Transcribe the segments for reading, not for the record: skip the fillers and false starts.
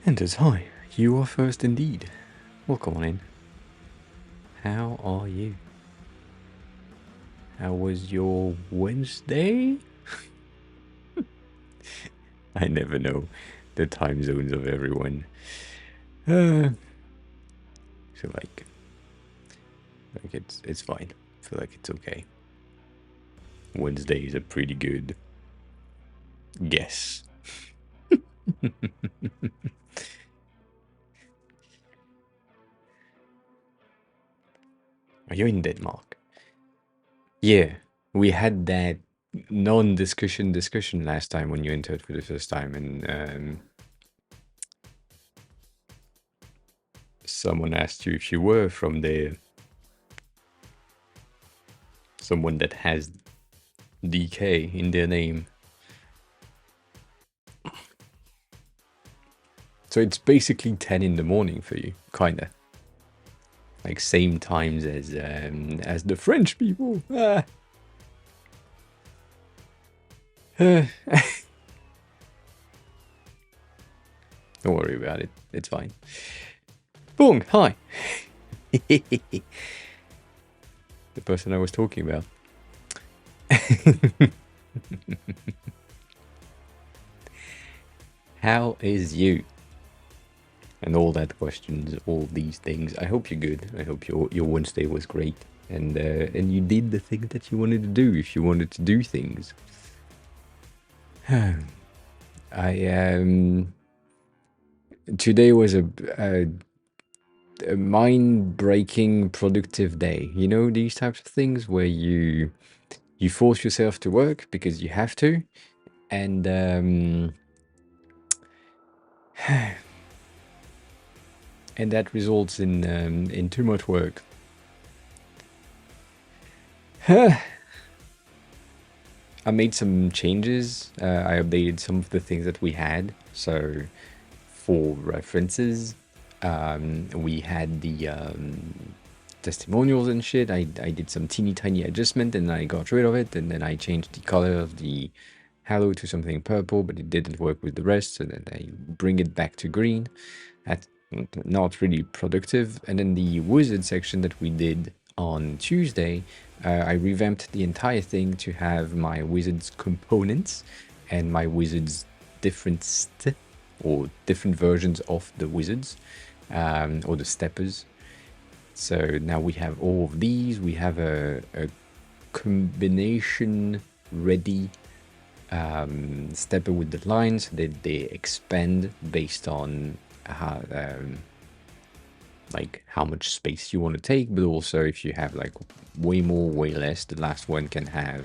Enters, hi. You are first indeed. Welcome on in. How are you? How was your Wednesday? I never know the time zones of everyone. So it's fine. I feel like it's okay. Wednesday is a pretty good guess. Are you in Denmark? Yeah, we had that non-discussion discussion last time when you entered for the first time, and someone asked you if you were from there. Someone that has DK in their name. So it's basically 10 in the morning for you, kinda. Like same times as the French people. Don't worry about it. It's fine. Boom, hi. The person I was talking about. How is you? And all that questions, all these things. I hope you're good. I hope your Wednesday was great, and you did the thing that you wanted to do. If you wanted to do things, today was a mind-breaking productive day. You know, these types of things where you force yourself to work because you have to, and and that results in too much work. I made some changes. I updated some of the things that we had. So for references, we had the testimonials and shit. I did some teeny tiny adjustment and I got rid of it, and then I changed the color of the halo to something purple, but it didn't work with the rest, so then I bring it back to green. That's not really productive. And then the wizard section that we did on Tuesday, I revamped the entire thing to have my wizard's components and my wizard's different or different versions of the wizards, or the steppers. So now we have all of these. We have a combination ready stepper with the lines that they expand based on how like how much space you want to take, but also if you have like way more, way less, the last one can have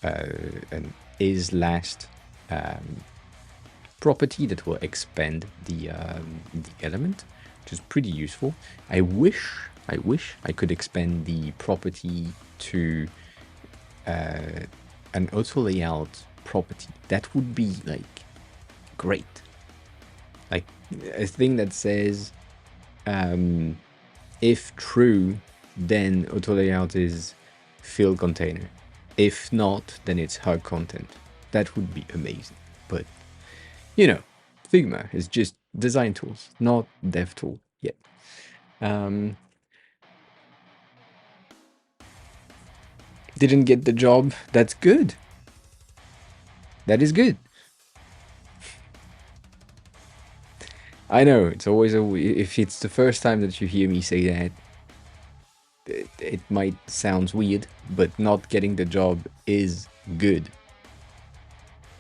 an is last property that will expand the element, which is pretty useful. I wish I could expand the property to an auto layout property. That would be like great. Like a thing that says if true, then auto layout is fill container. If not, then it's hug content. That would be amazing. But you know, Figma is just design tools, not dev tool yet. Didn't get the job. That's good. That is good. I know, it's always if it's the first time that you hear me say that, it might sound weird, but not getting the job is good.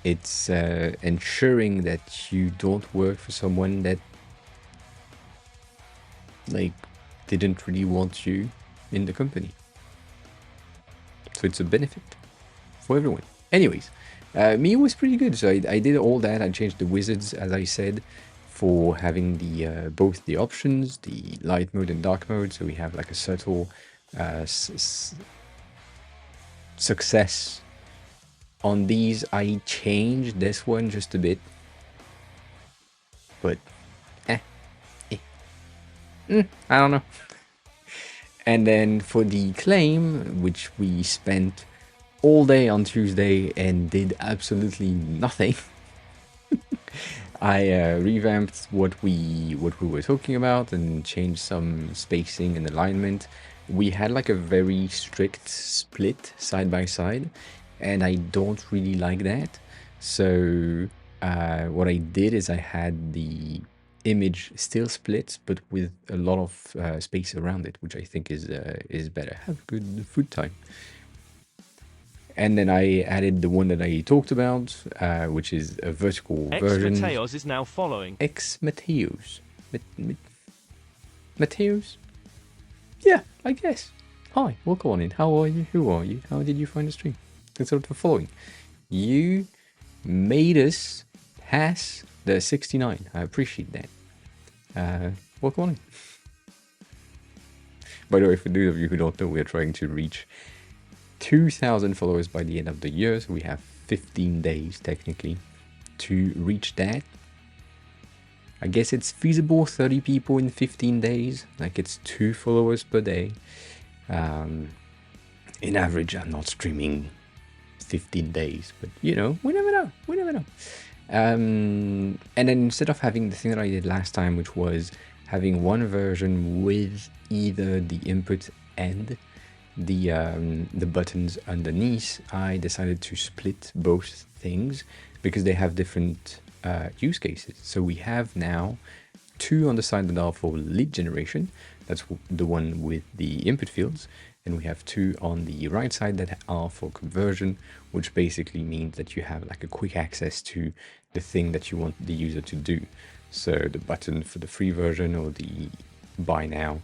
It's ensuring that you don't work for someone that like didn't really want you in the company. So it's a benefit for everyone. Anyways, me was pretty good. So I did all that. I changed the wizards, as I said, for having the both the options, the light mode and dark mode. So we have like a subtle success on these. I changed this one just a bit, but I don't know. And then for the claim, which we spent all day on Tuesday and did absolutely nothing. I revamped what we were talking about and changed some spacing and alignment. We had like a very strict split side by side, and I don't really like that. So what I did is I had the image still split, but with a lot of space around it, which I think is better. Have a good food time. And then I added the one that I talked about, which is a vertical version. Mateos is now following. Mateos. Mateos? Yeah, I guess. Hi, welcome on in. How are you? Who are you? How did you find the stream? Consider the following. You made us pass the 69. I appreciate that. Welcome on in. By the way, for those of you who don't know, we're trying to reach 2,000 followers by the end of the year. So we have 15 days technically to reach that. I guess it's feasible, 30 people in 15 days. Like it's 2 followers per day. In average, I'm not streaming 15 days, but you know, we never know. We never know. And then instead of having the thing that I did last time, which was having one version with either the input and the buttons underneath, I decided to split both things because they have different use cases. So we have now 2 on the side that are for lead generation. That's the one with the input fields. And we have 2 on the right side that are for conversion, which basically means that you have like a quick access to the thing that you want the user to do. So the button for the free version or the buy now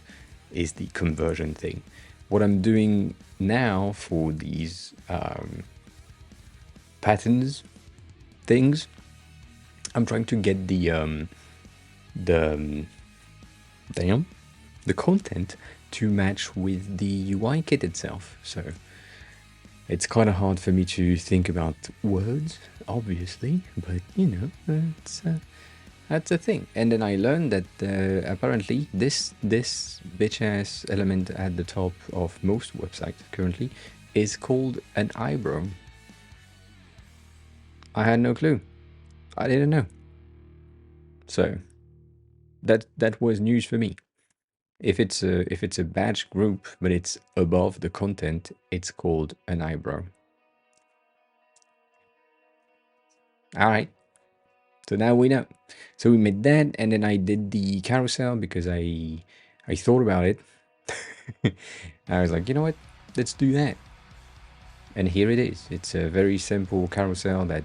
is the conversion thing. What I'm doing now for these patterns things, I'm trying to get the content to match with the UI kit itself. So it's kind of hard for me to think about words, obviously, but you know, that's a thing. And then I learned that apparently this bitch ass element at the top of most websites currently is called an eyebrow. I had no clue. I didn't know. So that was news for me. If it's a badge group but it's above the content, it's called an eyebrow. All right. So now we know. So we made that, and then I did the carousel because I thought about it. I was like, you know what? Let's do that. And here it is. It's a very simple carousel that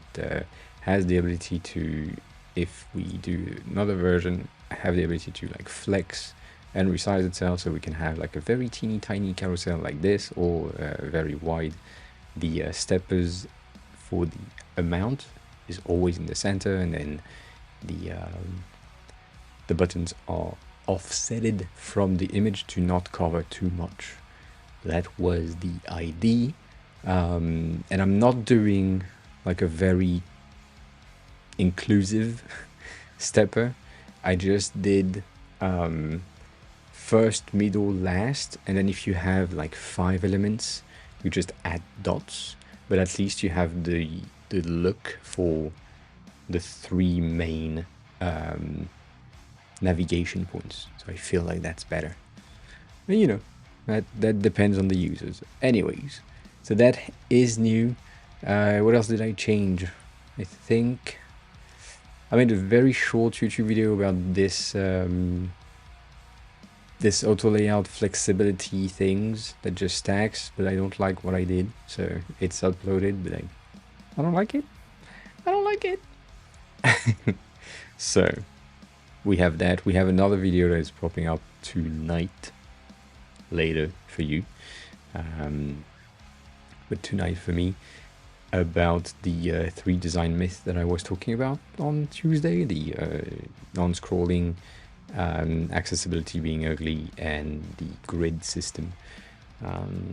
has the ability to, if we do another version, have the ability to like flex and resize itself, so we can have like a very teeny tiny carousel like this, or very wide. The steppers for the amount is always in the center, and then the buttons are offsetted from the image to not cover too much. That was the idea. And I'm not doing like a very inclusive stepper. I just did first, middle, last, and then if you have like 5 elements, you just add dots, but at least you have the look for the 3 main navigation points. So I feel like that's better. But you know, that depends on the users. Anyways, so that is new. What else did I change? I think I made a very short YouTube video about this this auto layout flexibility things that just stacks, but I don't like what I did, so it's uploaded, but I don't like it. I don't like it. So we have that. We have another video that is popping up tonight, later for you, but tonight for me, about the 3 design myths that I was talking about on Tuesday, the non-scrolling, accessibility being ugly, and the grid system.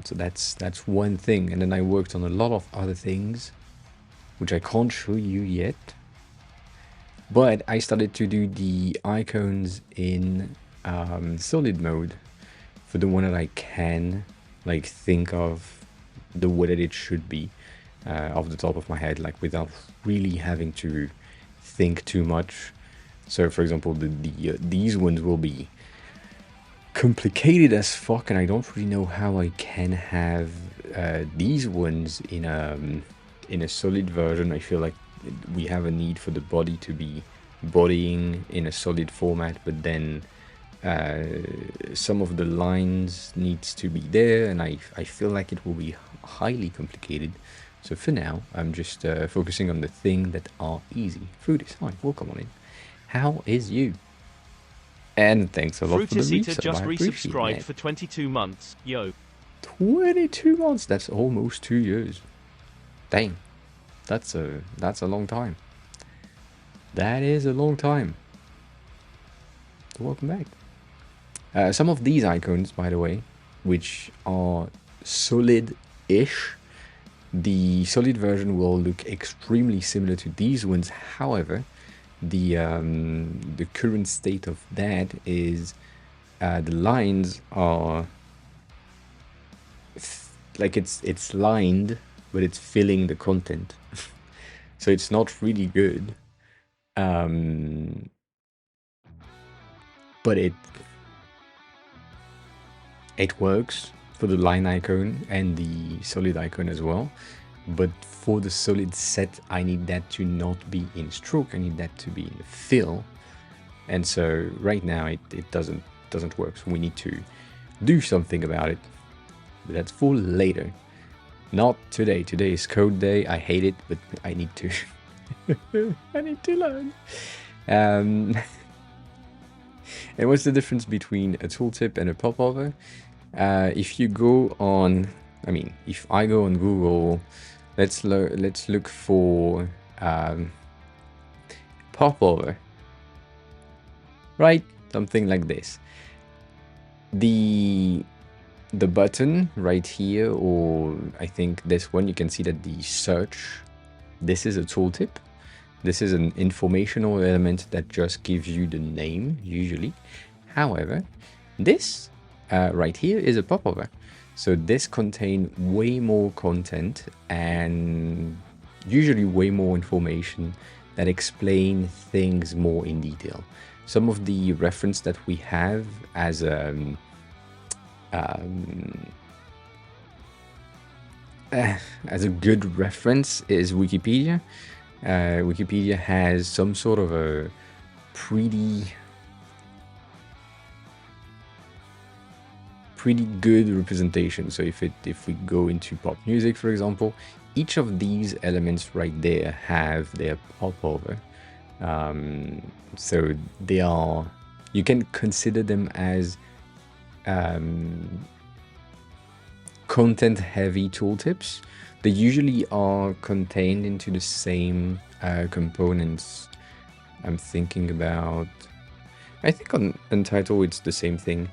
So that's one thing, and then I worked on a lot of other things which I can't show you yet, but I started to do the icons in solid mode for the one that I can like think of the way that it should be off the top of my head, like without really having to think too much. So, for example, these ones will be complicated as fuck, and I don't really know how I can have these ones in a solid version. I feel like we have a need for the body to be bodying in a solid format, but then some of the lines needs to be there, and I feel like it will be highly complicated. So for now, I'm just focusing on the things that are easy. Food is fine. Welcome on in. How is you? And thanks a lot for the resub. Just I appreciate resubscribed that. for 22 months. Yo. 22 months. That's almost 2 years. Dang, that's a long time. That is a long time. Welcome back. Some of these icons, by the way, which are solid-ish, the solid version will look extremely similar to these ones. However, the current state of that is the lines are like it's lined, but it's filling the content. So it's not really good. But it works for the line icon and the solid icon as well. But for the solid set, I need that to not be in stroke. I need that to be in fill. And so right now it doesn't work. So we need to do something about it. But that's for later. Not today. Today is code day. I hate it, but I need to. I need to learn. And what's the difference between a tooltip and a popover? If you go on, if I go on Google, let's look for popover, right? Something like this. The button right here, or I think this one, you can see that the search, this is a tooltip. This is an informational element that just gives you the name, usually. However, this right here is a popover. So this contains way more content and usually way more information that explain things more in detail. Some of the reference that we have as a good reference is Wikipedia. Wikipedia has some sort of a pretty good representation. So if we go into pop music, for example, each of these elements right there have their popover. So they are, you can consider them as content heavy tooltips. They usually are contained into the same components. I'm thinking about, I think on Untitled it's the same thing.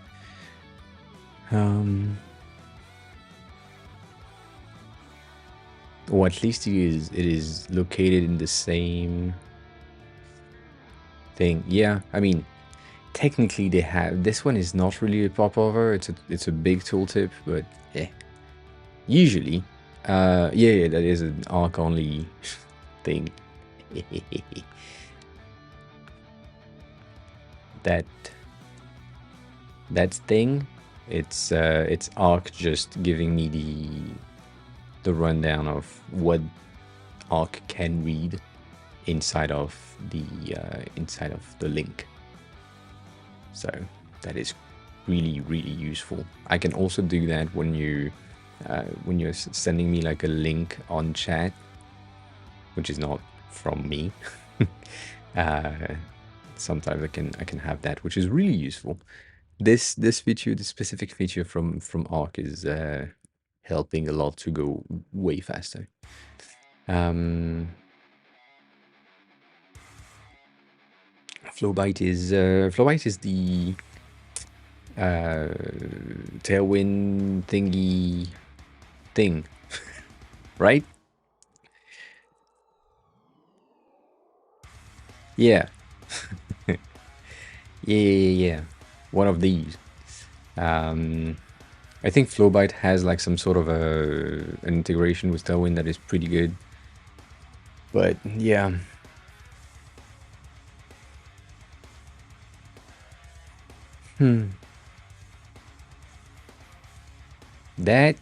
Or at least it is located in the same thing. Yeah, I mean, technically they have, this one is not really a popover, it's a big tooltip, but yeah. Usually, yeah, that is an arc only thing. that thing, it's arc just giving me the rundown of what arc can read inside of the link. So that is really useful. I can also do that when you're sending me like a link on chat, which is not from me. Sometimes I can have that, which is really useful. This feature, this specific feature from Arc is helping a lot to go way faster. Flowbyte is the tailwind thingy thing, right? Yeah. yeah. One of these. I think Flowbyte has like some sort of an integration with Tailwind that is pretty good. But yeah, That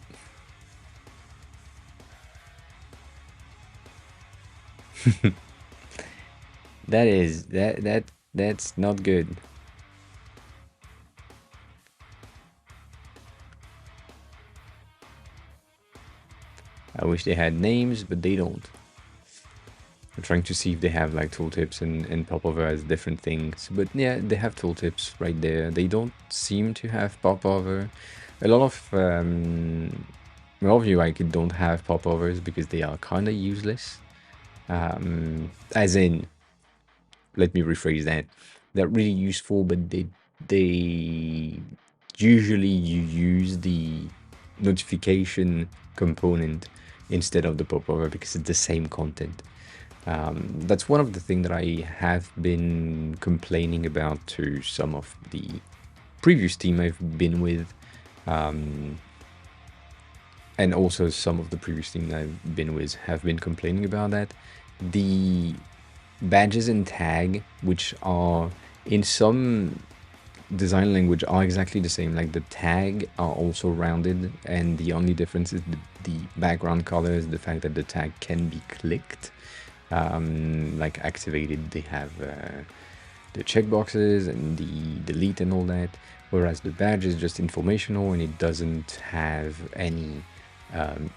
that's not good. I wish they had names, but they don't. I'm trying to see if they have like tooltips and popover as different things. But yeah, they have tooltips right there. They don't seem to have popover. A lot of UI kit don't have popovers because they are kind of useless. As in, let me rephrase that. They're really useful, but they usually you use the notification component instead of the popover because it's the same content. That's one of the things that I have been complaining about to some of the previous team I've been with, and also some of the previous team that I've been with have been complaining about that. The badges and tag, which are in some design language are exactly the same, like the tag are also rounded, and the only difference is the background color is the fact that the tag can be clicked, like activated. They have the checkboxes and the delete and all that, whereas the badge is just informational and it doesn't have any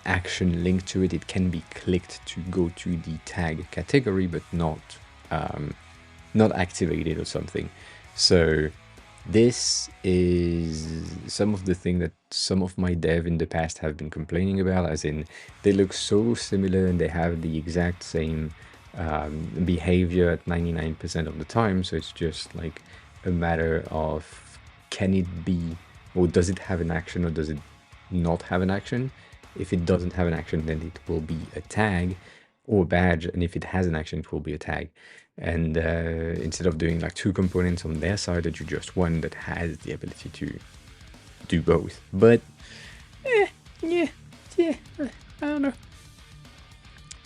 action linked to it. It can be clicked to go to the tag category, but not activated or something. So this is some of the thing that some of my dev in the past have been complaining about, as in they look so similar and they have the exact same behavior at 99% of the time. So it's just like a matter of, can it be, or does it have an action, or does it not have an action? If it doesn't have an action, then it will be a tag or a badge, and if it has an action, it will be a tag. And instead of doing like two components on their side, that you just one that has the ability to do both. But yeah, I don't know.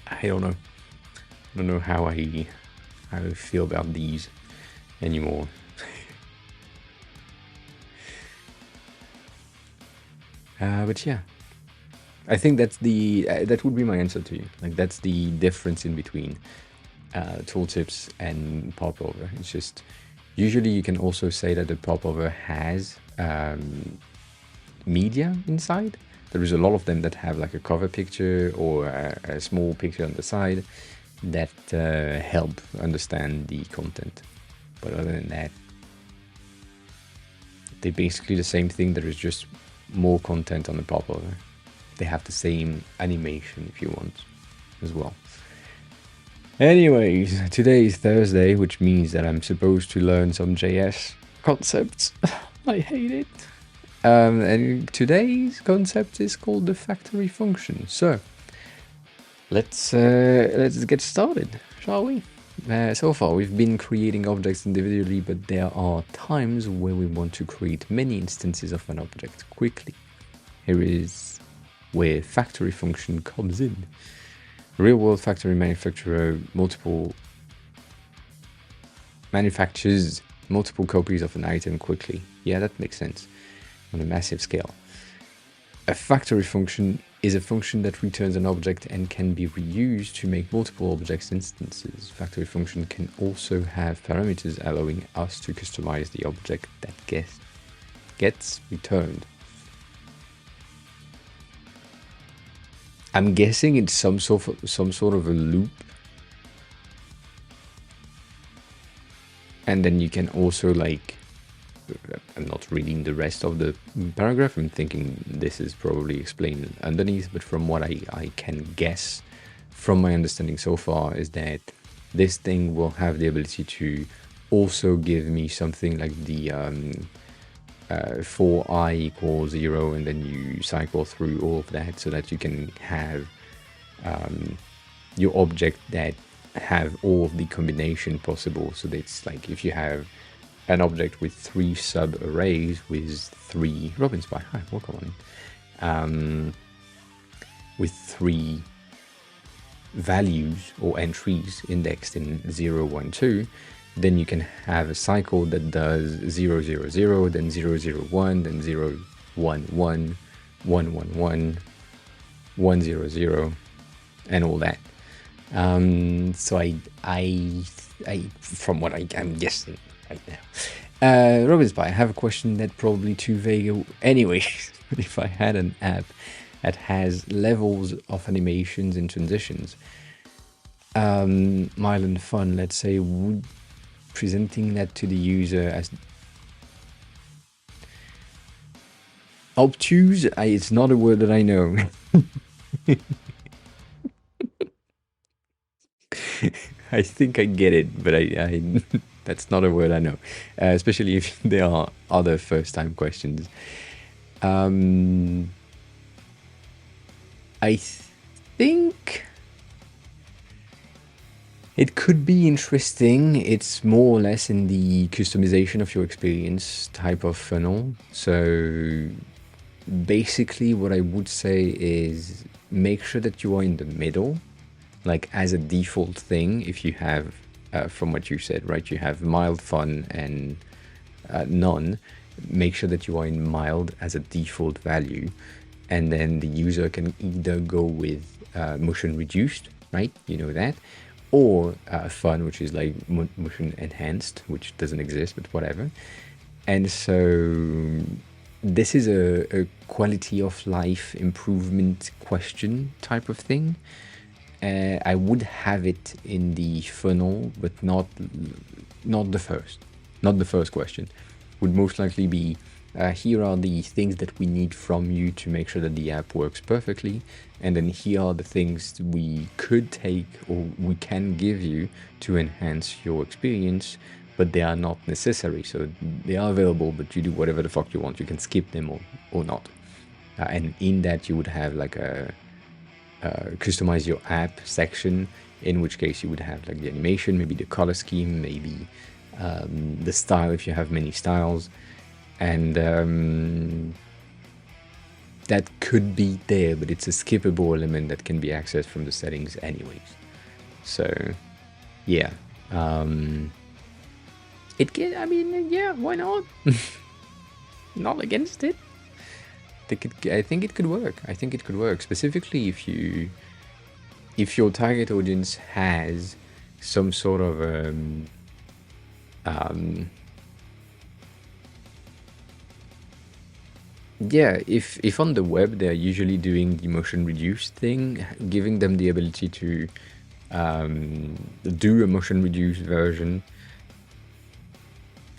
I don't know how I feel about these anymore. But yeah, I think that's that would be my answer to you. Like, that's the difference in between tooltips and popover. It's just, usually you can also say that the popover has media inside. There is a lot of them that have like a cover picture or a small picture on the side that help understand the content. But other than that, they're basically the same thing. There is just more content on the popover. They have the same animation if you want as well. Anyways, today is Thursday, which means that I'm supposed to learn some JS concepts. I hate it. And today's concept is called the factory function. So let's get started, shall we? So far we've been creating objects individually, but there are times where we want to create many instances of an object quickly. Here is where factory function comes in. Real-world factory manufacturers multiple copies of an item quickly. Yeah, that makes sense on a massive scale. A factory function is a function that returns an object and can be reused to make multiple objects instances. Factory function can also have parameters allowing us to customize the object that gets returned. I'm guessing it's some sort of a loop. And then you can also, like, I'm not reading the rest of the paragraph. I'm thinking this is probably explained underneath, but from what I can guess from my understanding so far is that this thing will have the ability to also give me something like the for I equals 0, and then you cycle through all of that so that you can have your object that have all of the combination possible. So that's like, if you have an object with 3 sub arrays with 3 Robin Spy, hi, welcome on, with 3 values or entries indexed in 0, 1, 2, then you can have a cycle that does 000, then 001, then 011, 111, 100, and all that. So I, from what I'm guessing right now. Robin Spy, I have a question that probably too vague. Anyway, if I had an app that has levels of animations and transitions, mild and fun, let's say, would presenting that to the user as obtuse? It's not a word that I know. I think I get it, but I that's not a word I know, especially if there are other first-time questions. I think it could be interesting. It's more or less in the customization of your experience type of funnel. So basically what I would say is make sure that you are in the middle, like as a default thing. If you have, from what you said, right, you have mild, fun, and none, make sure that you are in mild as a default value. And then the user can either go with motion reduced, right? You know that, or fun, which is like motion enhanced, which doesn't exist, but whatever. And so this is a quality of life improvement question type of thing. I would have it in the funnel, but not the first question. Would most likely be, here are the things that we need from you to make sure that the app works perfectly, and then here are the things we could take or we can give you to enhance your experience, but they are not necessary. So they are available, but you do whatever the fuck you want. You can skip them or not. And in that you would have like a customize your app section, in which case you would have like the animation, maybe the color scheme, maybe the style if you have many styles, and that could be there, but it's a skippable element that can be accessed from the settings anyways. So yeah, it can, I mean, yeah, why not? Not against it. I think it could work. I think it could work, specifically if your target audience has some sort of yeah, if on the web they're usually doing the motion reduced thing, giving them the ability to do a motion reduced version,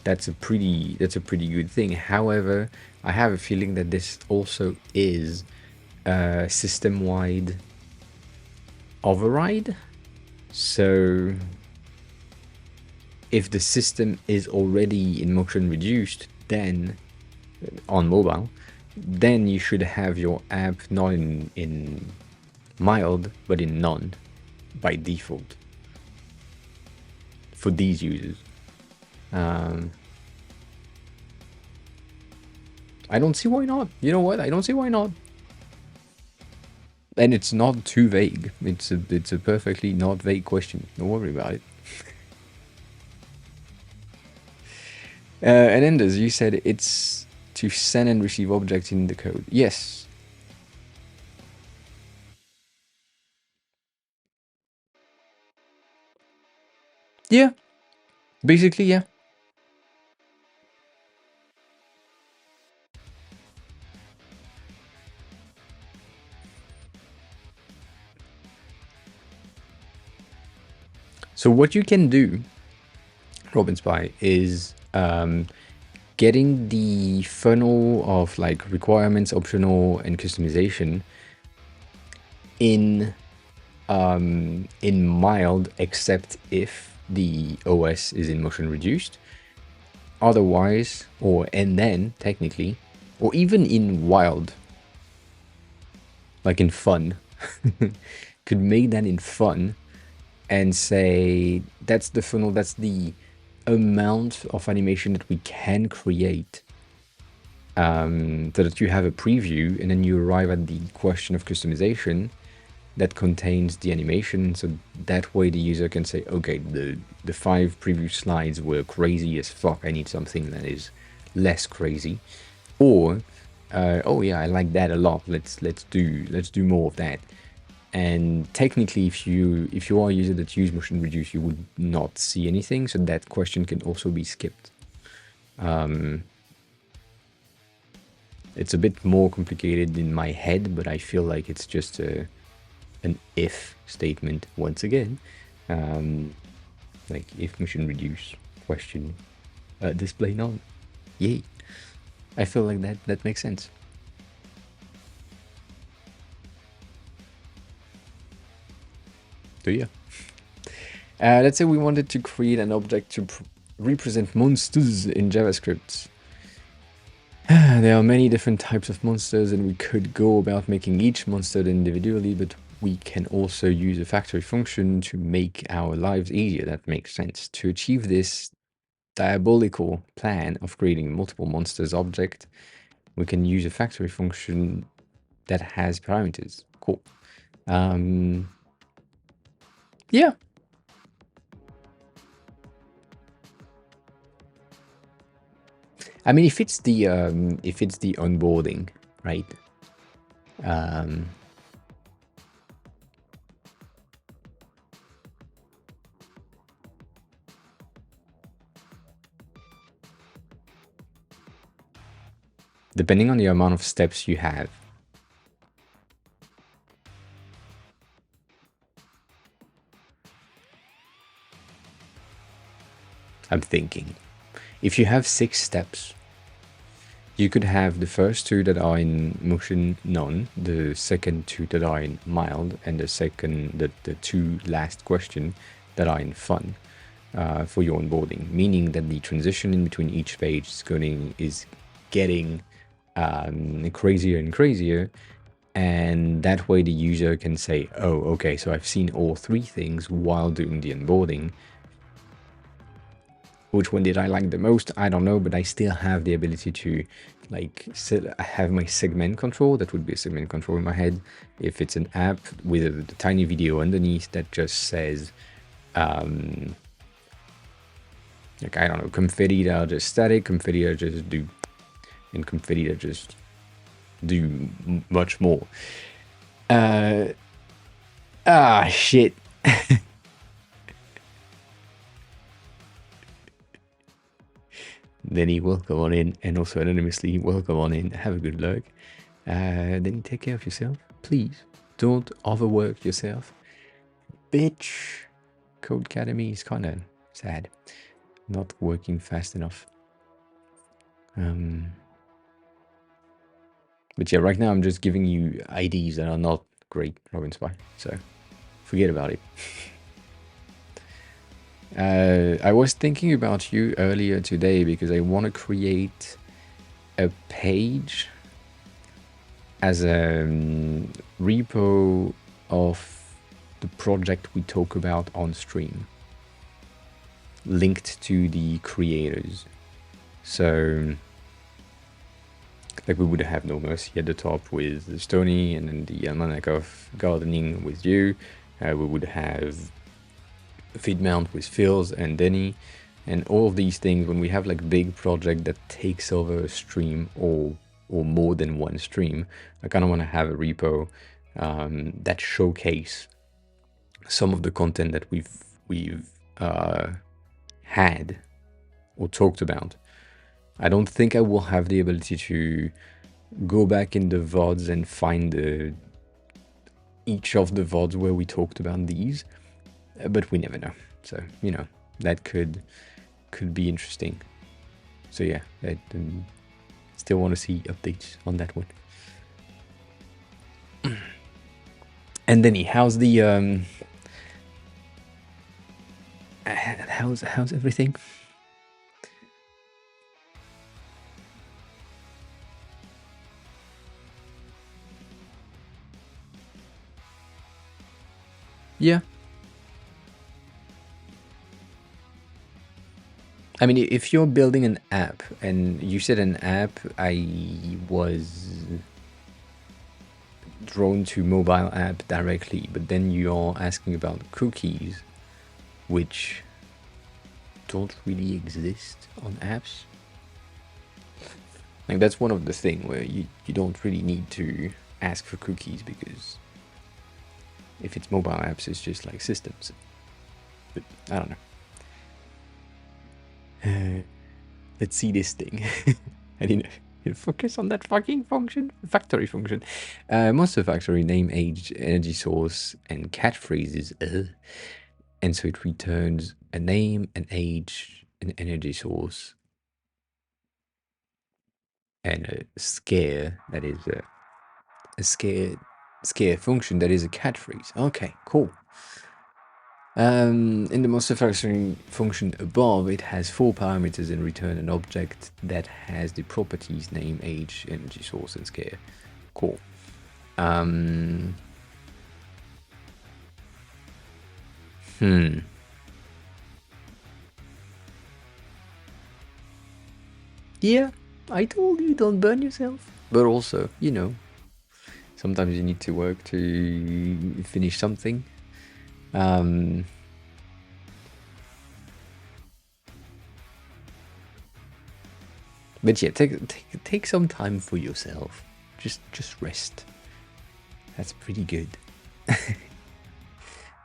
that's a pretty good thing. However, I have a feeling that this also is a system-wide override. So if the system is already in motion reduced, then on mobile, then you should have your app not in mild, but in none by default for these users. I don't see why not. You know what? I don't see why not. And it's not too vague. It's a perfectly not vague question. Don't worry about it. And Enders, you said it's to send and receive objects in the code. Yes. Yeah. Basically, yeah. So what you can do, Robin Spy, is getting the funnel of like requirements, optional, and customization in mild, except if the OS is in motion reduced. Otherwise, and then technically, or even in wild, like in fun, could make that in fun and say that's the funnel, that's the amount of animation that we can create, so that you have a preview, and then you arrive at the question of customization, that contains the animation, so that way the user can say, okay, the 5 previous slides were crazy as fuck, I need something that is less crazy. Or oh yeah, I like that a lot, let's do more of that. And technically, if you are a user that use motion reduce, you would not see anything, so that question can also be skipped. It's a bit more complicated in my head, but I feel like it's just an if statement once again. Like if motion reduce question display none. Yay. I feel like that makes sense. So yeah. Let's say we wanted to create an object to represent monsters in JavaScript. There are many different types of monsters, and we could go about making each monster individually, but we can also use a factory function to make our lives easier. That makes sense. To achieve this diabolical plan of creating multiple monsters object, we can use a factory function that has parameters. Cool. Yeah. I mean, if it's the onboarding, right? Depending on the amount of steps you have. I'm thinking. If you have 6 steps, you could have the first 2 that are in motion none, the second 2 that are in mild, and the 2 last question that are in fun for your onboarding. Meaning that the transition in between each page is getting crazier and crazier, and that way the user can say, oh, okay, so I've seen all 3 things while doing the onboarding. Which one did I like the most? I don't know, but I still have the ability to I have my segment control. That would be a segment control in my head. If it's an app with a tiny video underneath that just says, like, I don't know, confetti that are just static, confetti that just do, and confetti that just do much more. Shit. Denny, welcome on in, and also anonymously, welcome on in. Have a good luck. Denny, take care of yourself. Please, don't overwork yourself. Bitch. Code Academy is kind of sad. Not working fast enough. But yeah, right now I'm just giving you IDs that are not great, Robin Spy. So, forget about it. I was thinking about you earlier today because I want to create a page as a repo of the project we talk about on stream, linked to the creators. So, like, we would have No Mercy at the top with Stony, and then the Almanac of Gardening with you. We would have feed mount with Phil's and Denny, and all of these things. When we have like big project that takes over a stream or more than one stream, I kind of want to have a repo that showcase some of the content that we've had or talked about. I don't think I will have the ability to go back in the VODs and find each of the VODs where we talked about these, but we never know. So, you know, that could be interesting. So yeah, I still want to see updates on that one. And then how's the how's everything? Yeah. I mean, if you're building an app, and you said an app, I was drawn to mobile app directly, but then you are asking about cookies, which don't really exist on apps. Like that's one of the thing where you don't really need to ask for cookies, because if it's mobile apps, it's just like systems. But I don't know. Let's see this thing. And you focus on that fucking function, factory function. Monster factory, name, age, energy source, and catchphrases. And so it returns a name, an age, an energy source, and a scare that is a scare function that is a catchphrase. Okay, cool. In the monster factory function above, it has 4 parameters and return an object that has the properties name, age, energy source, and scare. Cool. Yeah, I told you don't burn yourself. But also, you know, sometimes you need to work to finish something. But yeah, take some time for yourself. Just rest. That's pretty good.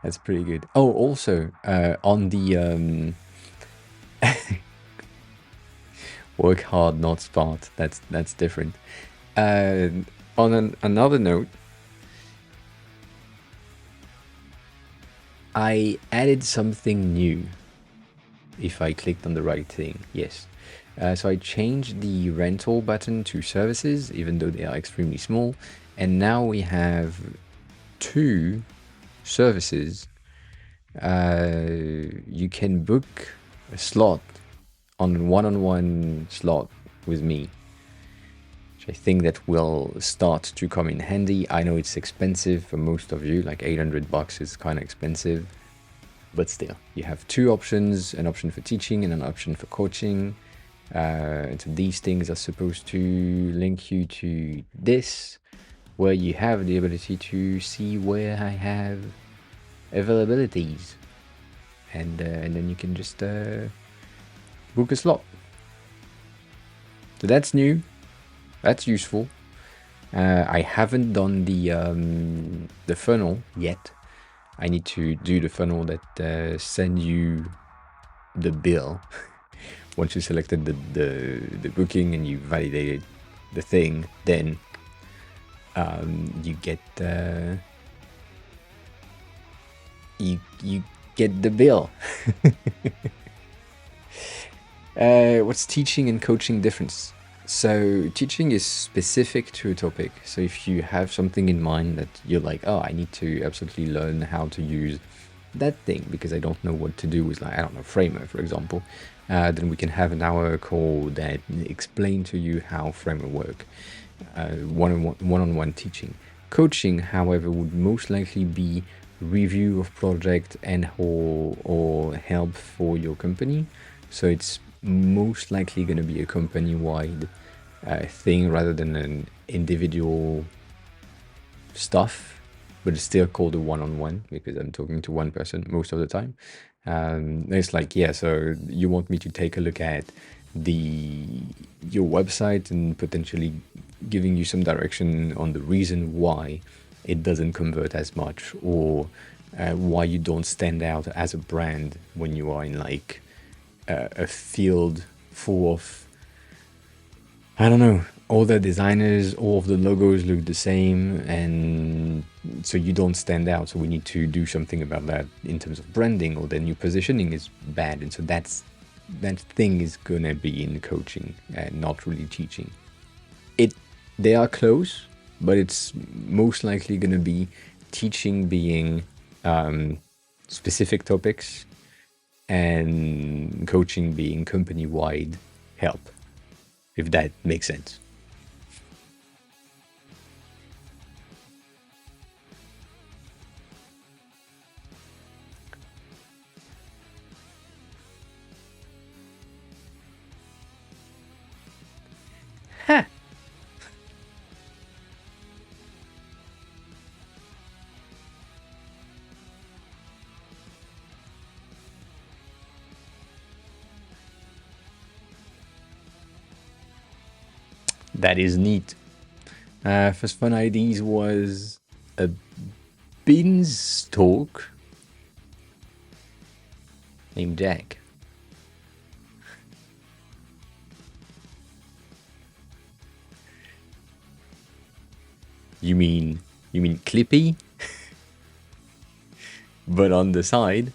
That's pretty good. Oh, also, on the work hard, not smart. That's different. On another note, I added something new. If I clicked on the right thing, yes. So I changed the rental button to services, even though they are extremely small. And now we have 2 services. You can book a slot on one-on-one slot with me, which I think that will start to come in handy. I know it's expensive for most of you, like $800 is kind of expensive, but still, you have 2 options, an option for teaching and an option for coaching. And so these things are supposed to link you to this, where you have the ability to see where I have availabilities, and then you can just book a slot. So that's new, that's useful. I haven't done the funnel yet. I need to do the funnel that send you the bill. Once you selected the booking and you validated the thing, then you get you get the bill. What's teaching and coaching difference? So teaching is specific to a topic. So if you have something in mind that you're like, oh, I need to absolutely learn how to use that thing because I don't know what to do with, like, I don't know, Framer, for example, then we can have an hour call that explain to you how Framer work. One-on-one teaching. Coaching, however, would most likely be review of project and or help for your company. So it's most likely going to be a company-wide thing rather than an individual stuff, but it's still called a one-on-one because I'm talking to one person most of the time. It's like, yeah, so you want me to take a look at your website and potentially giving you some direction on the reason why it doesn't convert as much, or why you don't stand out as a brand when you are in like a field full of, I don't know, all the designers, all of the logos look the same, and so you don't stand out. So we need to do something about that in terms of branding, or the new positioning is bad, and so that thing is gonna be in coaching and not really teaching. They are close, but it's most likely gonna be teaching being specific topics, and coaching being company-wide help, if that makes sense. Ha! That is neat. First fun IDs was a beanstalk named Jack. You mean Clippy? But on the side.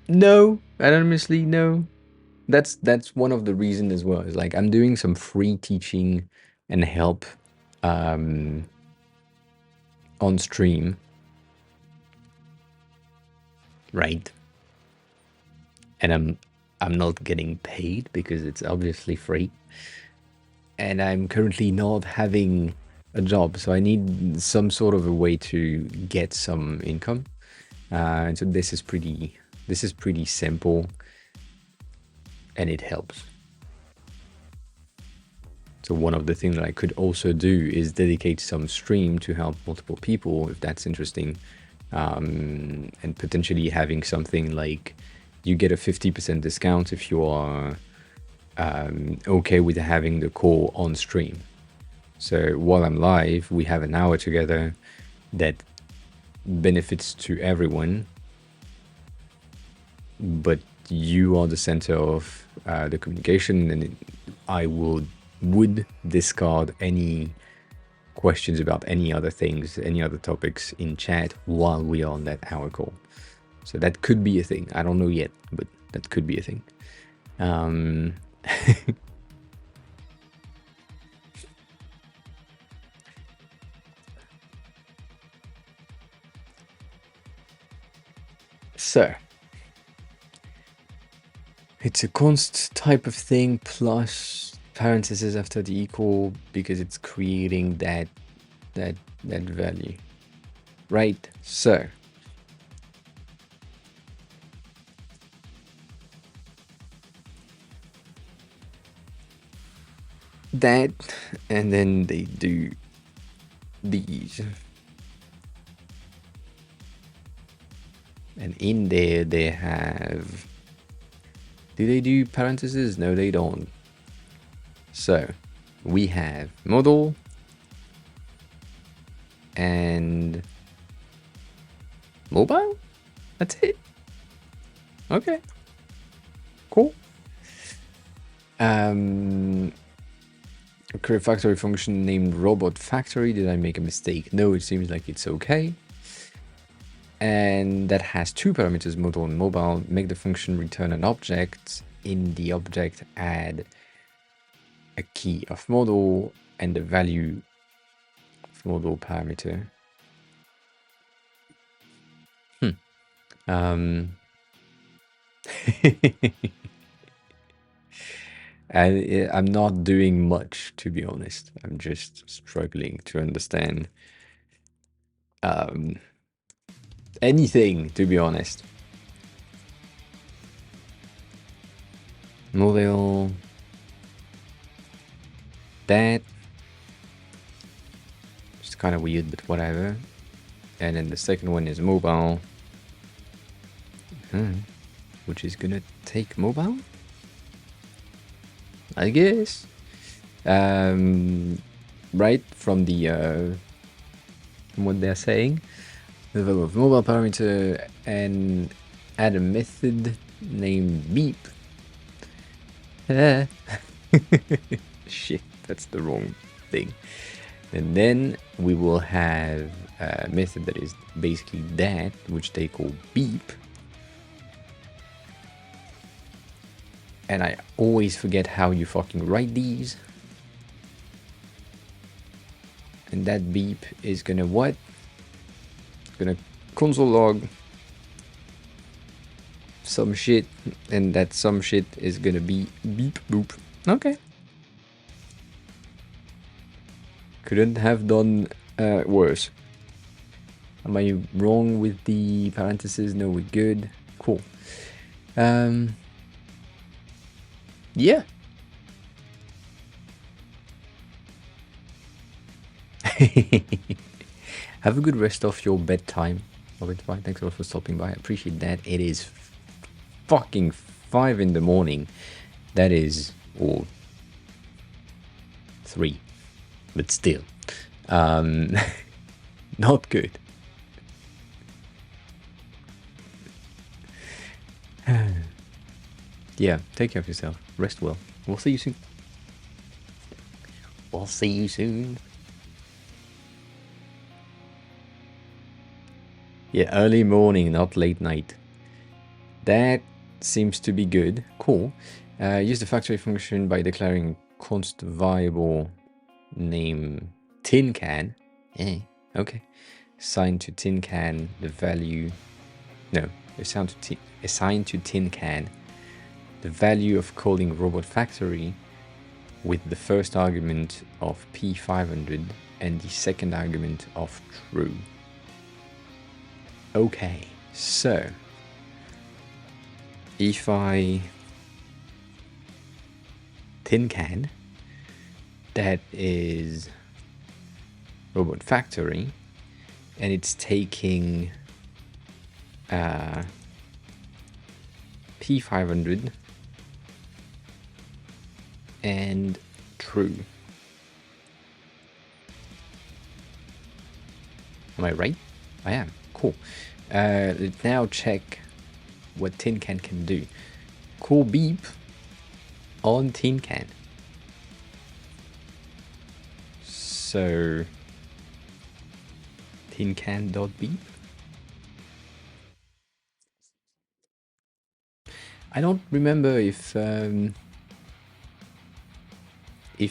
No, anonymously, no. That's one of the reasons as well. Is like I'm doing some free teaching and help on stream, right? And I'm not getting paid because it's obviously free. And I'm currently not having a job, so I need some sort of a way to get some income. And so this is pretty simple, and it helps. So one of the things that I could also do is dedicate some stream to help multiple people if that's interesting, and potentially having something like you get a 50% discount if you are okay with having the call on stream. So while I'm live, we have an hour together that benefits to everyone, but you are the center of the communication, and I would discard any questions about any other things, any other topics in chat while we are on that hour call. So that could be a thing. I don't know yet, but that could be a thing. So it's a const type of thing plus parentheses after the equal because it's creating that value, right? So that, and then they do these, and in there they have, do they do parentheses? No, they don't. So we have model and mobile. That's it. Okay, cool. Create factory function named robot factory. Did I make a mistake? No, it seems like it's okay. And that has two parameters, model and mobile. Make the function return an object. In the object, add a key of model and the value of model parameter. And I'm not doing much, to be honest. I'm just struggling to understand anything, to be honest. Model, that, it's kind of weird, but whatever. And then the second one is mobile, which is gonna take mobile, I guess. Right from the from what they're saying, the value of mobile parameter, and add a method named beep. Shit, that's the wrong thing. And then we will have a method that is basically that, which they call beep. And I always forget how you fucking write these. And that beep is gonna what? Gonna console log some shit, and that some shit is gonna be beep boop. Okay. Couldn't have done worse. Am I wrong with the parentheses? No, we're good. Cool. Yeah. Have a good rest of your bedtime. Bye. Thanks a lot for stopping by. I appreciate that. It is fucking 5 in the morning. That is, or 3, but still, not good. Yeah, take care of yourself. Rest well. We'll see you soon. We'll see you soon. Yeah, early morning, not late night. That seems to be good. Cool. Use the factory function by declaring const variable name tin can. Okay. Assign to tin can the value. No, assign to tin can the value of calling robot factory with the first argument of P500 and the second argument of true. Okay, so if I tin can, that is robot factory, and it's taking P500 and true. Am I right? I am. Cool. Let's now check what tin can do. Call beep on tin can. So tin can dot beep. I don't remember if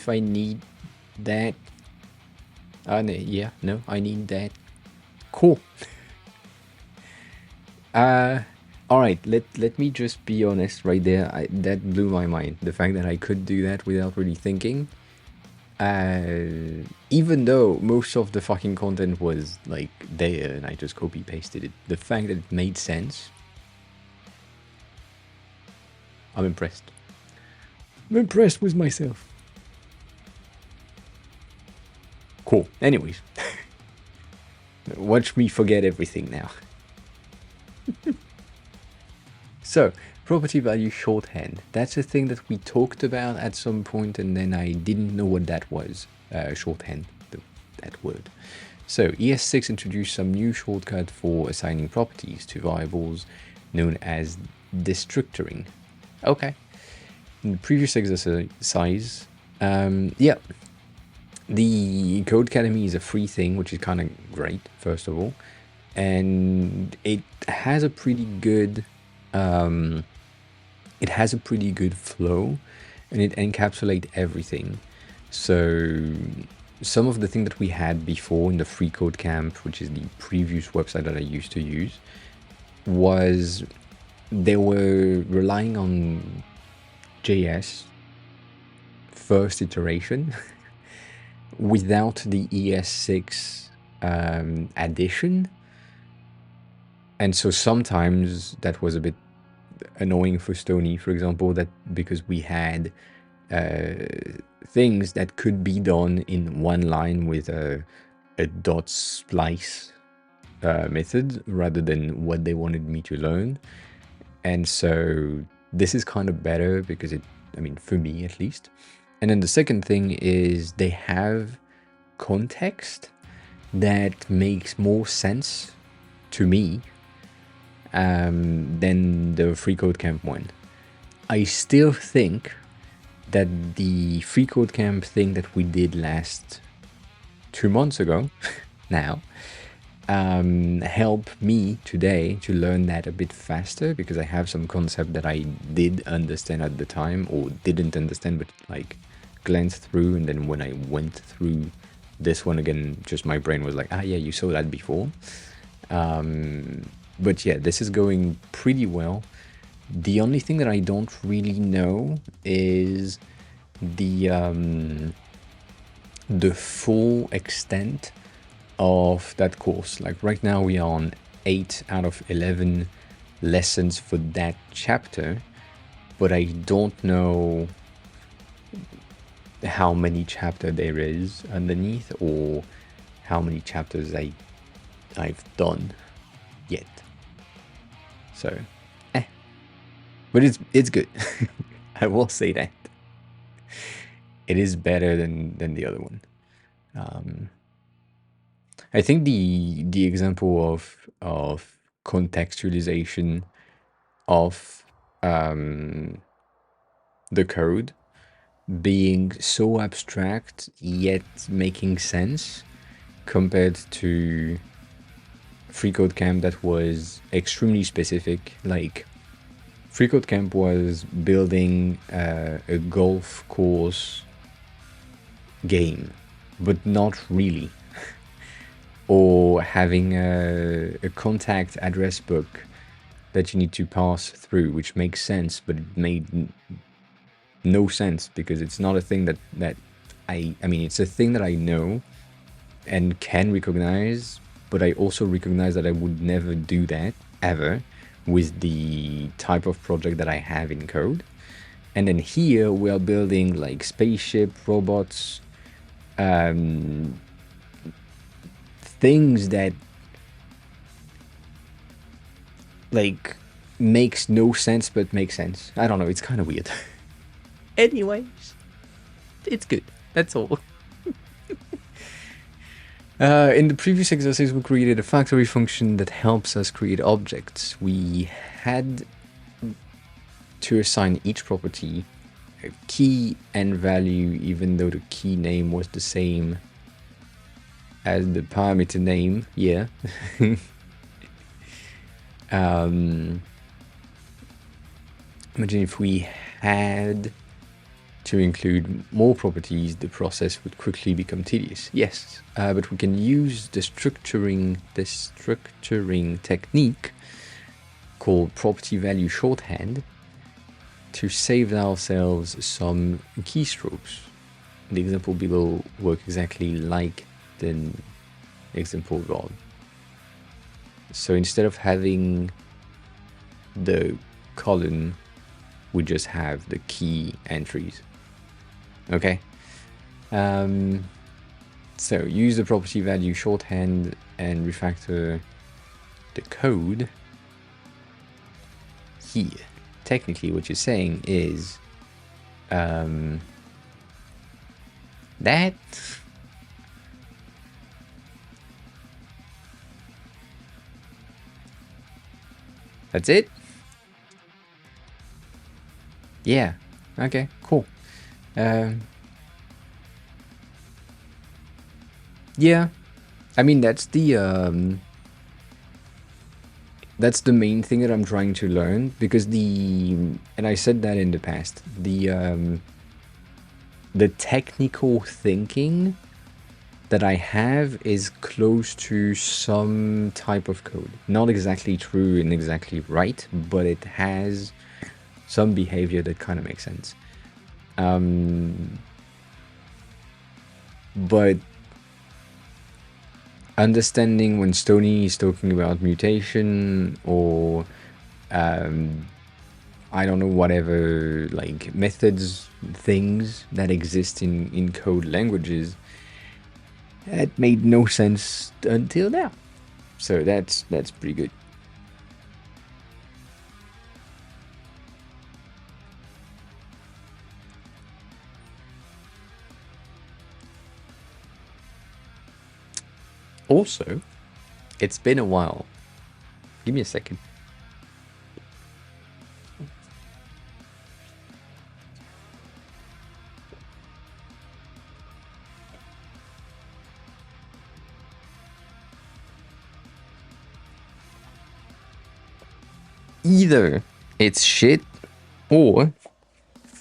I need that. No, yeah, no, I need that. Cool. All right, let me just be honest right there. That blew my mind. The fact that I could do that without really thinking. Even though most of the fucking content was like there and I just copy pasted it, the fact that it made sense, I'm impressed. I'm impressed with myself. Cool. Anyways, watch me forget everything now. So, property value shorthand. That's a thing that we talked about at some point, and then I didn't know what that was. Shorthand, that word. So, ES6 introduced some new shortcut for assigning properties to variables known as destructuring. Okay. In the previous exercise, yeah, the Code Academy is a free thing, which is kind of great, first of all, and it has a pretty good flow, and it encapsulates everything. So some of the things that we had before in the free code camp, which is the previous website that I used to use, was they were relying on JS first iteration without the ES6 addition. And so sometimes that was a bit annoying for Stony, for example, that because we had things that could be done in one line with a dot splice method rather than what they wanted me to learn. And so this is kind of better because for me at least. And then the second thing is they have context that makes more sense to me than the free code camp one. I still think that the free code camp thing that we did last 2 months ago now help me today to learn that a bit faster, because I have some concept that I did understand at the time or didn't understand, but like glanced through, and then when I went through this one again, just my brain was like, yeah, you saw that before. But yeah, this is going pretty well. The only thing that I don't really know is the full extent of that course. Like right now we are on 8 out of 11 lessons for that chapter, but I don't know how many chapter there is underneath or how many chapters I've done yet. So but it's good. I will say that it is better than the other one. Um, I think the example of contextualization of the code being so abstract yet making sense compared to Free Code Camp that was extremely specific. Like Free Code Camp was building a golf course game, but not really. Or having a contact address book that you need to pass through, which makes sense, but it made no sense because it's not a thing that I mean, it's a thing that I know and can recognize, but I also recognize that I would never do that ever with the type of project that I have in code. And then here we are building like spaceship, robots, things that like makes no sense but makes sense. I don't know, it's kind of weird. Anyways, it's good. That's all. In the previous exercise, we created a factory function that helps us create objects. We had to assign each property a key and value, even though the key name was the same as the parameter name. Yeah. Imagine if we had to include more properties, the process would quickly become tedious. Yes, but we can use the structuring technique called property value shorthand to save ourselves some keystrokes. The example below works exactly like the example above. So instead of having the column, we just have the key entries. Okay. So use the property value shorthand and refactor the code here. Technically, what you're saying is that that's it. Yeah. Okay. Cool. Yeah. I mean, that's the main thing that I'm trying to learn, because and I said that in the past, the technical thinking that I have is close to some type of code. Not exactly true and exactly right, but it has some behavior that kind of makes sense. But understanding when Stony is talking about mutation or I don't know, whatever, like methods, things that exist in code languages, that made no sense until now. So that's pretty good. Also, it's been a while. Give me a second. Either it's shit or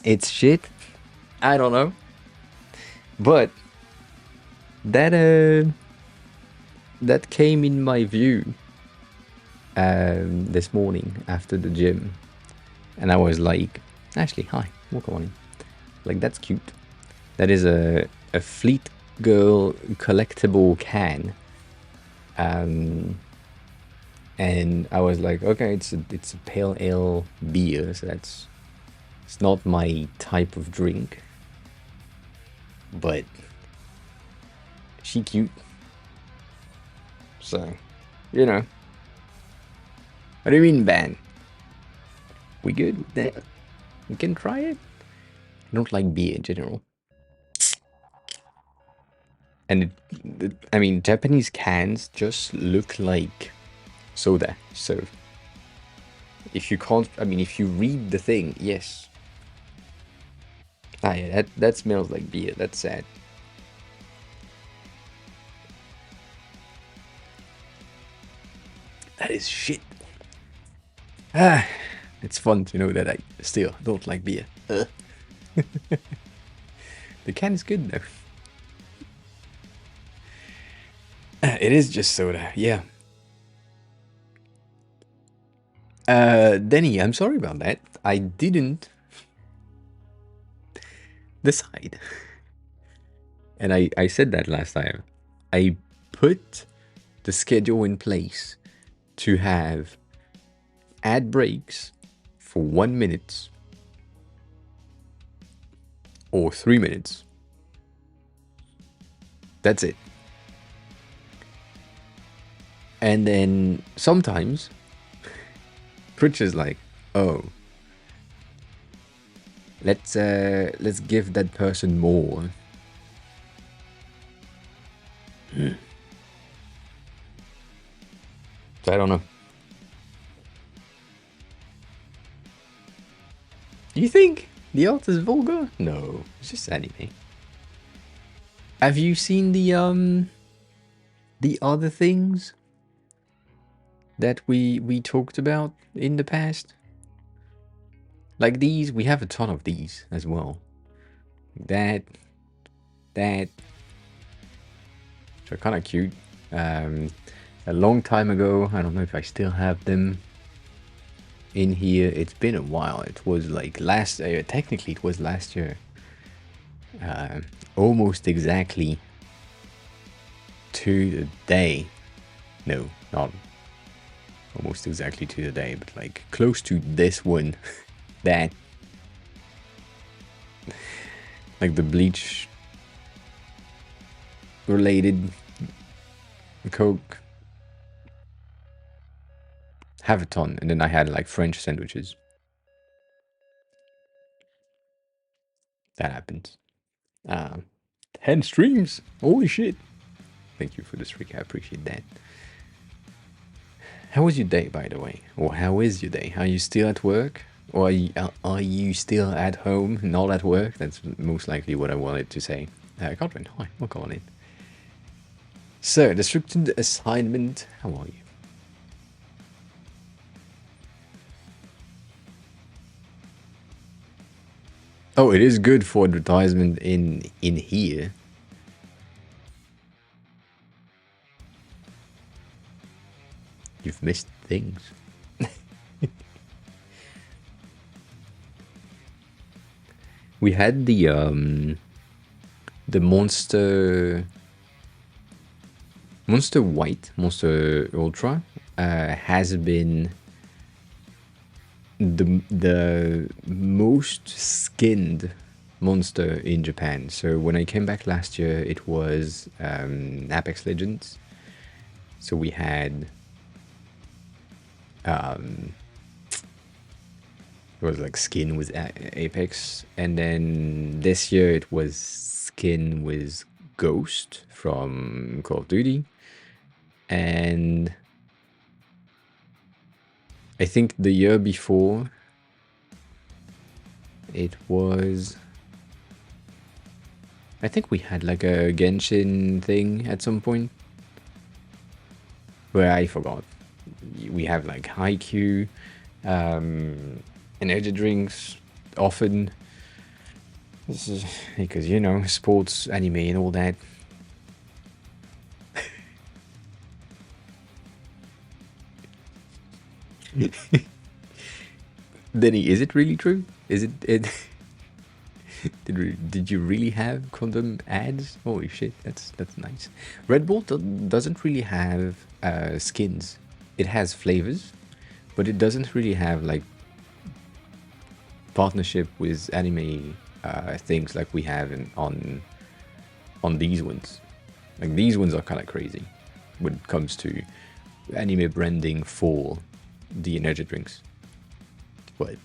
it's shit. I don't know. But that came in my view this morning after the gym, and I was like, Ashley, hi, welcome on in. Like, that's cute. That is a Fleet Girl collectible can. And I was like, okay, it's a pale ale beer, so it's not my type of drink, but she cute. So, you know. What do you mean, ban? We good with that? You can try it. I don't like beer in general. And I mean, Japanese cans just look like soda. So if you can't, I mean, if you read the thing, yes. Ah, yeah, that smells like beer. That's sad. That is shit. Ah, it's fun to know that I still don't like beer. The can is good though. It is just soda, yeah. Denny, I'm sorry about that. I didn't decide. And I said that last time. I put the schedule in place to have ad breaks for 1 minute or 3 minutes. That's it. And then sometimes Pritch is like, oh, let's give that person more. So I don't know. You think the art is vulgar? No, it's just anime. Have you seen the other things that we talked about in the past? Like these, we have a ton of these as well. That which are kind of cute. A long time ago, I don't know if I still have them in here. It's been a while. It was like last technically it was last year. Almost exactly to the day. No, not almost exactly to the day, but like close to this one. That like the Bleach related Coke. Have a ton, and then I had like French sandwiches. That happens. 10 streams. Holy shit. Thank you for this recap. I appreciate that. How was your day, by the way? Or how is your day? Are you still at work? Or are you still at home, not at work? That's most likely what I wanted to say. Godwin, hi, welcome on in. So, the structured assignment. How are you? Oh, it is good for advertisement in here. You've missed things. We had the Monster White, Monster Ultra has been the most skinned monster in Japan. So when I came back last year, it was Apex Legends. So we had it was like skin with Apex, and then this year it was skin with Ghost from Call of Duty, and I think the year before it was, I think we had like a Genshin thing at some point where I forgot. We have like Haikyuu, energy drinks often. This is because, you know, sports, anime, and all that. Denny, is it really true? Is it? Did you really have condom ads? Holy shit, that's nice. Red Bull doesn't really have skins. It has flavors, but it doesn't really have like partnership with anime things like we have on these ones. Like these ones are kind of crazy when it comes to anime branding for the energy drinks. But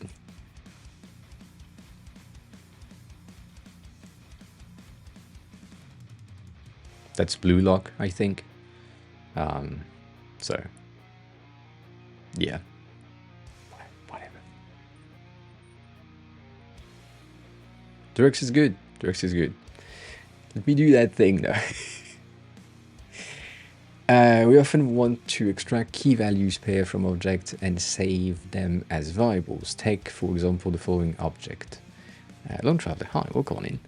That's blue lock, I think. So, yeah. Whatever. Direct is good. Direct is good. Let me do that thing though. We often want to extract key values pair from objects and save them as variables. Take, for example, the following object. Lone Traveler, hi, welcome on in.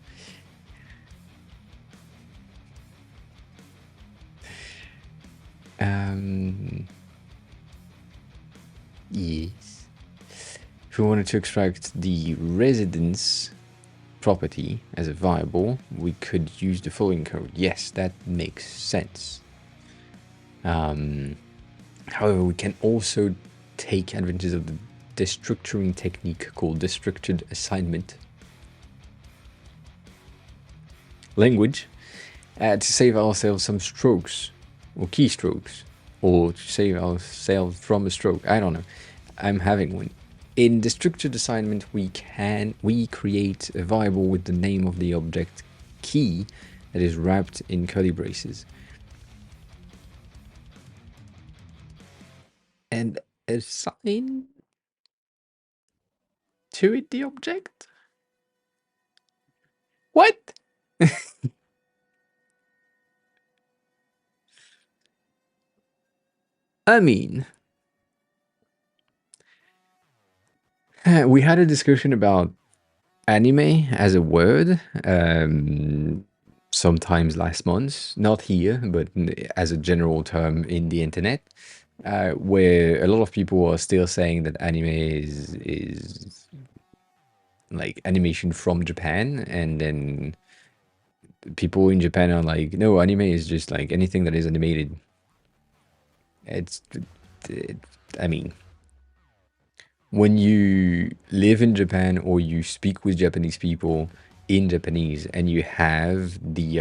Yes. If we wanted to extract the residence property as a variable, we could use the following code. Yes, that makes sense. However, we can also take advantage of the destructuring technique called destructured assignment language to save ourselves some strokes or keystrokes, or to save ourselves from a stroke. I don't know. I'm having one. In destructured assignment, we create a variable with the name of the object key that is wrapped in curly braces, and assign to it the object. What? I mean, we had a discussion about anime as a word sometimes last month, not here, but as a general term in the internet, where a lot of people are still saying that anime is like animation from Japan, and then people in Japan are like, no, anime is just like anything that is animated. I mean, when you live in Japan or you speak with Japanese people in Japanese, and you have the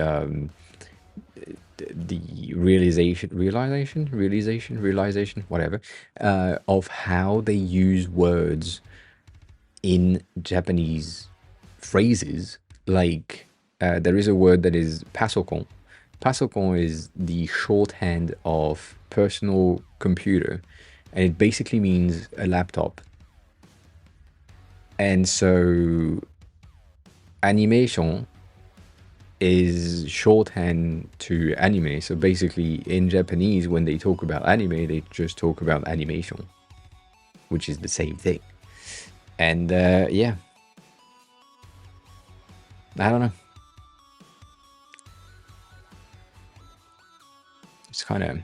realization, whatever, of how they use words in Japanese phrases, like there is a word that is pasokon. Pasokon is the shorthand of personal computer, and it basically means a laptop. And so animation is shorthand to anime. So basically in Japanese, when they talk about anime, they just talk about animation, which is the same thing. And yeah, I don't know. It's kind of...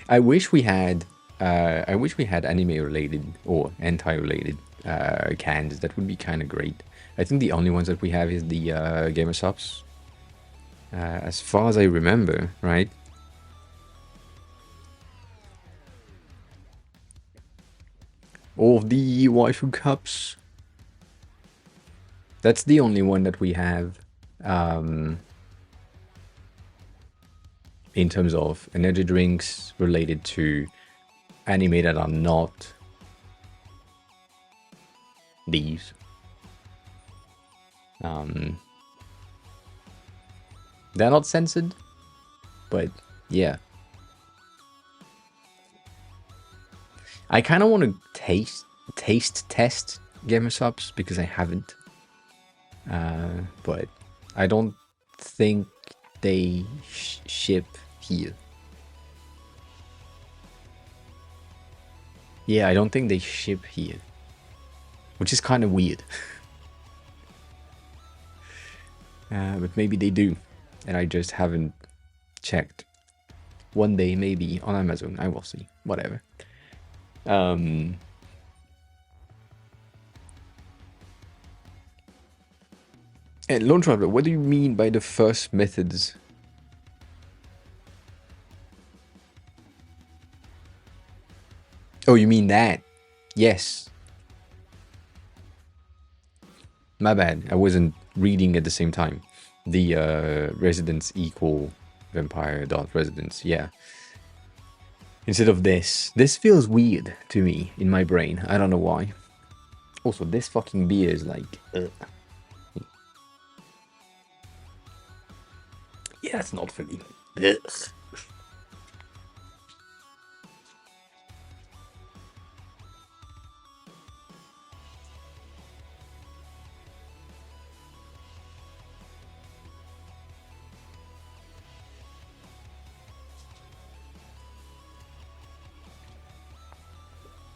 I wish we had anime related or anti related cans. That would be kind of great. I think the only ones that we have is the Gamer Subs, as far as I remember, right? All of the waifu cups. That's the only one that we have in terms of energy drinks related to anime that are not these. They're not censored, but yeah. I kind of want to taste test Gamer Subs because I haven't. But I don't think they ship here. Yeah, I don't think they ship here, which is kind of weird. But maybe they do, and I just haven't checked. One day, maybe on Amazon, I will see. Whatever. And Lone Traveler, what do you mean by the first methods? Oh, you mean that? Yes. My bad. I wasn't reading at the same time. The residence equal vampire dot residence. Yeah. instead of this. This feels weird to me in my brain. I don't know why. Also, this fucking beer is like... Yeah, it's not for me. Ugh.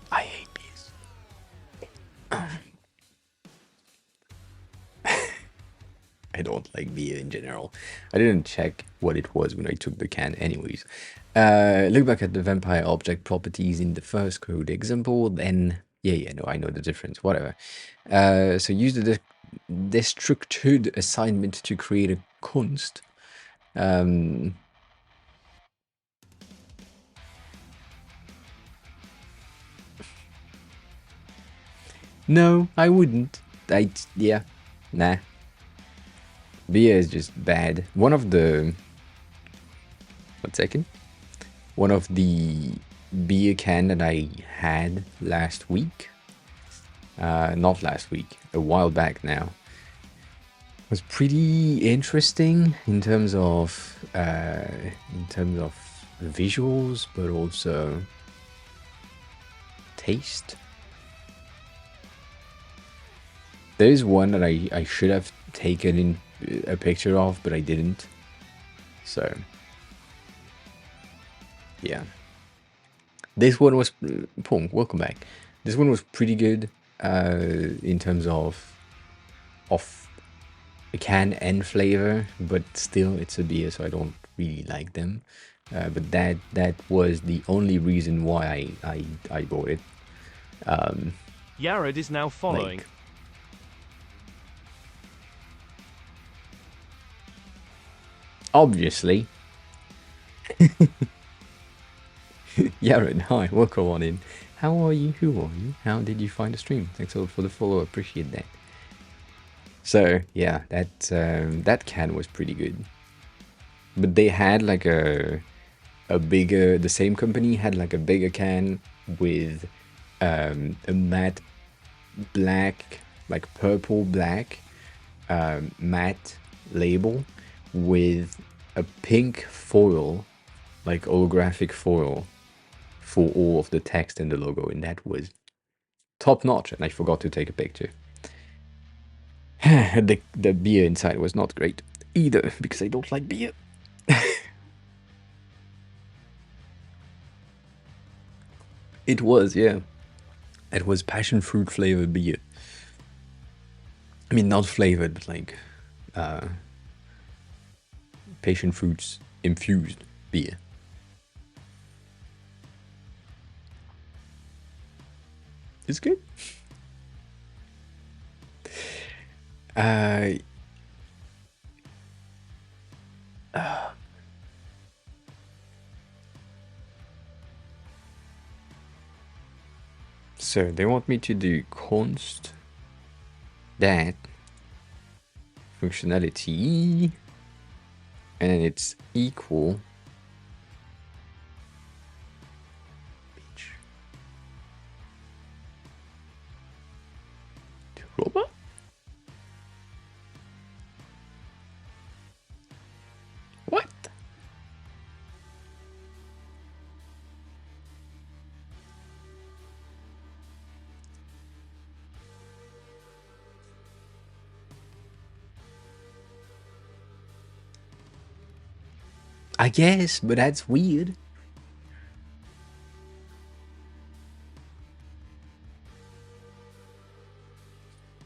I hate beers. I don't like beer in general. I didn't check what it was when I took the can anyways. Look back at the vampire object properties in the first code example, then... Yeah, no, I know the difference, whatever. So use the destructured assignment to create a const. No, I wouldn't. Yeah, nah. Beer is just bad. One of the... 1 second. One of the beer can that I had last week, not last week, a while back now, was pretty interesting in terms of visuals, but also taste. There is one that I should have taken in a picture of, but I didn't. So yeah, this one was... Pong, welcome back. This one was pretty good in terms of a can and flavor, but still it's a beer, so I don't really like them. But that was the only reason why I bought it. Yared is now following. Like, obviously. Yared, hi, welcome on in. How are you? Who are you? How did you find the stream? Thanks a lot for the follow, appreciate that. So yeah, that can was pretty good. But they had like a bigger... The same company had like a bigger can with a matte black, like purple black matte label with a pink foil, like holographic foil for all of the text and the logo, and that was top notch. And I forgot to take a picture. The beer inside was not great either, because I don't like beer. It was, yeah. It was passion fruit flavored beer. I mean, not flavored, but like passion fruits infused beer. It's good. So they want me to do const that functionality, and then it's equal to robot. What? I guess, but that's weird.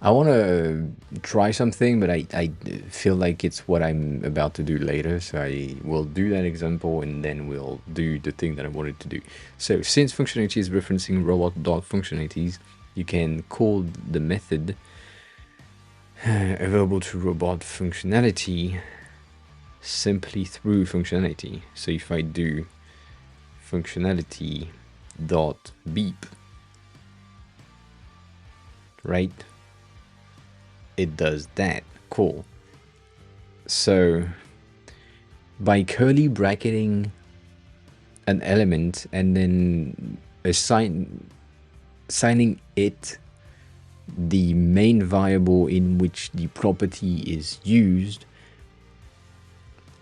I want to try something, but I feel like it's what I'm about to do later, so I will do that example and then we'll do the thing that I wanted to do. So since functionality is referencing robot.functionalities, you can call the method available to robot functionality simply through functionality. So if I do functionality dot beep, right, it does that. Cool. So by curly bracketing an element and then assigning it the main variable in which the property is used,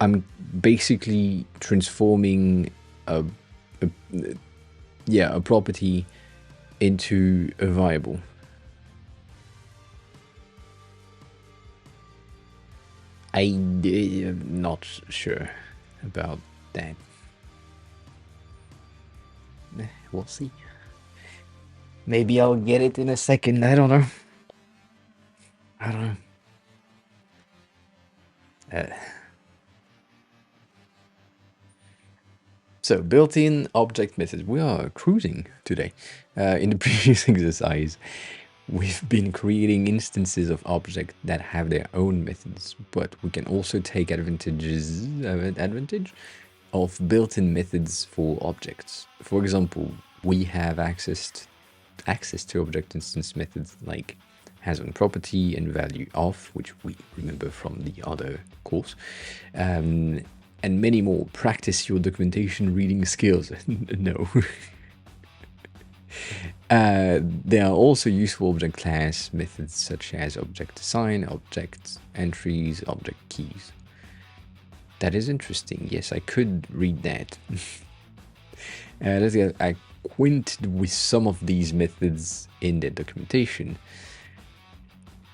I'm basically transforming a yeah, a property into a variable. I'm not sure about that. We'll see. Maybe I'll get it in a second. I don't know. I don't know. So, built-in object methods. We are cruising today. In the previous exercise, we've been creating instances of objects that have their own methods, but we can also take advantage of built-in methods for objects. For example, we have access to object instance methods like has on property and value of, which we remember from the other course, and many more. Practice your documentation reading skills. No. There are also useful object class methods such as object assign, object entries, object keys. That is interesting. Yes, I could read that. Let's get acquainted with some of these methods in the documentation.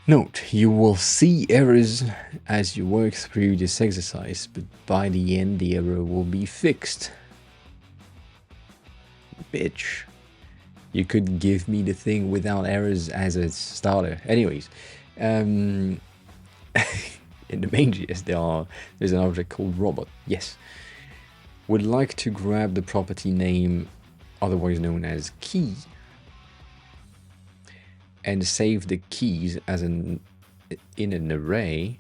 Note, you will see errors as you work through this exercise, but by the end the error will be fixed. Bitch. You could give me the thing without errors as a starter. Anyways, in the main.js there's an object called robot. Yes. Would like to grab the property name, otherwise known as key, and save the keys as in an array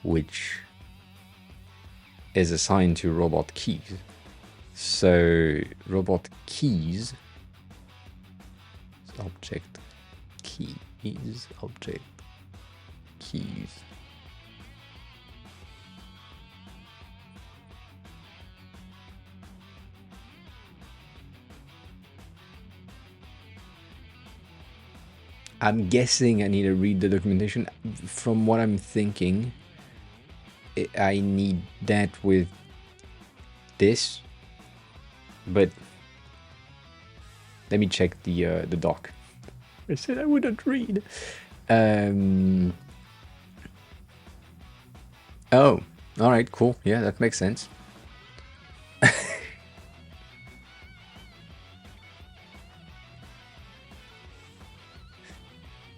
which is assigned to robot keys. So robot keys object keys object keys. I'm guessing I need to read the documentation. From what I'm thinking, I need that with this, but let me check the doc. I said I wouldn't read. Oh, all right, cool. Yeah, that makes sense.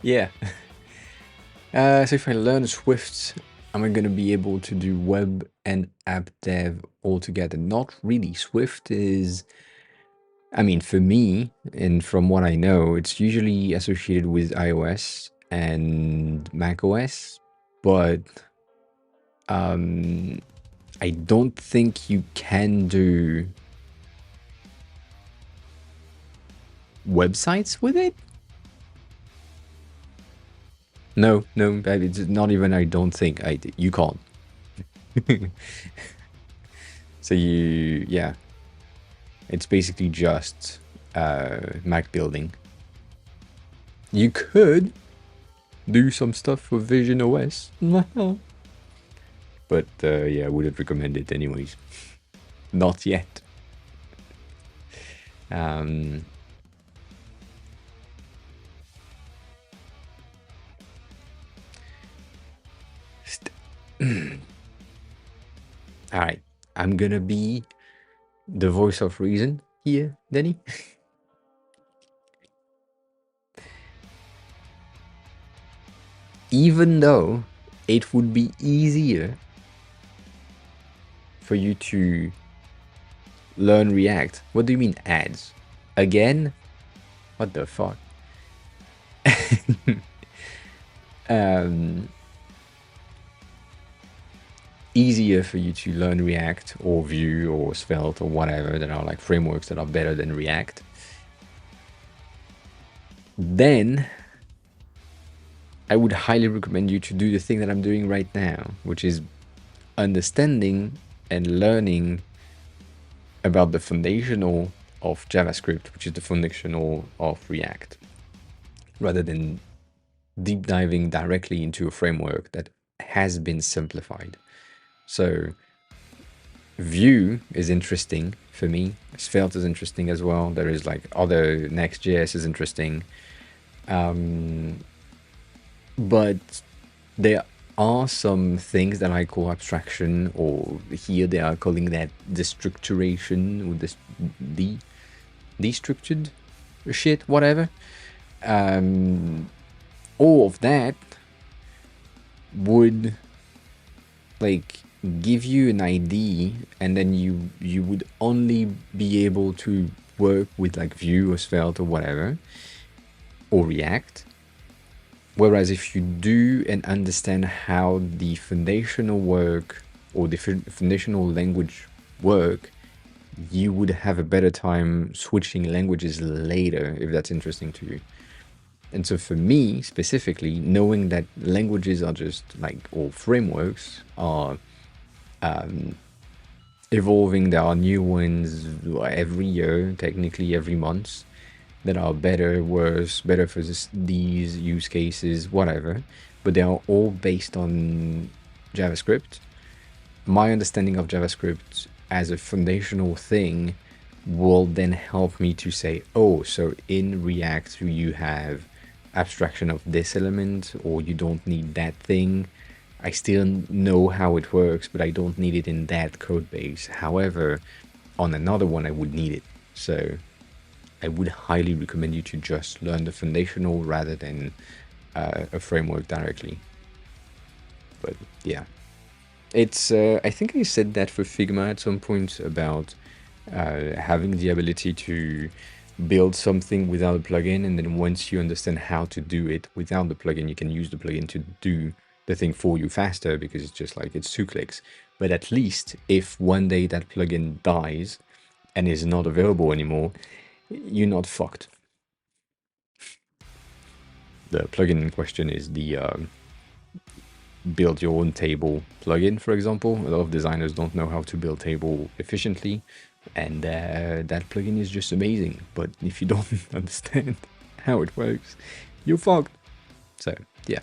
Yeah. So if I learn Swift, am I going to be able to do web and app dev all together? Not really. Swift is, I mean, for me, and from what I know, it's usually associated with iOS and macOS, but I don't think you can do websites with it. No, it's not even. I don't think you can't. So yeah, it's basically just Mac building. You could do some stuff for Vision OS, but yeah, I wouldn't recommend it anyways. Not yet. All right, I'm gonna be the voice of reason here, Denny. Even though it would be easier for you to learn React. What do you mean ads? Again? What the fuck? Easier for you to learn React or Vue or Svelte or whatever that are like frameworks that are better than React. Then I would highly recommend you to do the thing that I'm doing right now, which is understanding and learning about the foundational of JavaScript, which is the foundational of React, rather than deep diving directly into a framework that has been simplified. So Vue is interesting for me. Svelte is interesting as well. There is like other Next.js is interesting. But there are some things that I call abstraction, or here they are calling that destructuration, or destructured shit, whatever. All of that would like give you an ID, and then you would only be able to work with like Vue or Svelte or whatever, or React. Whereas if you do and understand how the foundational work or the foundational language work, you would have a better time switching languages later, if that's interesting to you. And so for me specifically, knowing that languages are just like, or frameworks are evolving, there are new ones every year, technically every month, that are better, worse, better for these use cases, whatever, but they are all based on JavaScript. My understanding of JavaScript as a foundational thing will then help me to say, oh, so in React you have abstraction of this element, or you don't need that thing. I still know how it works, but I don't need it in that code base. However, on another one I would need it. So I would highly recommend you to just learn the foundational rather than a framework directly. But yeah, it's I think I said that for Figma at some point about having the ability to build something without a plugin, and then once you understand how to do it without the plugin, you can use the plugin to do the thing for you faster, because it's just like it's 2 clicks. But at least if one day that plugin dies and is not available anymore, you're not fucked. The plugin in question is the build your own table plugin, for example. A lot of designers don't know how to build table efficiently, and that plugin is just amazing. But if you don't understand how it works, you're fucked. So yeah.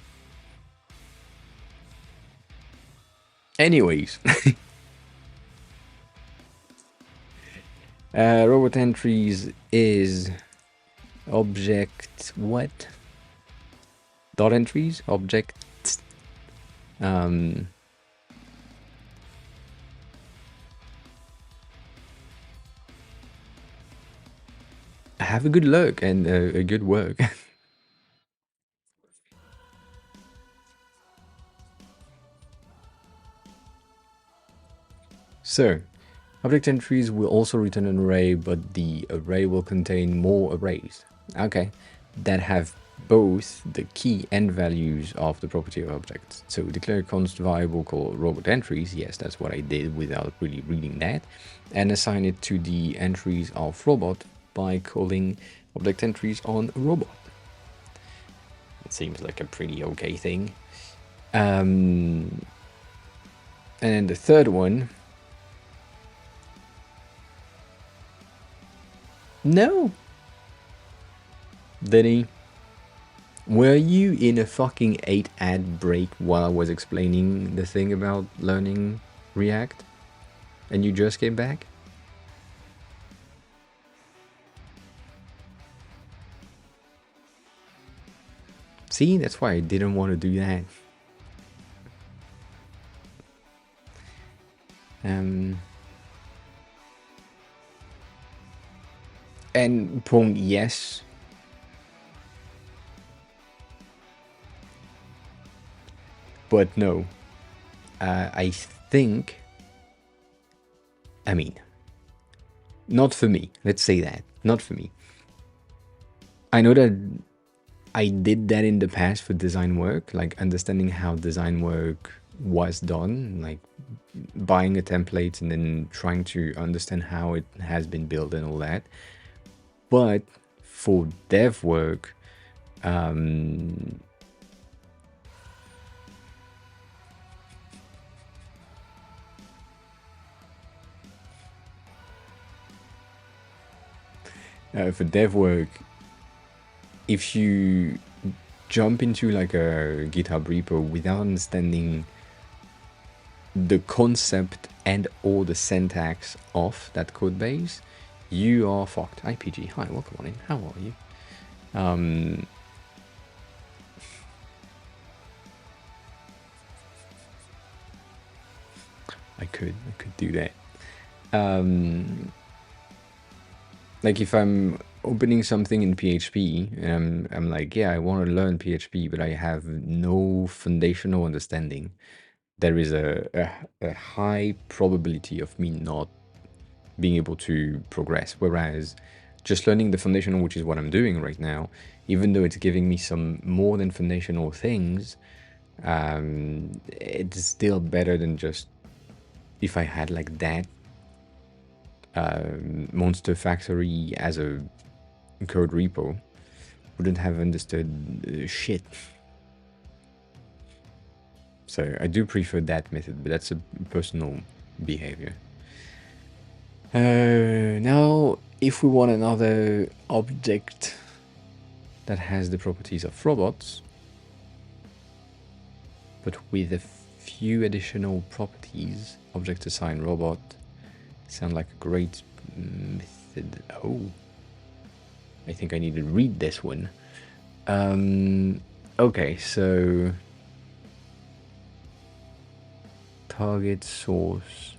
Anyways, robot entries is object what? Dot entries, objects. Have a good look and a good work. So, object entries will also return an array, but the array will contain more arrays. Okay, that have both the key and values of the property of objects. So declare a const variable called robot entries. Yes, that's what I did without really reading that. And assign it to the entries of robot by calling object entries on robot. It seems like a pretty okay thing. And the third one. No. Denny, were you in a fucking 8 ad break while I was explaining the thing about learning React? And you just came back? See, that's why I didn't want to do that. And Pong, yes. But no. I think, I mean, not for me. Let's say that. Not for me. I know that I did that in the past for design work, like understanding how design work was done, like buying a template and then trying to understand how it has been built and all that. But for dev work, for dev work, if you jump into like a GitHub repo without understanding the concept and or the syntax of that code base, you are fucked. IPG, hi, welcome on in. How are you? I could do that. Like if I'm opening something in PHP and I'm like, yeah, I want to learn PHP, but I have no foundational understanding, there is a high probability of me not being able to progress. Whereas just learning the foundational, which is what I'm doing right now, even though it's giving me some more than foundational things, it's still better than just if I had like that monster factory as a code repo, wouldn't have understood shit. So I do prefer that method, but that's a personal behavior. Now, if we want another object that has the properties of robots, but with a few additional properties, object assign robot, sound like a great method. Oh, I think I need to read this one. Okay, so target source.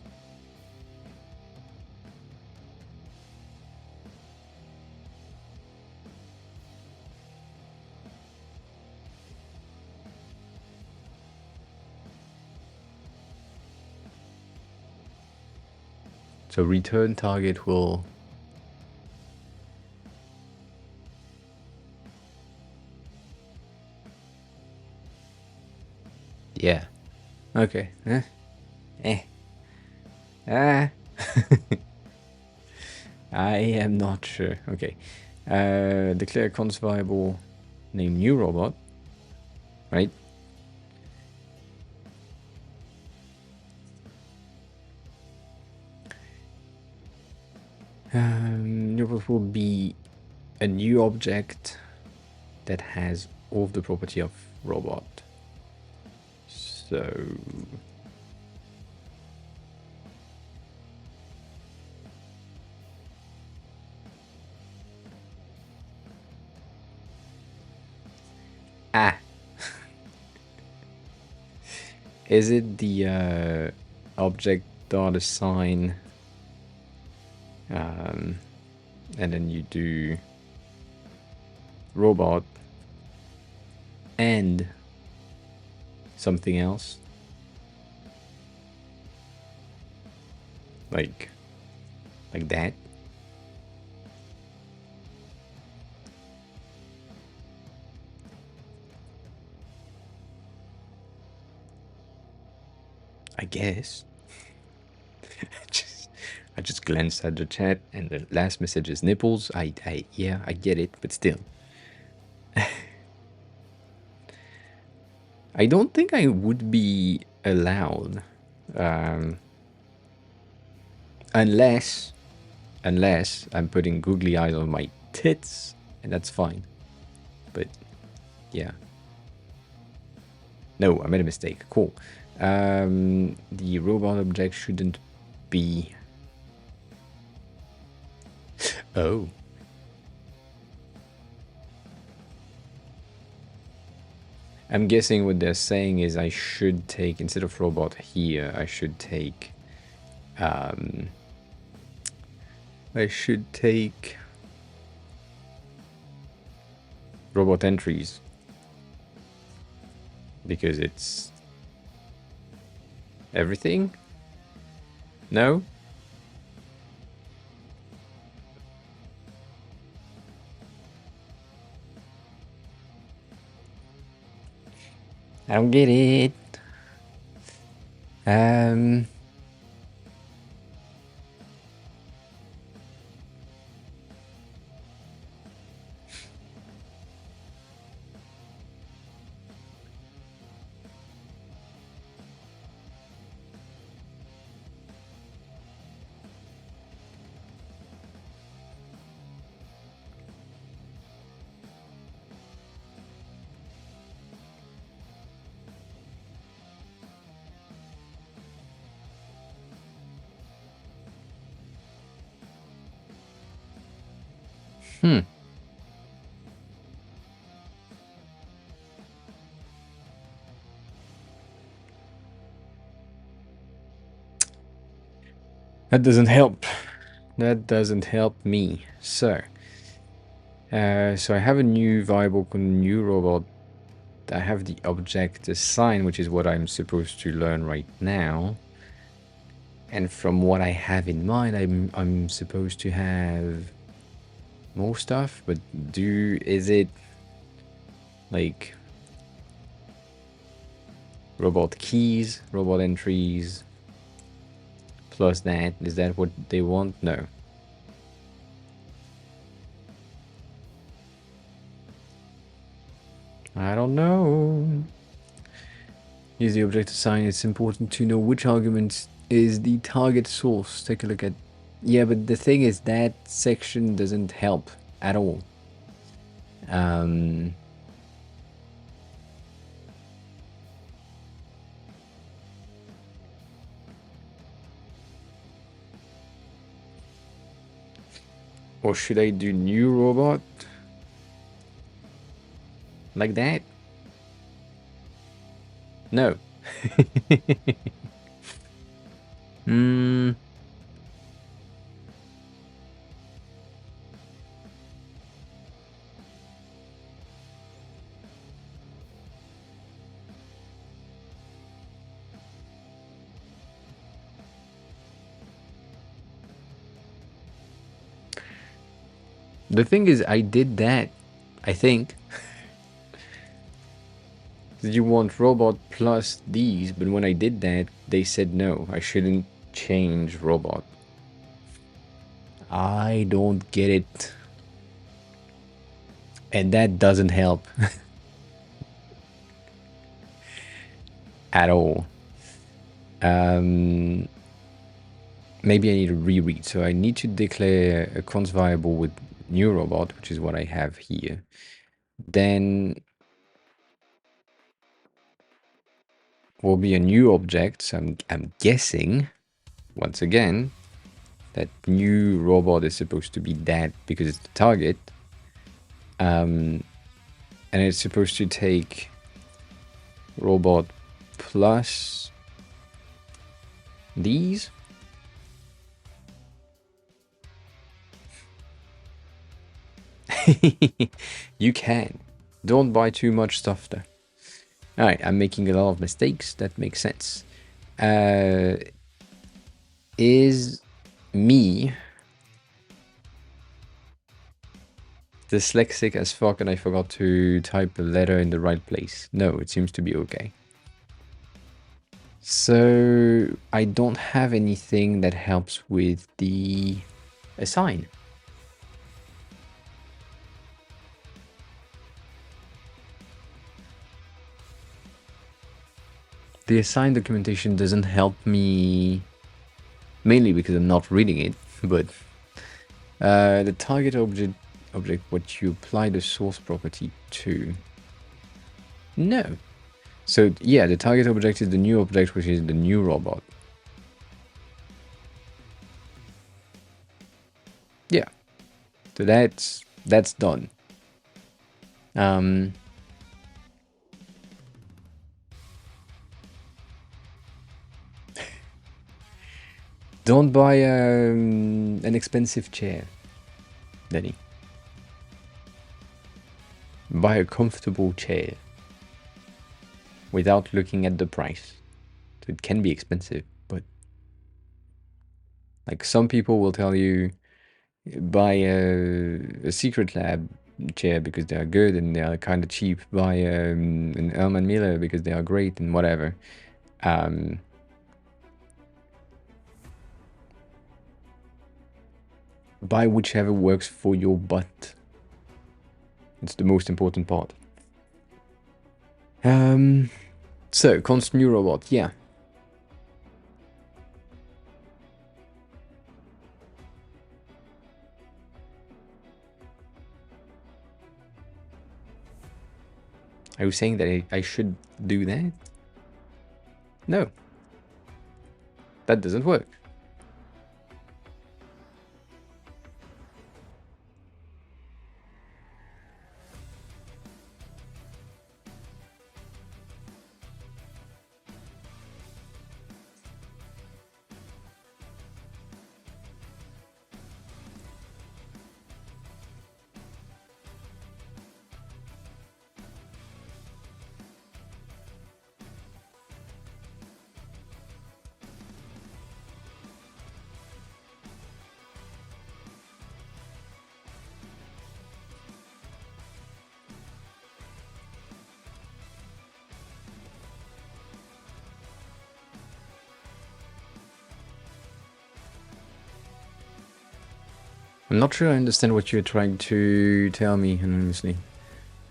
So return target will yeah. Okay. Ah. I am not sure. Okay. Declare const variable name new robot. Right? New robot will be a new object that has all of the property of robot. So is it the object dot assign and then you do robot and something else like that? I guess. I just glanced at the chat and the last message is nipples. Yeah, I get it, but still. I don't think I would be allowed, unless I'm putting googly eyes on my tits, and that's fine. But yeah. No, I made a mistake. Cool. The robot object shouldn't be. Oh. I'm guessing what they're saying is I should take, instead of robot here, I should take robot entries, because it's everything? No? I don't get it. That doesn't help. That doesn't help me. So I have a new variable called new robot. I have the object assign, which is what I'm supposed to learn right now. And from what I have in mind, I'm supposed to have more stuff, but is it like robot keys, robot entries, plus that? Is that what they want? No. I don't know. Use the object assign. It's important to know which argument is the target source. Take a look at... Yeah, but the thing is that section doesn't help at all. Or should I do new robot? Like that? No. The thing is, I did that, I think. You want robot plus these, but when I did that, they said no, I shouldn't change robot. I don't get it. And that doesn't help. At all. Maybe I need to reread. So I need to declare a const variable with new robot, which is what I have here. Then will be a new object. So I'm guessing, once again, that new robot is supposed to be that because it's the target. And it's supposed to take robot plus these. You can. Don't buy too much stuff though. Alright, I'm making a lot of mistakes. That makes sense. Is me dyslexic as fuck and I forgot to type a letter in the right place? No, it seems to be okay. So I don't have anything that helps with the assign. The assign documentation doesn't help me, mainly because I'm not reading it, but the target object what you apply the source property to. No. So yeah, the target object is the new object, which is the new robot. Yeah. So that's done. Don't buy an expensive chair, Denny. Buy a comfortable chair without looking at the price. So it can be expensive, but like some people will tell you, buy a Secret Lab chair because they are good and they are kind of cheap. Buy an Elman Miller because they are great and whatever. Buy whichever works for your butt. It's the most important part. So const new robot, yeah. Are you saying that I should do that? No. That doesn't work. I'm not sure I understand what you're trying to tell me, honestly.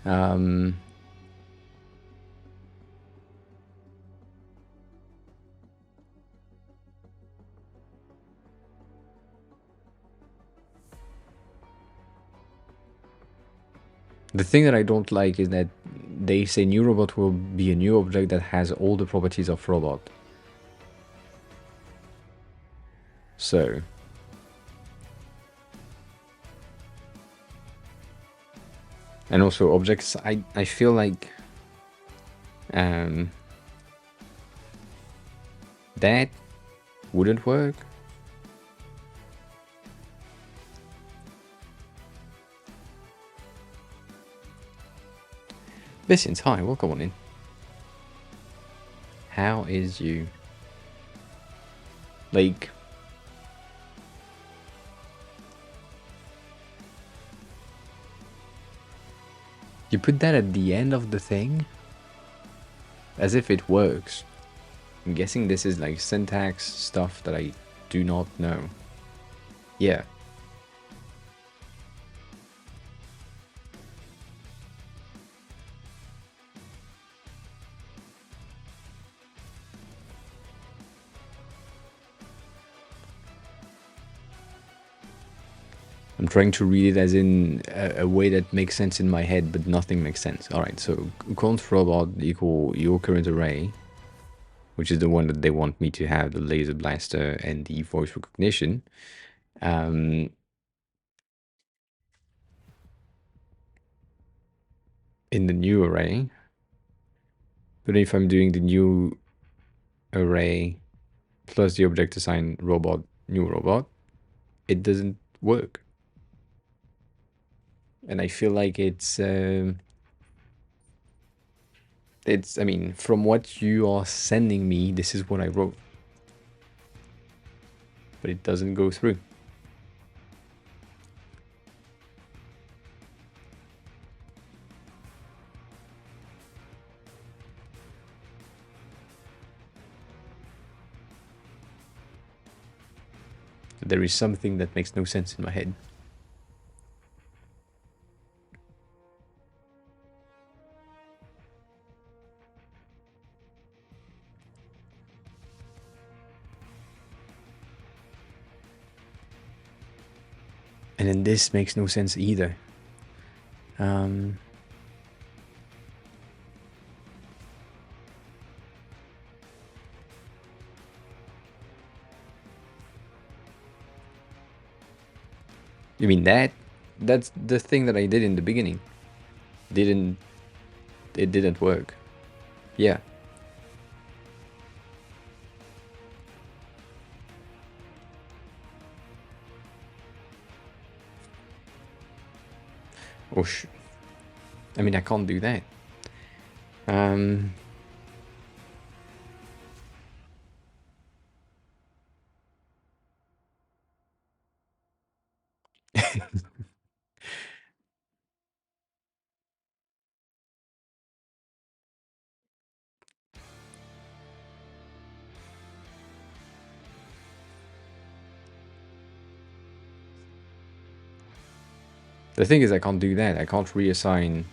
Um, the thing that I don't like is that they say new robot will be a new object that has all the properties of robot. So, and also objects, I feel like um, that wouldn't work. Listen, hi, welcome on in. How is you? Like, you put that at the end of the thing? As if it works. I'm guessing this is like syntax stuff that I do not know. Yeah. I'm trying to read it as in a way that makes sense in my head, but nothing makes sense. Alright, so const robot equal your current array, which is the one that they want me to have, the laser blaster and the voice recognition. In the new array, but if I'm doing the new array plus the object assign robot, new robot, it doesn't work. And I feel like I mean, from what you are sending me, this is what I wrote. But it doesn't go through. There is something that makes no sense in my head. And then this makes no sense either. You mean that's the thing that I did in the beginning. It didn't work. Yeah. Oh I mean, I can't do that. The thing is, I can't do that. I can't reassign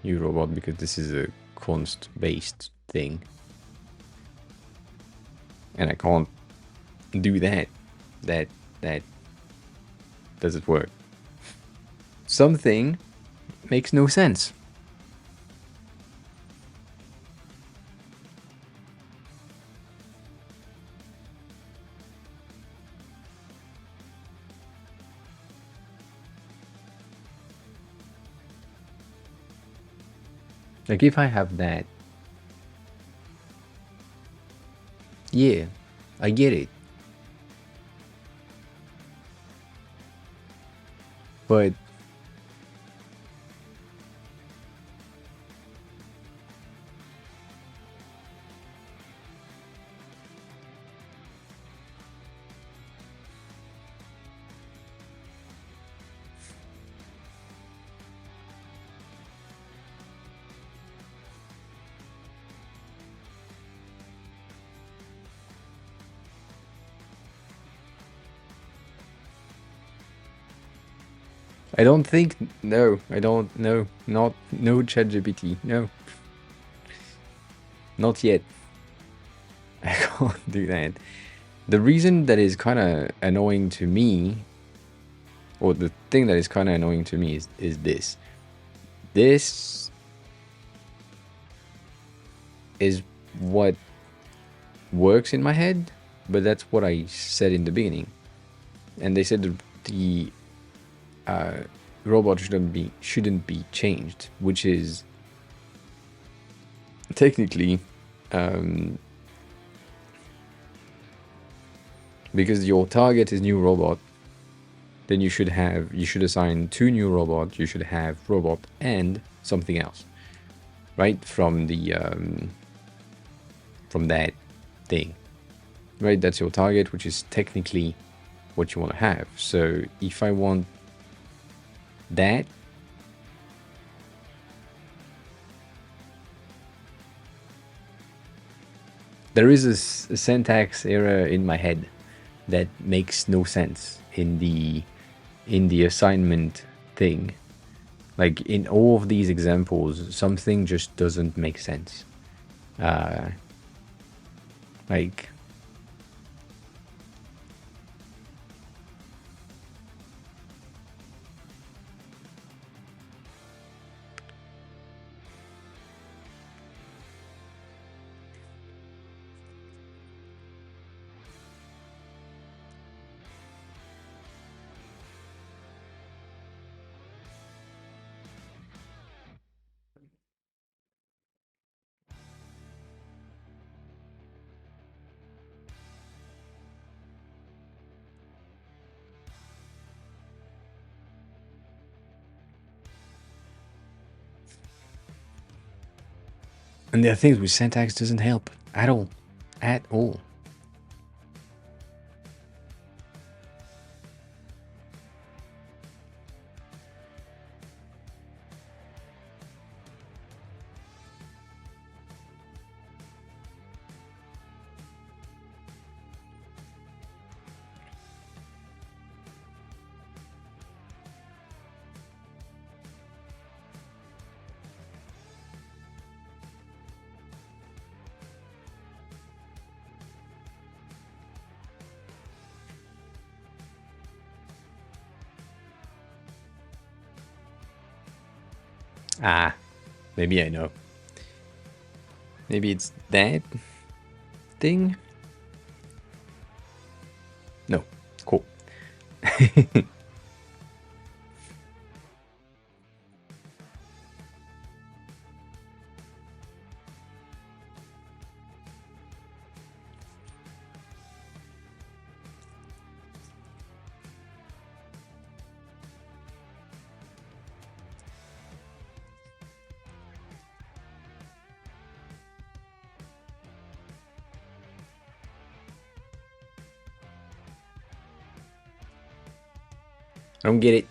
new robot because this is a const based thing. And I can't do that. That does it work? Something makes no sense. Like if I have that, yeah, I get it. But I don't think. No, I don't. No, not no ChatGPT. No, not yet. I can't do that. The reason that is kind of annoying to me, or the thing that is kind of annoying to me, is this. This is what works in my head, but that's what I said in the beginning. And they said the robot shouldn't be changed, which is technically because your target is new robot, then you should assign 2 new robots. You should have robot and something else, right? From that thing, right? That's your target, which is technically what you want to have. So if I want that, there is a syntax error in my head that makes no sense in the assignment thing. Like in all of these examples, something just doesn't make sense. Like and there are things with syntax doesn't help at all. At all. Ah, maybe I know. Maybe it's that thing? No. Cool. I don't get it.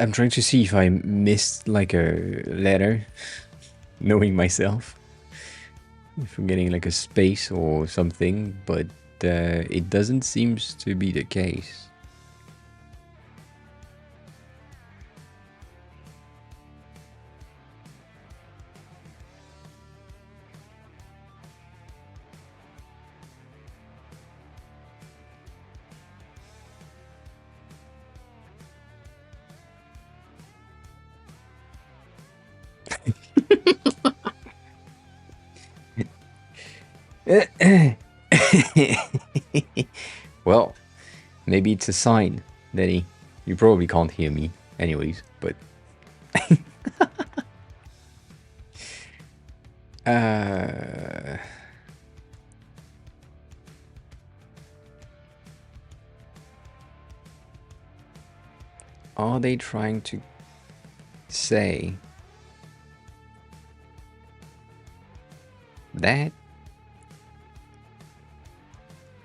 I'm trying to see if I missed like a letter, knowing myself. If I'm getting like a space or something, but it doesn't seem to be the case. Well, maybe it's a sign, Denny. You probably can't hear me anyways, but... Are they trying to say that?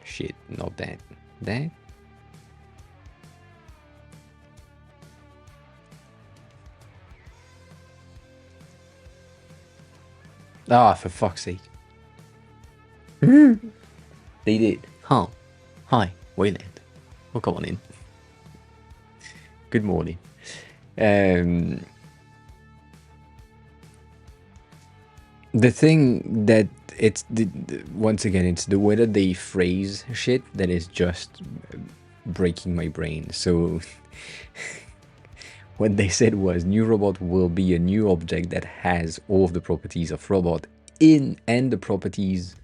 Shit, not that. That? Ah, for fuck's sake. They did. Huh. Hi, Wayland. Well, come on in. Good morning. The thing that once again, it's the way that they phrase shit that is just breaking my brain. So what they said was new robot will be a new object that has all of the properties of robot in and the properties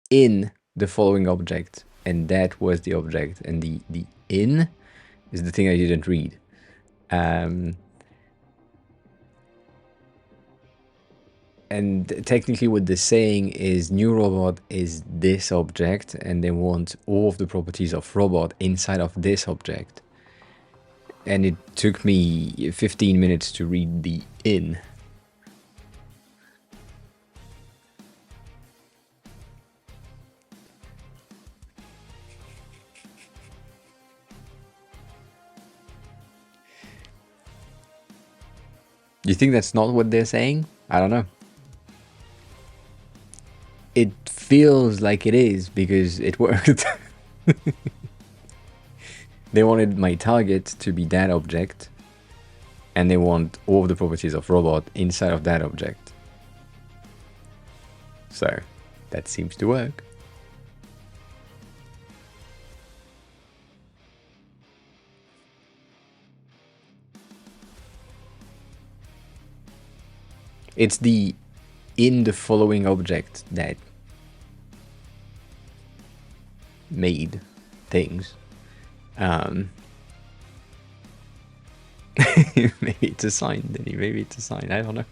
in the following object, and that was the object, and the in is the thing I didn't read. And technically what they're saying is new robot is this object, and they want all of the properties of robot inside of this object. And it took me 15 minutes to read the in. You think that's not what they're saying? I don't know. It feels like it is because it worked. They wanted my target to be that object, and they want all of the properties of robot inside of that object. So that seems to work. It's the in the following object that made things. Maybe it's a sign, Denny. Maybe it's a sign. I don't know.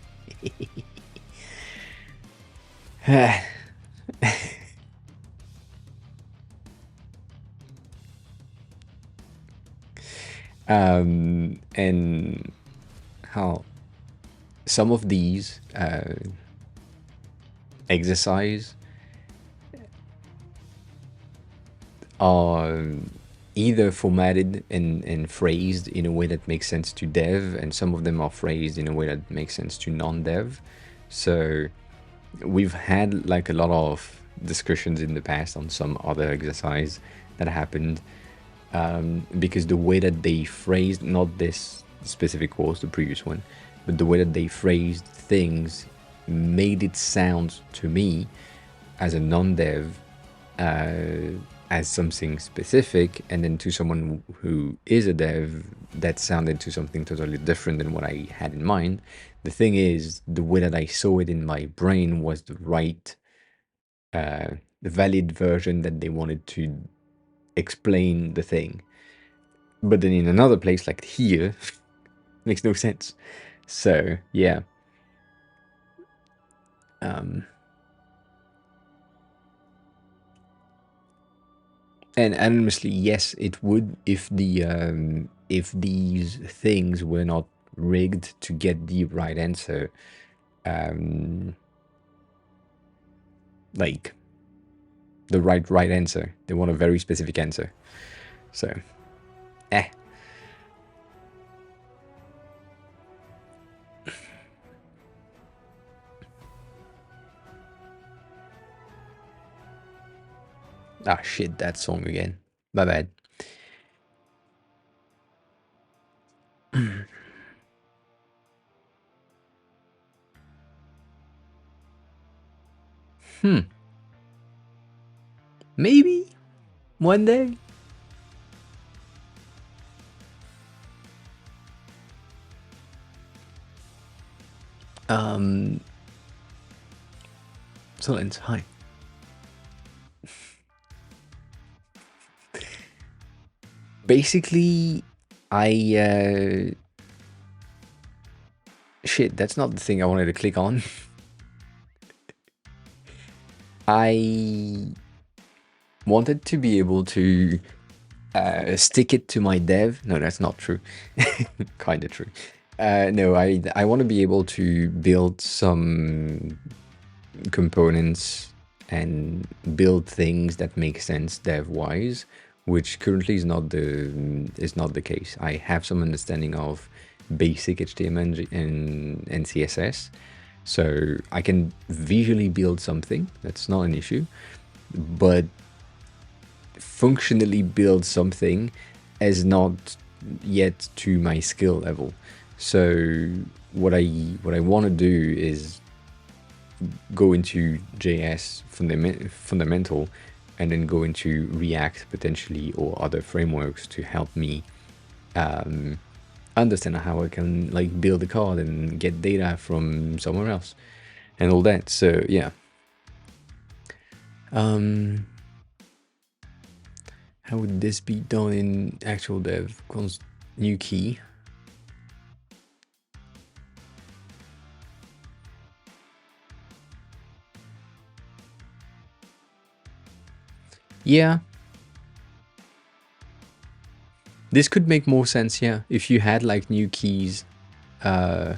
And how some of these exercise are either formatted and phrased in a way that makes sense to dev, and some of them are phrased in a way that makes sense to non-dev. So we've had like a lot of discussions in the past on some other exercise that happened, because the way that they phrased, not this specific course, the previous one, but the way that they phrased things made it sound to me as a non-dev as something specific, and then to someone who is a dev, that sounded to something totally different than what I had in mind. The thing is, the way that I saw it in my brain was the right, valid version that they wanted to explain the thing. But then in another place, like here, makes no sense. So, yeah. And honestly, yes, it would if these things were not rigged to get the right answer. Like the right answer. They want a very specific answer. So, eh. Ah, shit, that song again. My bad. Maybe one day. Solens, hi. Basically, shit, that's not the thing I wanted to click on. I wanted to be able to stick it to my dev. No, that's not true. Kind of true. No, I want to be able to build some components and build things that make sense dev-wise, which currently is not the case. I have some understanding of basic HTML and CSS, So I can visually build something, that's not an issue, but functionally build something is not yet to my skill level. So what I want to do is go into JS fundamental, and then go into React potentially, or other frameworks to help me understand how I can like build a card and get data from somewhere else and all that. So yeah. How would this be done in actual dev? Const new key. Yeah. This could make more sense, yeah, if you had like new keys. The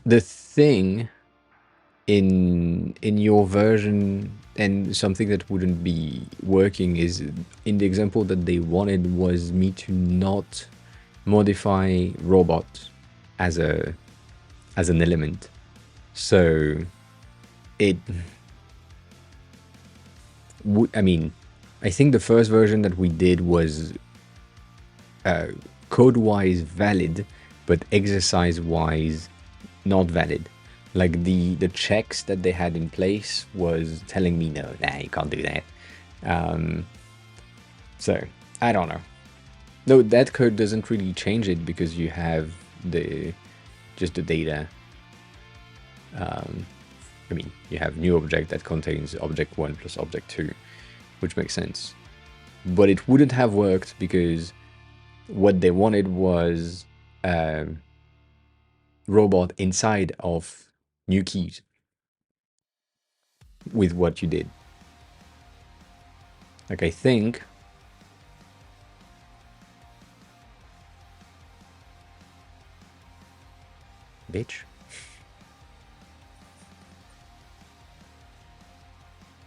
thing in your version, and something that wouldn't be working, is in the example that they wanted was me to not modify robot as an element. So it would, I mean, I think the first version that we did was code-wise valid, but exercise-wise not valid. Like the checks that they had in place was telling me, no, nah, you can't do that. So I don't know. No, that code doesn't really change it, because you have just the data. I mean, you have new object that contains object 1 plus object 2, which makes sense. But it wouldn't have worked, because what they wanted was robot inside of new keys with what you did. Like, I think bitch.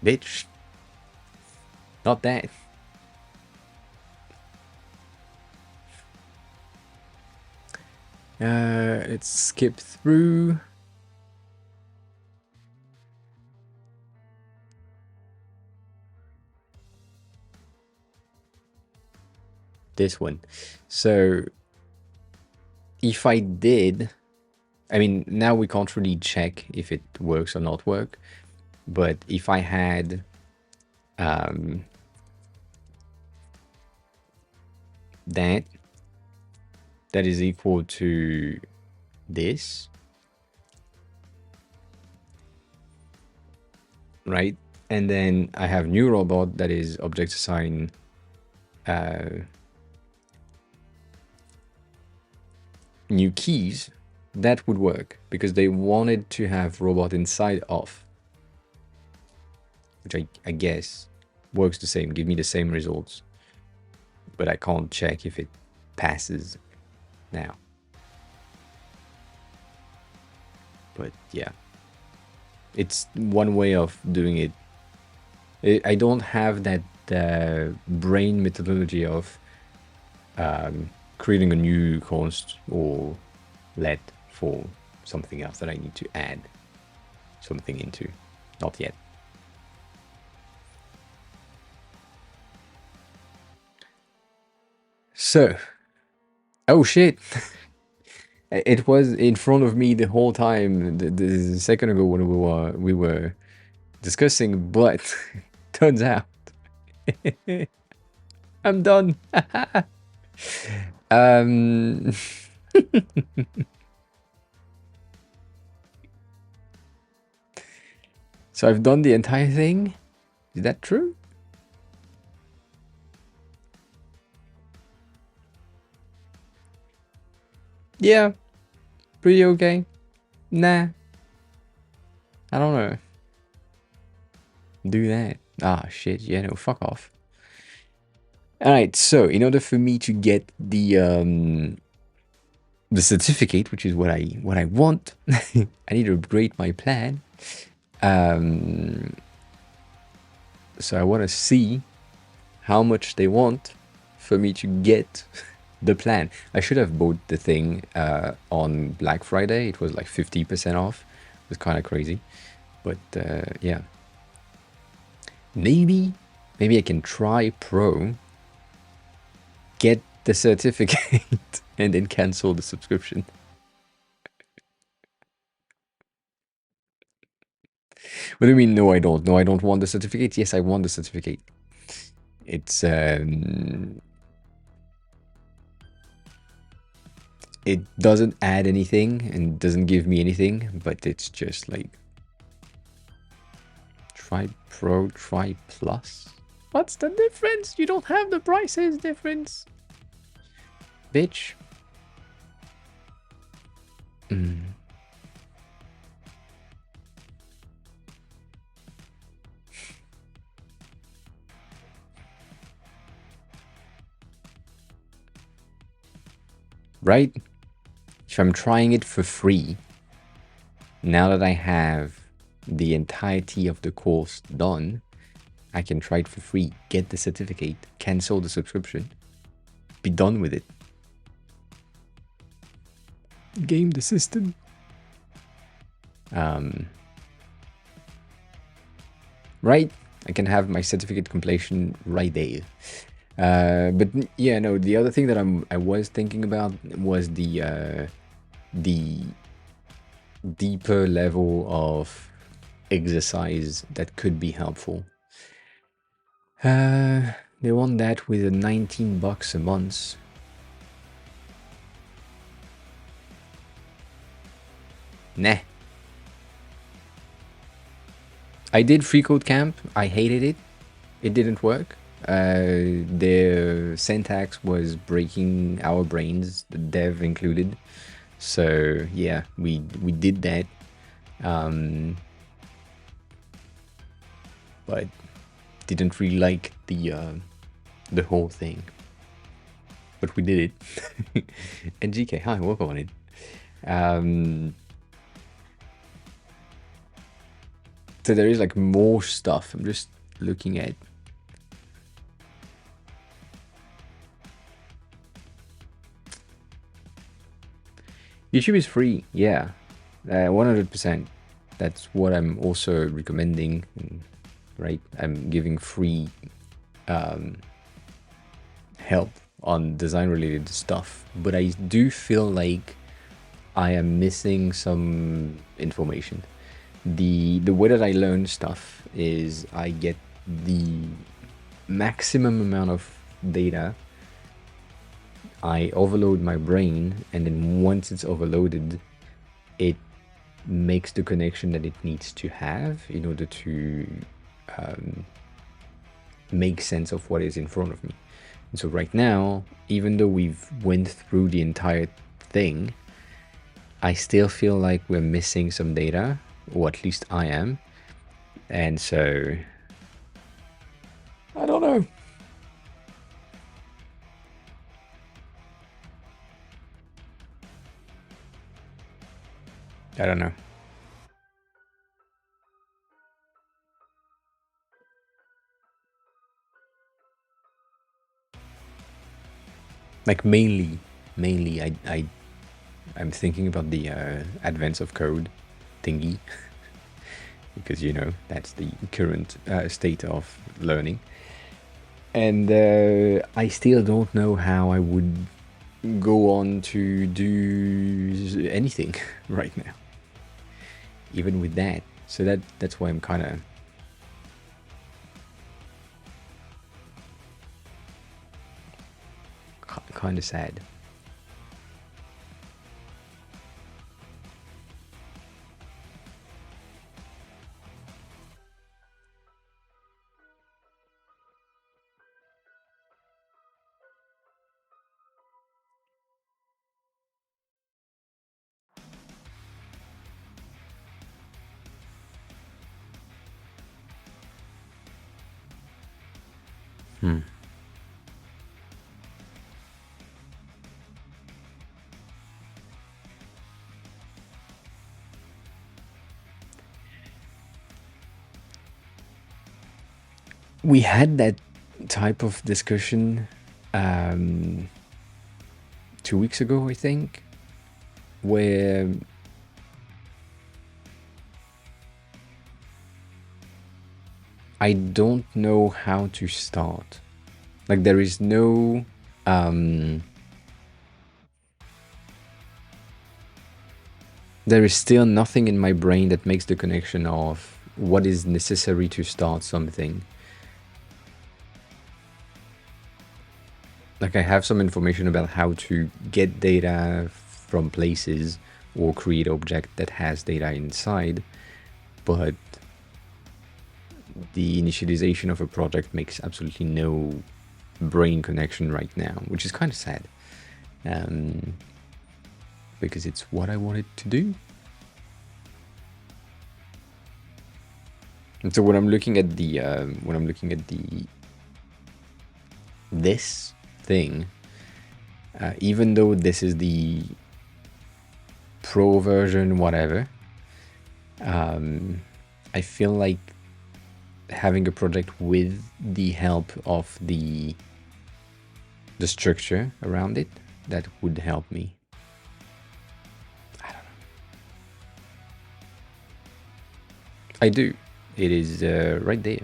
Bitch. Not that. Let's skip through. This one. So if I did, I mean, now we can't really check if it works or not work, but if I had that is equal to this, right? And then I have new robot that is object assign new keys, that would work, because they wanted to have robot inside of, which I guess works the same, give me the same results, but I can't check if it passes now. But yeah, it's one way of doing it. I don't have that brain methodology of creating a new const or let for something else that I need to add something into. Not yet. So, oh shit. It was in front of me the whole time, the second ago when we were discussing, but turns out I'm done. So I've done the entire thing. Is that true? Yeah, pretty okay. Nah, I don't know. Do that. Ah, shit. Yeah, no, fuck off. All right. So in order for me to get the certificate, which is what I want, I need to upgrade my plan. So I want to see how much they want for me to get the plan. I should have bought the thing on Black Friday. It was like 50% off. It was kind of crazy. But yeah. Maybe I can try Pro, get the certificate, and then cancel the subscription. What do you mean? No, I don't. No, I don't want the certificate. Yes, I want the certificate. It's it doesn't add anything and doesn't give me anything, but it's just like try Pro, try Plus. What's the difference? You don't have the prices difference, bitch. Right? If I'm trying it for free, now that I have the entirety of the course done, I can try it for free, get the certificate, cancel the subscription, be done with it. Game the system. Right? I can have my certificate completion right there. But yeah, no. The other thing that I was thinking about was the deeper level of exercise that could be helpful. They want that with a $19 a month. Nah. I did free code camp. I hated it. It didn't work. Their syntax was breaking our brains, the dev included. So yeah, we did that. But didn't really like the whole thing. But we did it. And GK, hi, welcome on it. So there is like more stuff. I'm just looking at. YouTube is free, yeah, 100%. That's what I'm also recommending, right? I'm giving free help on design-related stuff, but I do feel like I am missing some information. The way that I learn stuff is I get the maximum amount of data. I overload my brain, and then once it's overloaded, it makes the connection that it needs to have in order to make sense of what is in front of me. And so right now, even though we've went through the entire thing, I still feel like we're missing some data, or at least I am. And so I don't know. I don't know. Like mainly I'm thinking about the advance of code thingy because you know that's the current state of learning, and I still don't know how I would go on to do anything right now, even with that. So that's why I'm kind of sad. We had that type of discussion 2 weeks ago, I think, where I don't know how to start. Like, there is no there is still nothing in my brain that makes the connection of what is necessary to start something. Like, I have some information about how to get data from places or create object that has data inside, but the initialization of a project makes absolutely no brain connection right now, which is kind of sad, because it's what I wanted to do. And so when I'm looking at this thing, even though this is the pro version, whatever, I feel like having a project with the help of the structure around it, that would help me. I don't know. I do. It is right there.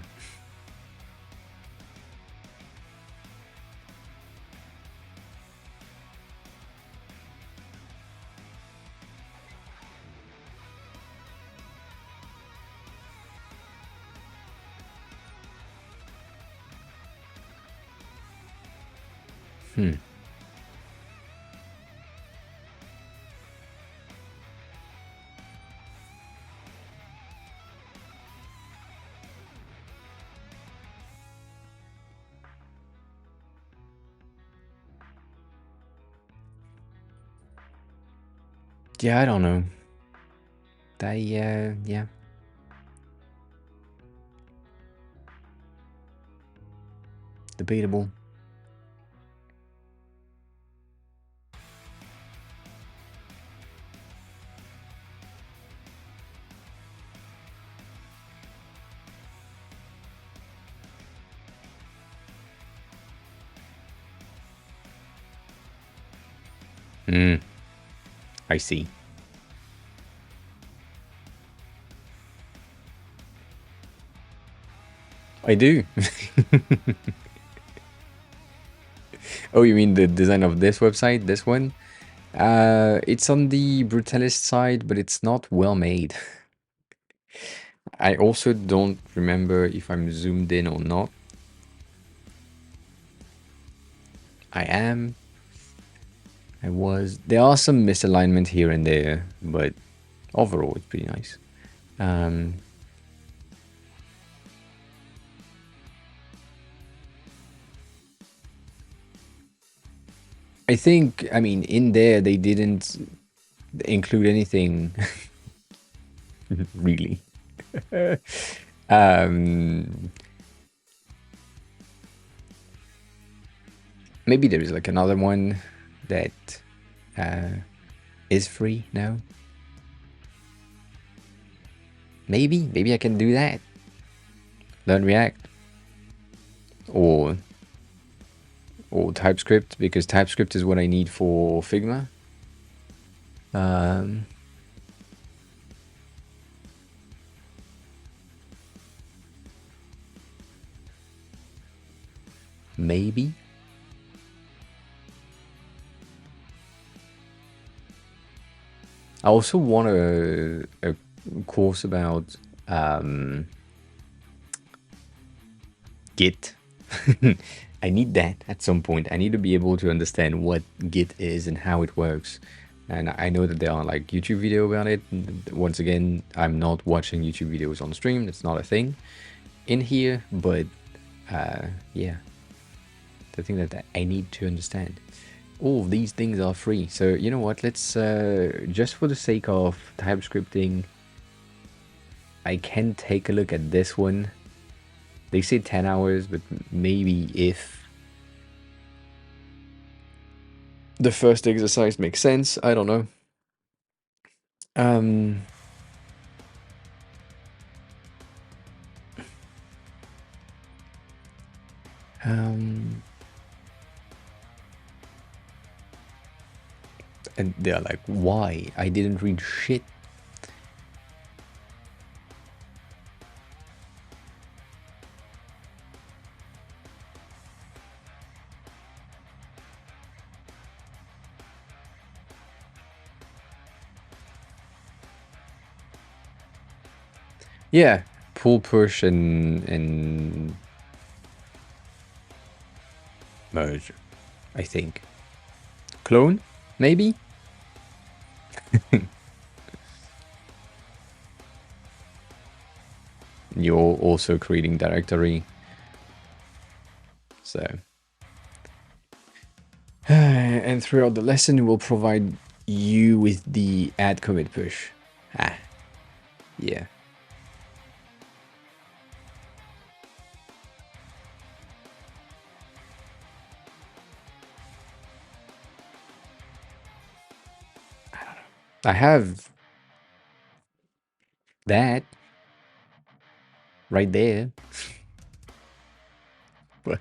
Yeah, I don't know. Yeah. Debatable. I see. I do. Oh, you mean the design of this website? This one? It's on the brutalist side, but it's not well made. I also don't remember if I'm zoomed in or not. I am. I was. There are some misalignment here and there, but overall it's pretty nice. I think, I mean, in there they didn't include anything really. Maybe there is like another one that is free now. Maybe I can do that. Learn React or TypeScript, because TypeScript is what I need for Figma. Maybe. I also want a course about Git. I need that at some point. I need to be able to understand what Git is and how it works. And I know that there are like YouTube video about it. Once again, I'm not watching YouTube videos on stream. That's not a thing in here. But yeah, the thing that I need to understand. All of these things are free. So you know what? Let's just for the sake of TypeScripting, I can take a look at this one. They say 10 hours, but maybe if the first exercise makes sense, I don't know. And they're like, why? I didn't read shit. Yeah, pull, push, and merge, I think. Clone, maybe? You're also creating directory. So, and throughout the lesson, we'll provide you with the add commit push. Ah, yeah. I have that right there. What?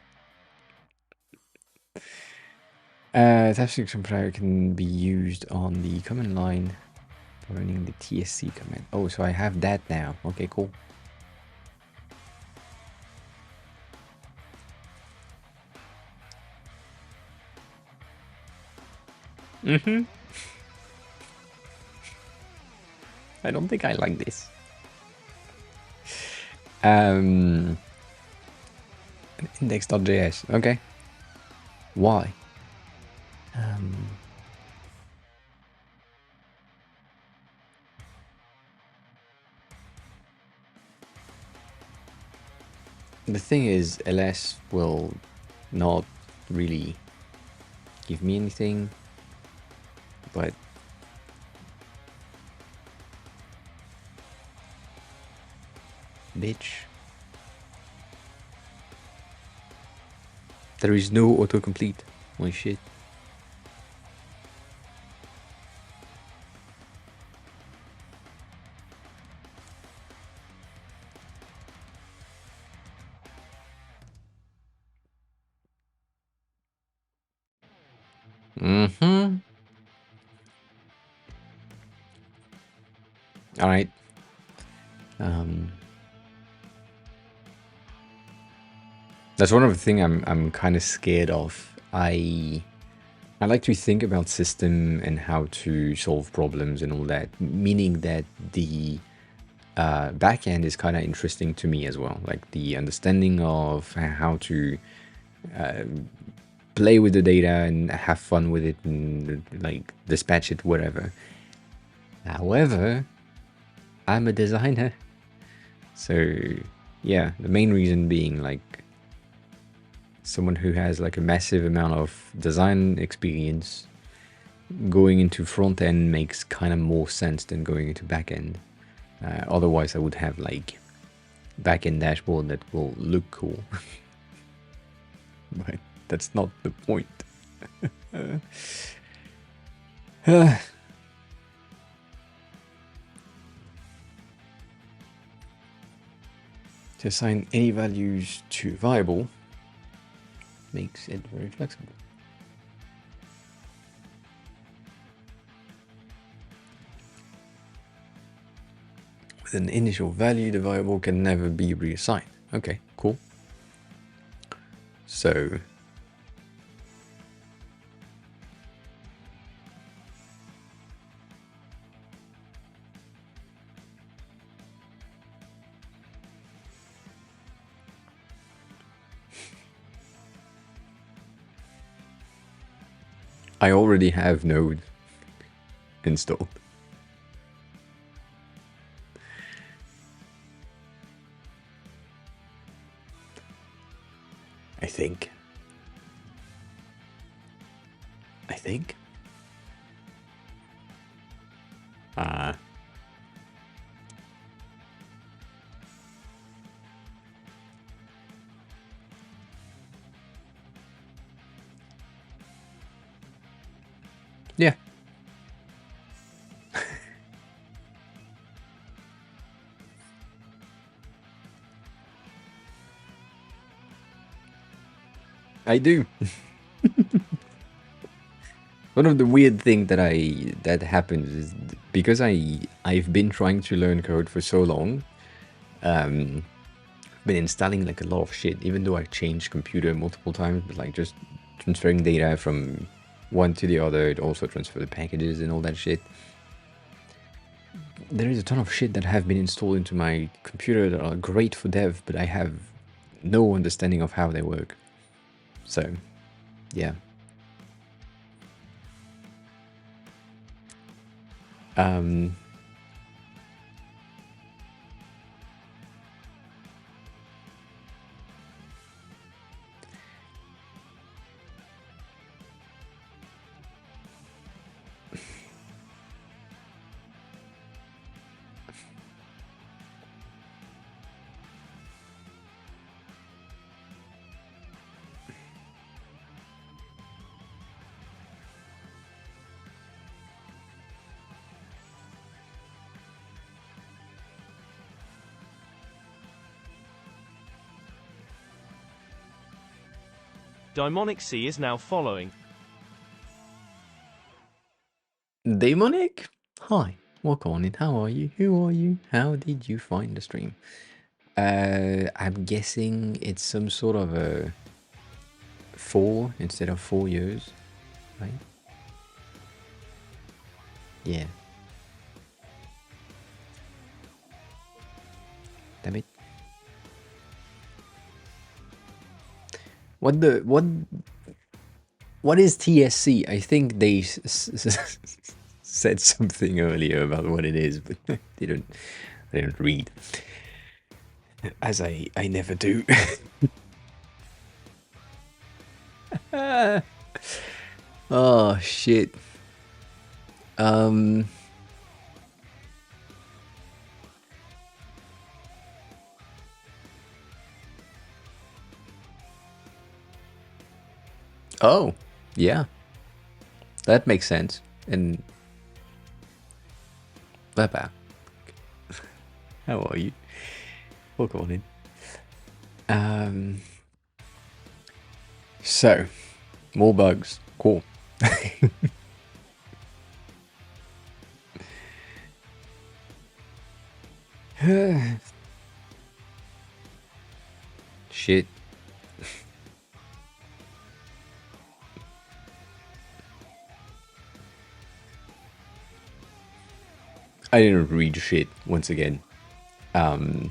TypeScript compiler can be used on the command line for running the TSC command. Oh, so I have that now. Okay, cool. Mm-hmm. I don't think I like this. Index.js. Okay. Why? The thing is, ls will not really give me anything, but bitch, there is no autocomplete. My shit. Mm-hmm. All right. That's one of the things I'm kind of scared of. I like to think about system and how to solve problems and all that, meaning that the backend is kind of interesting to me as well. Like the understanding of how to play with the data and have fun with it and like dispatch it, whatever. However, I'm a designer. So yeah, the main reason being like someone who has like a massive amount of design experience, going into front end makes kind of more sense than going into back end. Otherwise, I would have like back end dashboard that will look cool, but that's not the point. To assign any values to variable makes it very flexible. With an initial value, the variable can never be reassigned. Okay, cool. So I already have Node installed. I think. Yeah. I do. One of the weird thing that happens is because I've been trying to learn code for so long. Been installing like a lot of shit, even though I changed computer multiple times, but like just transferring data from one to the other. It also transfer the packages and all that shit. There is a ton of shit that have been installed into my computer that are great for dev, but I have no understanding of how they work. So, yeah. Daimonic C is now following. Daimonic? Hi, welcome on in. How are you? Who are you? How did you find the stream? I'm guessing it's some sort of a 4 instead of 4 years, right? Yeah. Damn it. What is TSC? I think they said something earlier about what it is, but I didn't read, as I never do. Oh shit. Oh, yeah. That makes sense. And Baba, how are you? Welcome on in. So, more bugs. Cool. Shit. I didn't read shit once again. I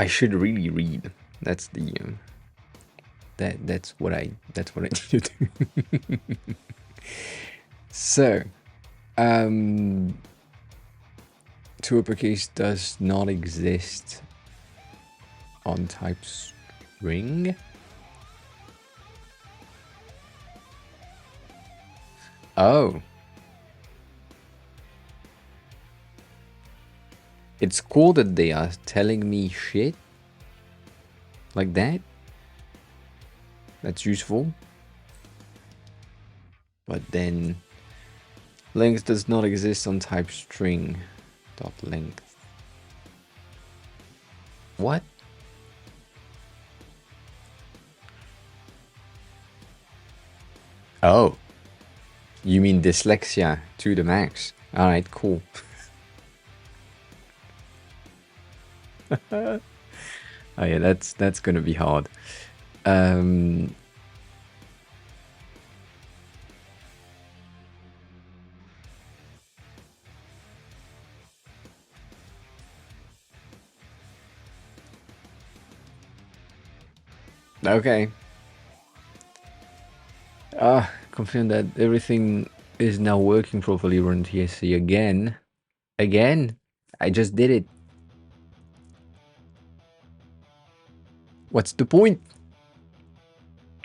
should really read. That's the that's what I need to do. So, to uppercase does not exist on type string. Oh. It's cool that they are telling me shit like that. That's useful. But then length does not exist on type string dot length. What? Oh. You mean dyslexia to the max. Alright, cool. Oh yeah, that's gonna be hard. Okay. Confirm that everything is now working properly on TSC again. Again? I just did it. What's the point?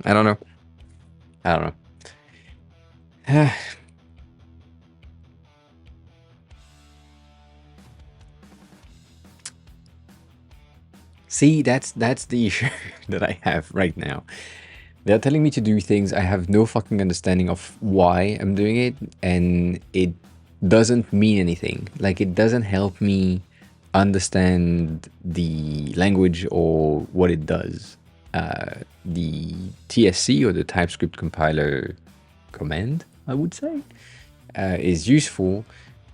I don't know. I don't know. See, that's the issue that I have right now. They're telling me to do things I have no fucking understanding of why I'm doing it, and it doesn't mean anything. Like, it doesn't help me understand the language or what it does. the TSC, or the TypeScript compiler command, I would say, is useful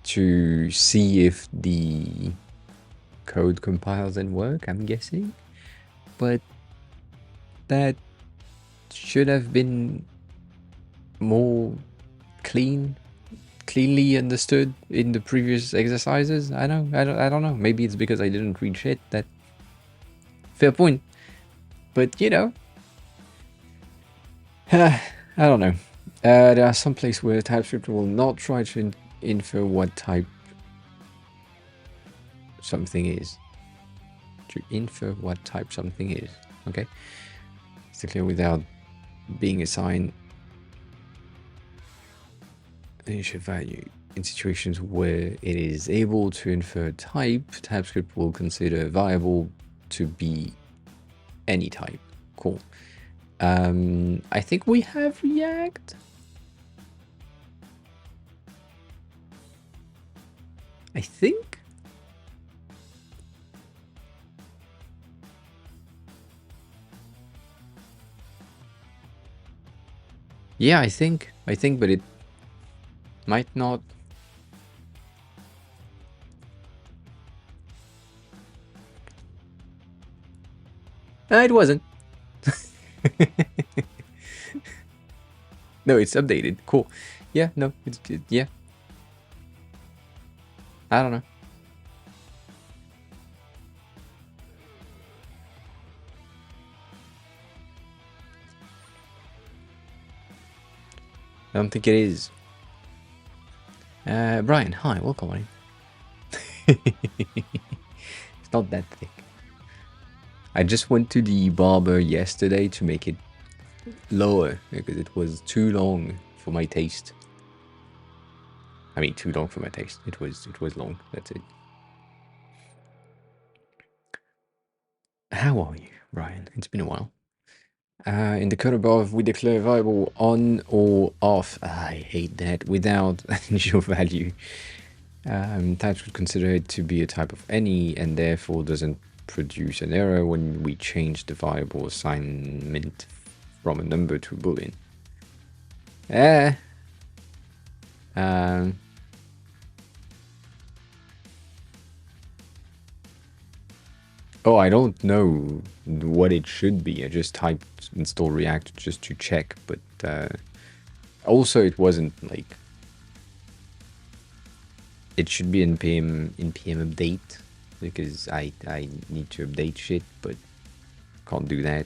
to see if the code compiles and work, I'm guessing. But that should have been more cleanly understood in the previous exercises. I don't know. Maybe it's because I didn't read shit. That fair point. But you know, I don't know. There are some places where TypeScript will not try to infer what type something is. To infer what type something is. Okay. It's clear without being assigned initial value. In situations where it is able to infer type, TypeScript will consider viable to be any type. Cool. I think we have React. I think. Yeah, I think, but it might not. It wasn't. No, it's updated. Cool. Yeah, no, it's yeah. I don't know. I don't think it is. Brian, hi, welcome. It's not that thick. I just went to the barber yesterday to make it lower because it was too long for my taste. I mean, too long for my taste. It was long. That's it. How are you, Brian? It's been a while. In the code above, we declare variable on or off. I hate that. Without initial value. Types would consider it to be a type of any and therefore doesn't produce an error when we change the variable assignment from a number to a boolean. Oh, I don't know what it should be. I just typed install React just to check, but also it wasn't like it should be in PM update because I need to update shit, but can't do that.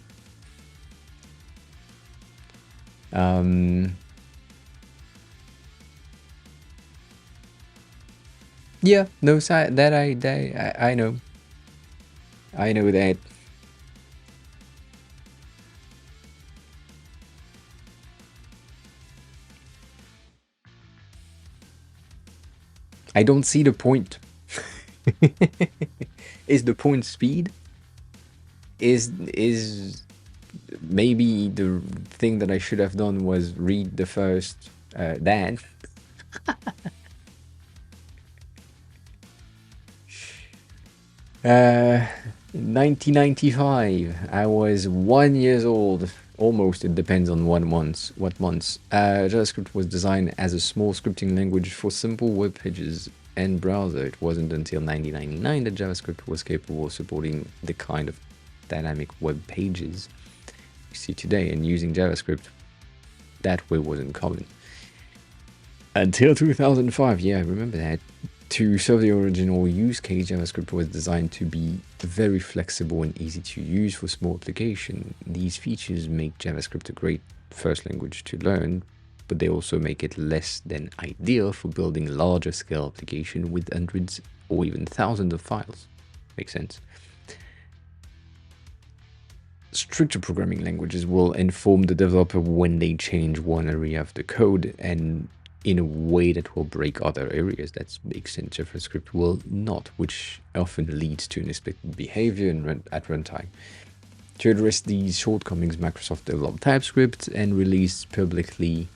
Yeah, no, that I know. I know that. I don't see the point. Is the point speed? Is maybe the thing that I should have done was read the first that. 1995. I was 1 year old. Almost. It depends on what months. JavaScript was designed as a small scripting language for simple web pages and browser. It wasn't until 1999 that JavaScript was capable of supporting the kind of dynamic web pages we see today, and using JavaScript that way wasn't common. Until 2005, yeah, I remember that. To serve the original use case, JavaScript was designed to be very flexible and easy to use for small applications. These features make JavaScript a great first language to learn, but they also make it less than ideal for building larger scale applications with hundreds or even thousands of files. Makes sense. Stricter programming languages will inform the developer when they change one area of the code and in a way that will break other areas. That makes sense. JavaScript will not, which often leads to unexpected behavior at runtime. To address these shortcomings, Microsoft developed TypeScript and released publicly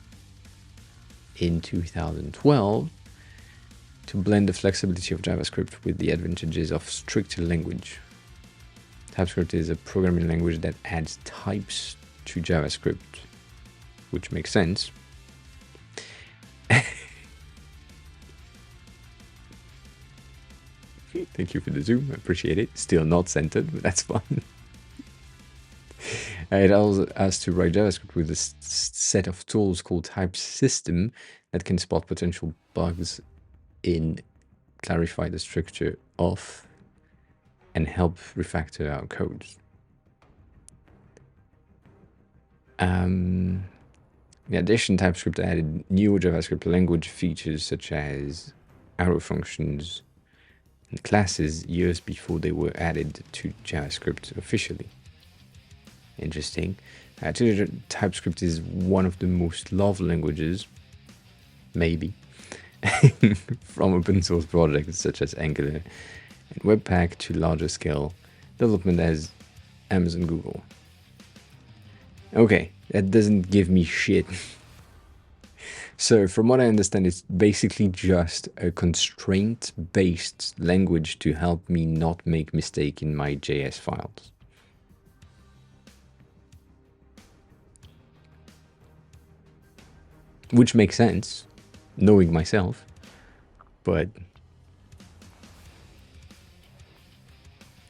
in 2012 to blend the flexibility of JavaScript with the advantages of stricter language. TypeScript is a programming language that adds types to JavaScript, which makes sense. Thank you for the zoom, I appreciate it. Still not centered, but that's fine. It allows us to write JavaScript with a set of tools called type system that can spot potential bugs in, clarify the structure of, and help refactor our codes. In addition, TypeScript added new JavaScript language features such as arrow functions and classes years before they were added to JavaScript officially. Interesting. TypeScript is one of the most loved languages, maybe, from open source projects such as Angular and Webpack to larger scale development as Amazon Google. Okay, that doesn't give me shit. So from what I understand, it's basically just a constraint-based language to help me not make mistake in my JS files. Which makes sense, knowing myself, but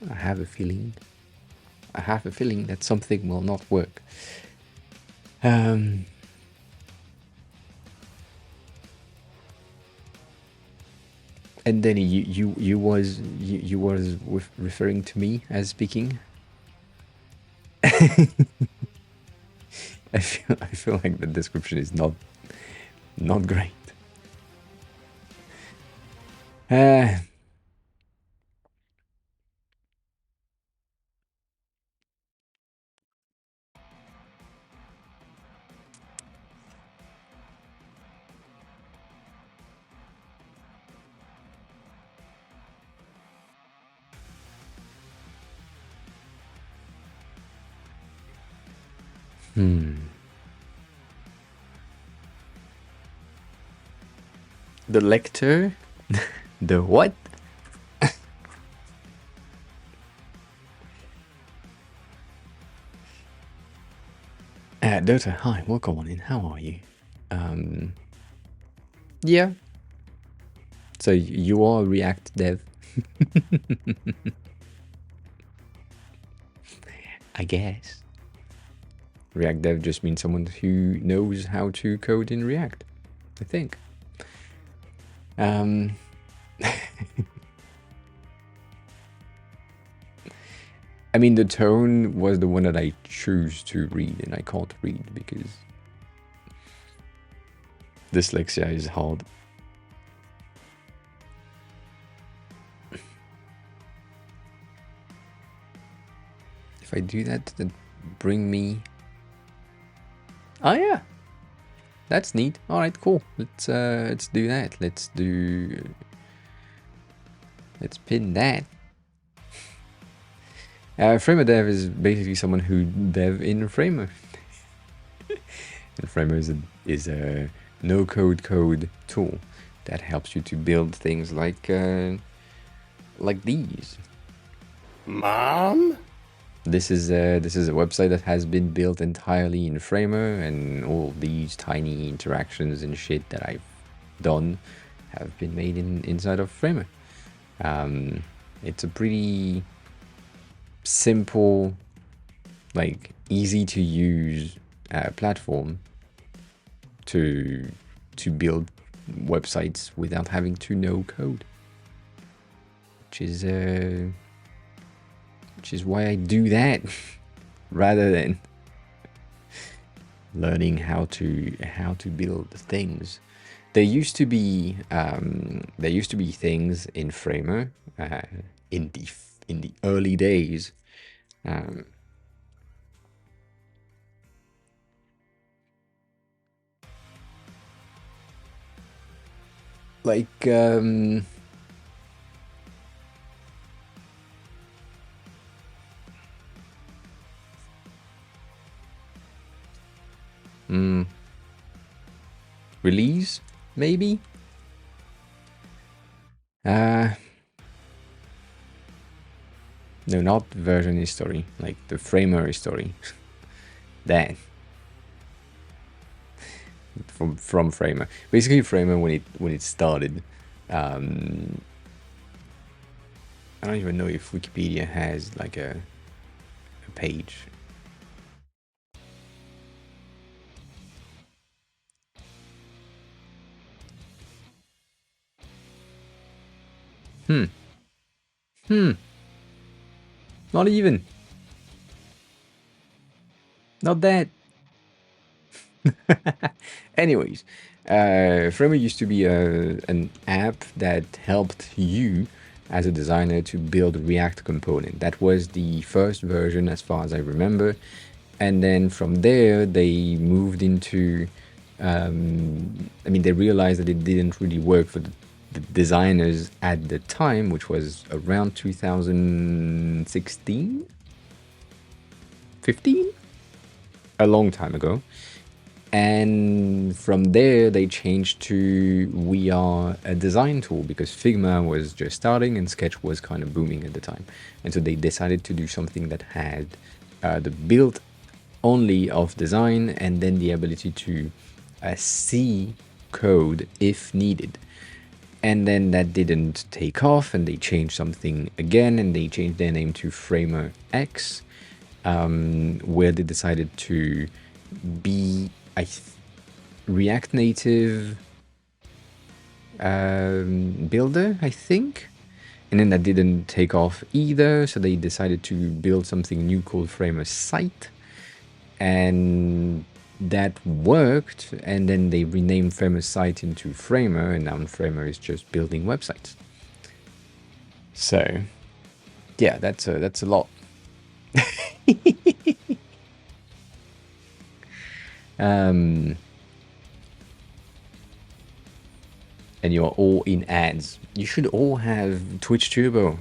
I have a feeling that something will not work. And Danny, you was referring to me as speaking. I feel like the description is not great. The lector? The what? Dota, hi, welcome on in. How are you? Yeah. So you are React dev? I guess. React dev just means someone who knows how to code in React, I think. I mean, the tone was the one that I choose to read, and I can't read because dyslexia is hard. If I do that, then bring me... Oh yeah, that's neat. All right, cool. Let's do that. Let's pin that. Framer dev is basically someone who dev in Framer. And Framer is a no-code tool that helps you to build things like these. Mom? This is a website that has been built entirely in Framer, and all these tiny interactions and shit that I've done have been made inside of Framer. It's a pretty simple, like easy to use platform to build websites without having to know code, which is why I do that rather than learning how to build things. There used to be things in Framer in the early days. Release, maybe? No, not version history, like the framer history. That from Framer. Basically, Framer when it started, um, I don't even know if Wikipedia has like a page. Hmm. Hmm. Not even. Not that. Anyways, Framer used to be an app that helped you as a designer to build a React component. That was the first version as far as I remember. And then from there, they moved into, I mean, they realized that it didn't really work for the designers at the time, which was around 2016, 15, a long time ago. And from there, they changed to we are a design tool because Figma was just starting and Sketch was kind of booming at the time. And so they decided to do something that had the build only of design and then the ability to see code if needed. And then that didn't take off and they changed something again and they changed their name to Framer X, where they decided to be React Native builder, I think. And then that didn't take off either, so they decided to build something new called Framer Site. And that worked, and then they renamed Framer Site into Framer, and now Framer is just building websites. So, yeah, that's a lot. And you're all in ads. You should all have Twitch Turbo.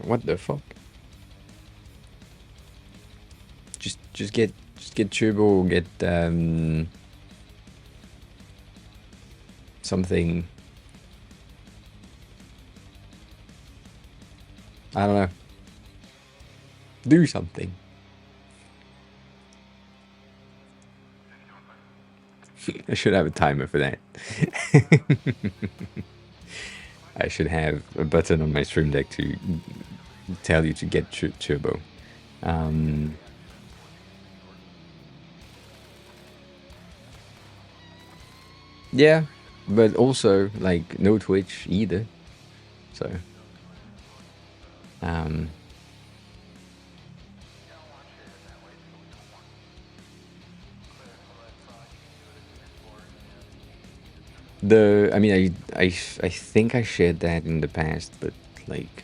What the fuck? Just get Turbo. Get something. I don't know. Do something. I should have a timer for that. I should have a button on my stream deck to tell you to get Turbo. Yeah, but also like no Twitch either. So, I mean, I think I shared that in the past, but like,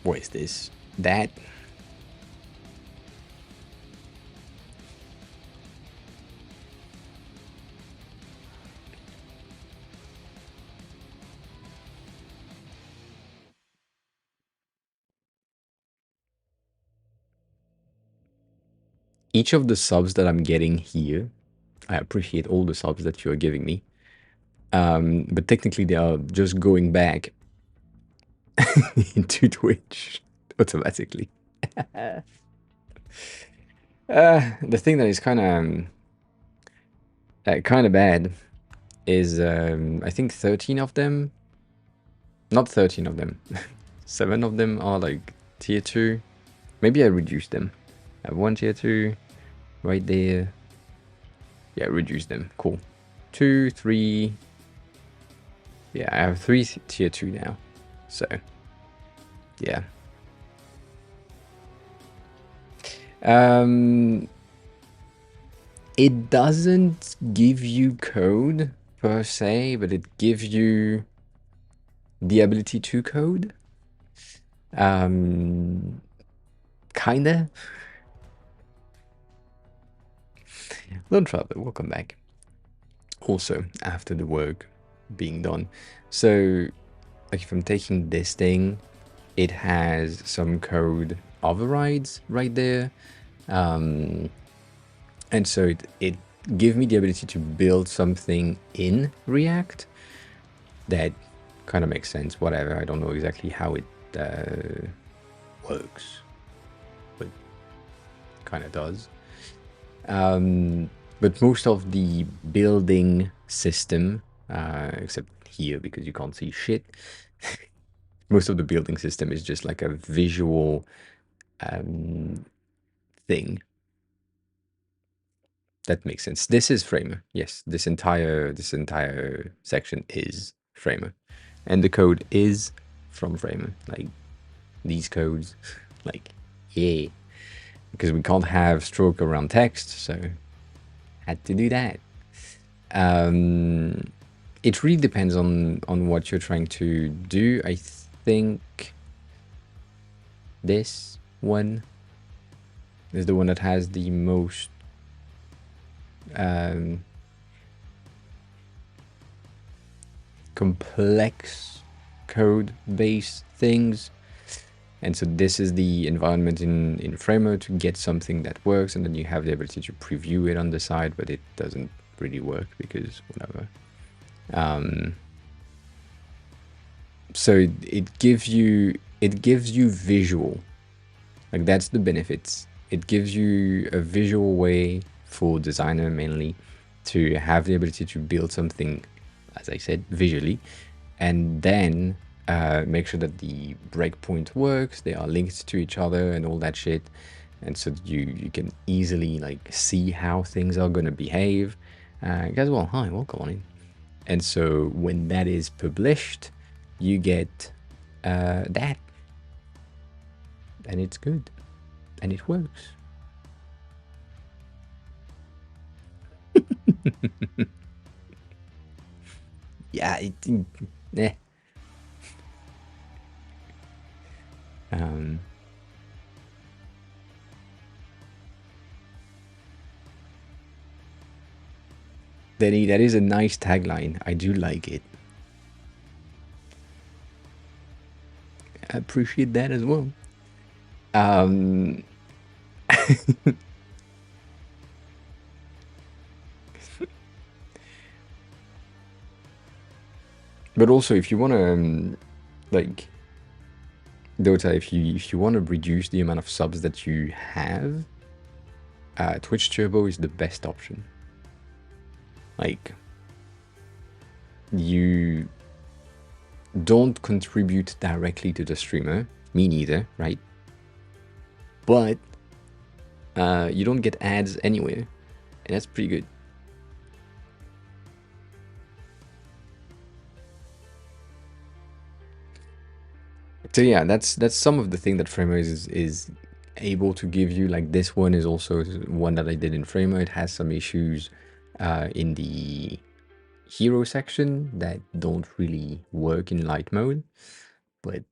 what is this? That? Each of the subs that I'm getting here, I appreciate all the subs that you're giving me. But technically they are just going back into Twitch automatically. The thing that is kind of bad is I think 13 of them, not 13 of them, 7 of them are like tier 2. Maybe I reduced them. I have 1 tier 2 right there. Yeah, reduce them. Cool. 2, 3. Yeah, I have 3 tier 2 now. So, yeah. It doesn't give you code per se, but it gives you the ability to code. Kinda. Lone Traveler, welcome back. Also, after the work being done. So, like if I'm taking this thing, it has some code overrides right there. And so it give me the ability to build something in React, that kind of makes sense. Whatever, I don't know exactly how it works, but kind of does. But most of the building system, except here because you can't see shit, most of the building system is just like a visual thing. That makes sense. This is Framer. Yes, this entire section is Framer, and the code is from Framer. Like these codes, like yeah, because we can't have stroke around text, so had to do that. It really depends on what you're trying to do. I think this one is the one that has the most complex code base things. And so this is the environment in Framer to get something that works, and then you have the ability to preview it on the side, but it doesn't really work because whatever. So it gives you visual, like that's the benefits. It gives you a visual way for designer mainly to have the ability to build something, as I said, visually, and then make sure that the breakpoint works, they are linked to each other and all that shit. And so you can easily like see how things are going to behave. Guys, well, hi, welcome on in. And so when that is published, you get that, and it's good, and it works. Yeah, eh. Danny, that is a nice tagline. I do like it. I appreciate that as well. But also, if you want to, like, Dota, if you want to reduce the amount of subs that you have, Twitch Turbo is the best option. Like, you don't contribute directly to the streamer, me neither, right? But you don't get ads anywhere, and that's pretty good. So yeah, that's some of the thing that Framer is able to give you. Like this one is also one that I did in Framer. It has some issues in the hero section that don't really work in light mode, but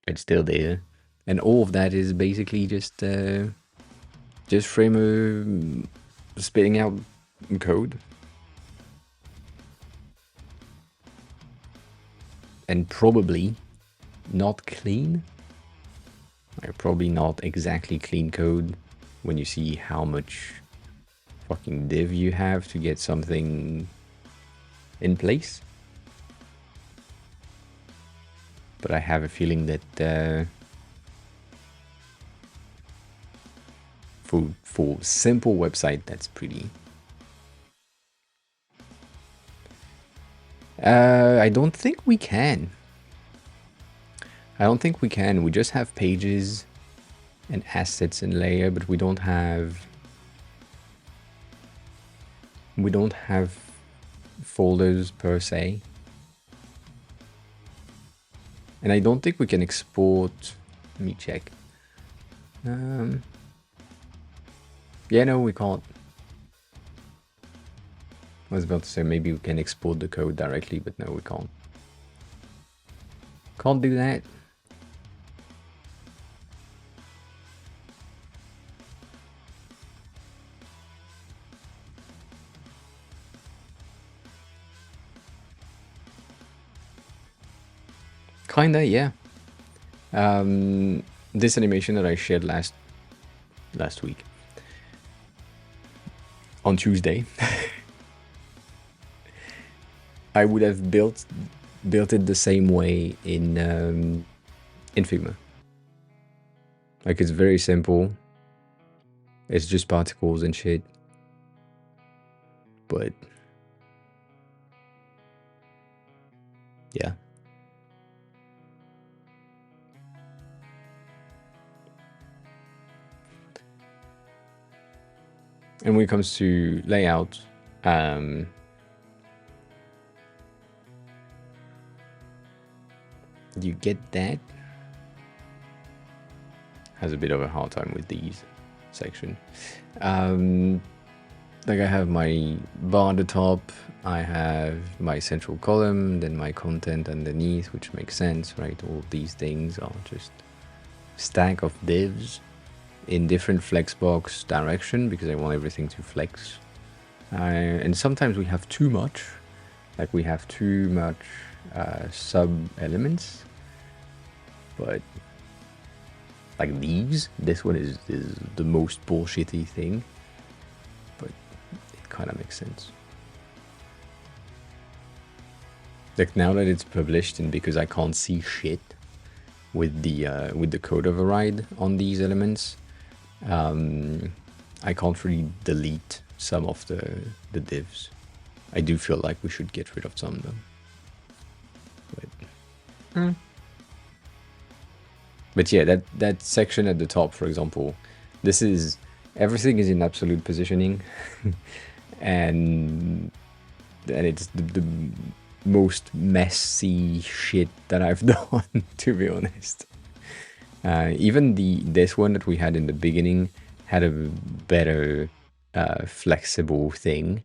it's still there. And all of that is basically just Framer spitting out code. And probably not clean. Probably not exactly clean code when you see how much fucking div you have to get something in place. But I have a feeling that for simple website, that's pretty. I don't think we can. I don't think we can. We just have pages and assets and layer, but we don't have folders per se. And I don't think we can export. Let me check. Yeah, no, we can't. I was about to say maybe we can export the code directly, but no, we can't. Can't do that. Kinda, yeah. This animation that I shared last week. on Tuesday, I would have built it the same way in Figma. Like, it's very simple. It's just particles and shit. But yeah. And when it comes to layout, you get that. Has a bit of a hard time with these section. Like, I have my bar at the top, I have my central column, then my content underneath, which makes sense, right? All these things are just stack of divs in different flexbox direction because I want everything to flex. And sometimes we have too much, like we have too much sub elements, but like this one is the most bullshitty thing, but it kind of makes sense. Like, now that it's published, and because I can't see shit with the code override on these elements, I can't really delete some of the divs. I do feel like we should get rid of some of them. But yeah, that section at the top, for example, this is, everything is in absolute positioning, and it's the most messy shit that I've done, to be honest. Even this one that we had in the beginning had a better flexible thing,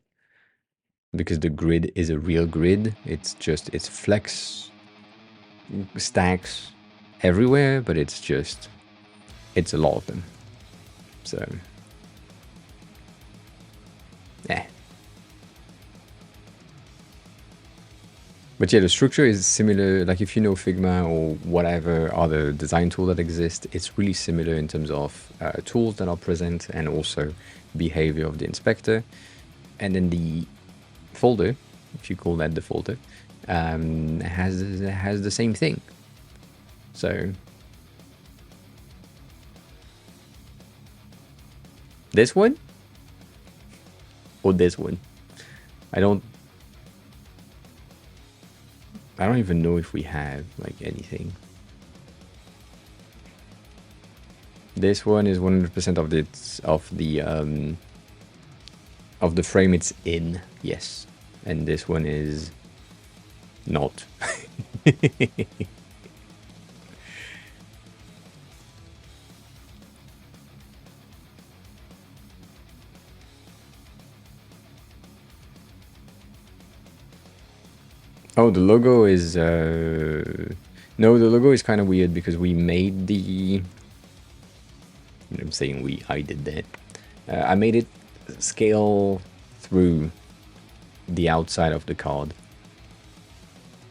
because the grid is a real grid. It's flex stacks everywhere, but it's a lot of them. So yeah. But yeah, the structure is similar. Like, if you know Figma or whatever other design tool that exists, it's really similar in terms of tools that are present and also behavior of the inspector. And then the folder, if you call that the folder, has the same thing. So this one or this one, I don't even know if we have like anything. This one is 100% of the frame it's in, yes, and this one is not. Oh, the logo is no, the logo is kind of weird because we made I'm saying I did that. I made it scale through the outside of the card,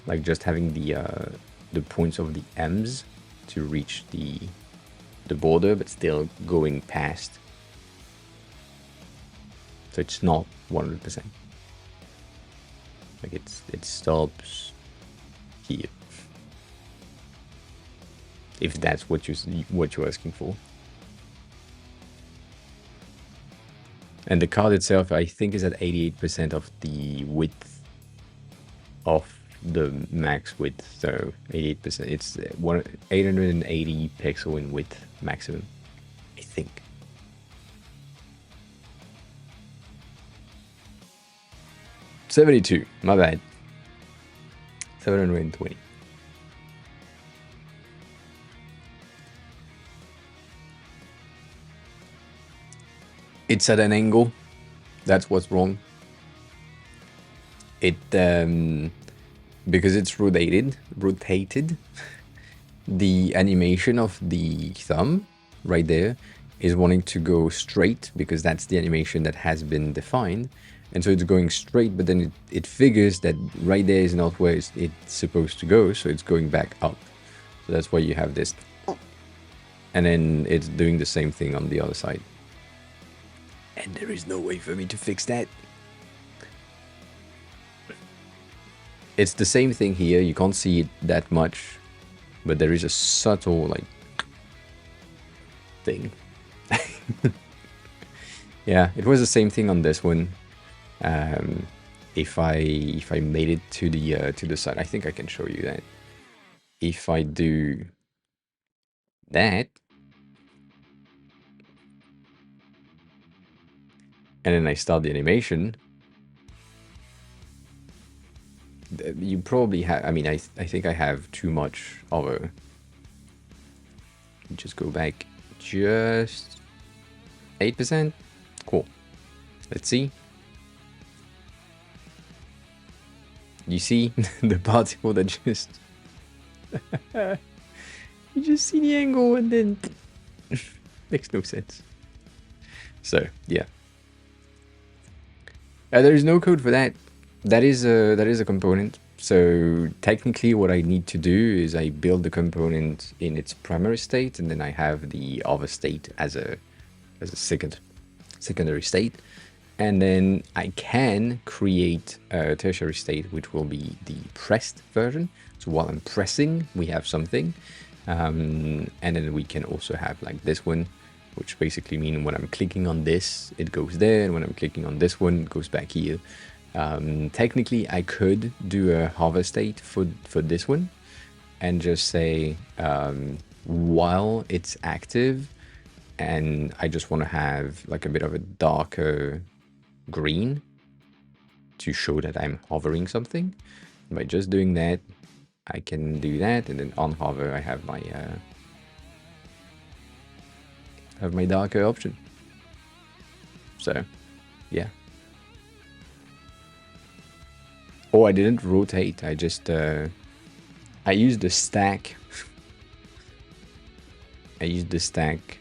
like just having the points of the M's to reach the border, but still going past. So it's not 100%. Like, it stops here, if that's what you're asking for. And the card itself, I think, is at 88% of the width of the max width. So 88%. It's 880 pixel in width maximum, I think. $72, my bad. 720. It's at an angle. That's what's wrong. It because it's rotated, the animation of the thumb right there is wanting to go straight, because that's the animation that has been defined. And so it's going straight, but then it figures that right there is not where it's supposed to go, so it's going back up. So that's why you have this. And then it's doing the same thing on the other side. And there is no way for me to fix that. It's the same thing here. You can't see it that much, but there is a subtle like thing. Yeah, it was the same thing on this one. If I made it to the side, I think I can show you that. If I do that, and then I start the animation, you probably have, I mean, I think I have too much of a, just go back just 8%. Cool. Let's see. You see the particle that just, you just see the angle and then makes no sense. So yeah, there is no code for that. That is a component. So technically what I need to do is I build the component in its primary state, and then I have the other state as a secondary state. And then I can create a tertiary state, which will be the pressed version. So while I'm pressing, we have something. And then we can also have like this one, which basically means when I'm clicking on this, it goes there. And when I'm clicking on this one, it goes back here. Technically, I could do a hover state for this one and just say while it's active, and I just want to have like a bit of a darker green to show that I'm hovering something. By just doing that, I can do that, and then on hover I have my darker option. So yeah. Oh, I didn't rotate. I just I used the stack. I used the stack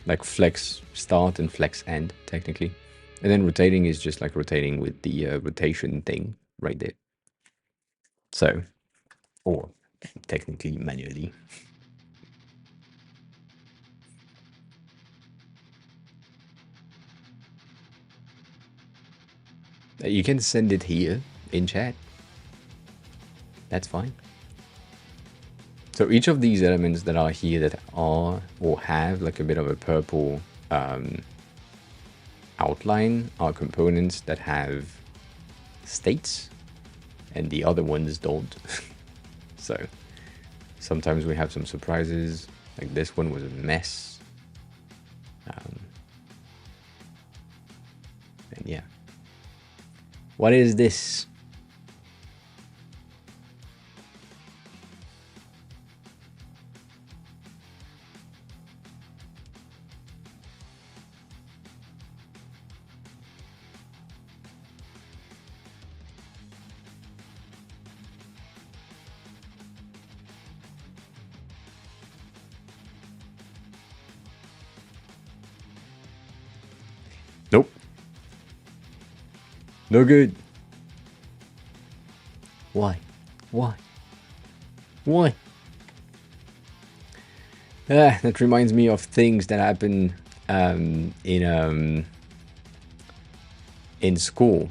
like flex start and flex end technically, and then rotating is just like rotating with the rotation thing right there. So, or technically manually. You can send it here in chat. That's fine. So each of these elements that are here that are or have like a bit of a purple outline are components that have states, and the other ones don't. So sometimes we have some surprises, like this one was a mess. And yeah. What is this? Nope. No good. Why? Why? Why? That reminds me of things that happen in school.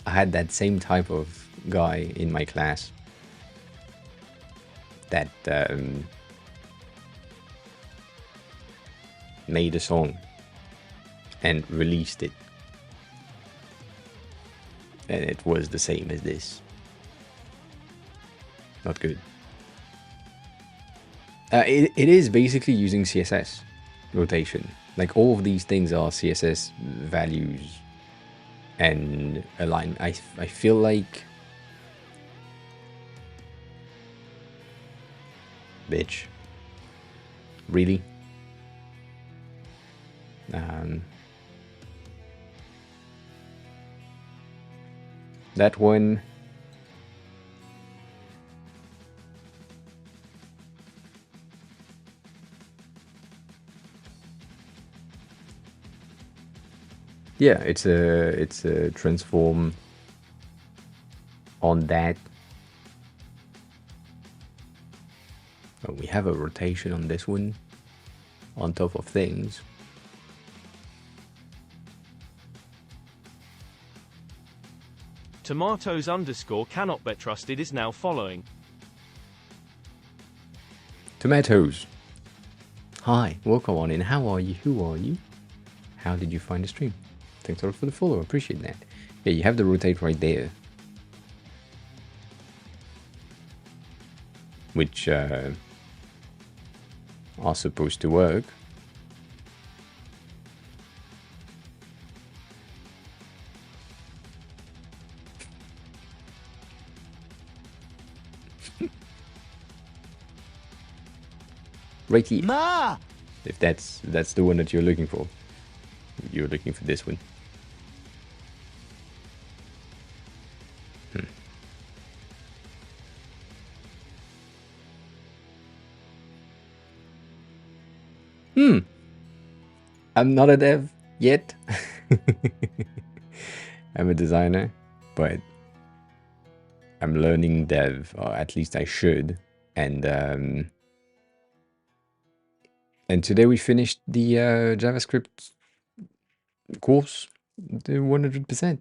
I had that same type of guy in my class that made a song and released it, and it was the same as this. Not good. It is basically using CSS rotation. Like all of these things are CSS values and align. I feel like, bitch, really. That one. Yeah, it's a transform on that. have a rotation on this one on top of things. Tomatoes _ cannot be trusted is now following. Tomatoes. Hi, welcome on in. How are you? Who are you? How did you find the stream? Thanks a lot for the follow. Appreciate that. Yeah, you have the rotate right there. Which are supposed to work. Right here. Ma! If that's the one that you're looking for. You're looking for this one. I'm not a dev yet. I'm a designer, but I'm learning dev, or at least I should. And today we finished the JavaScript course, the 100%.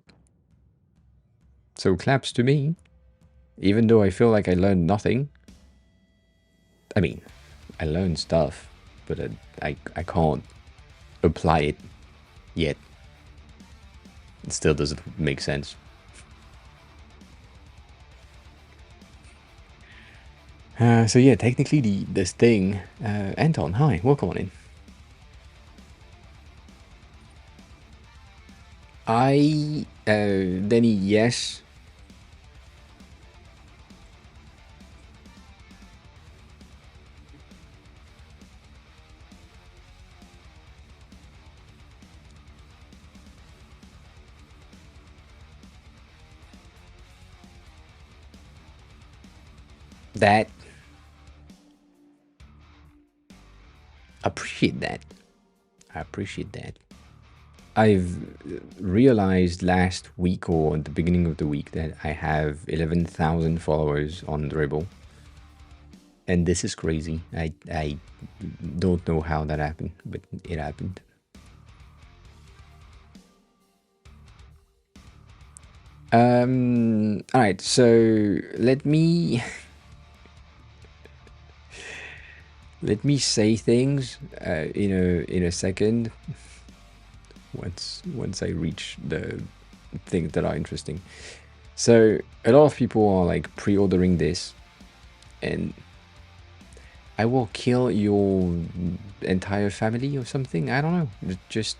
So claps to me, even though I feel like I learned nothing. I mean, I learned stuff, but I can't apply it yet. It still doesn't make sense. So yeah, technically this thing, Anton, hi, welcome on in. Denny, yes. That. Appreciate that. I appreciate that. I've realized last week or at the beginning of the week that I have 11,000 followers on Dribble. And this is crazy. I don't know how that happened, but it happened. All right, so let me say things in a second once I reach the things that are interesting. So a lot of people are like pre-ordering this, and I will kill your entire family or something. I don't know. Just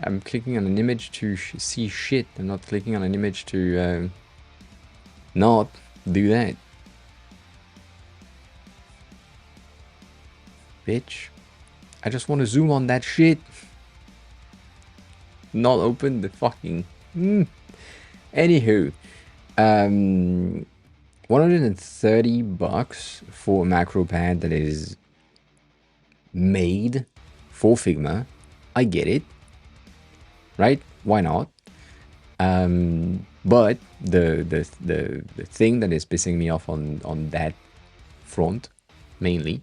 I'm clicking on an image to see shit. I'm not clicking on an image to not do that. Bitch. I just want to zoom on that shit. Not open the fucking... Anywho. $130 for a macro pad that is made for Figma. I get it. Right? Why not? But the thing that is pissing me off on that front mainly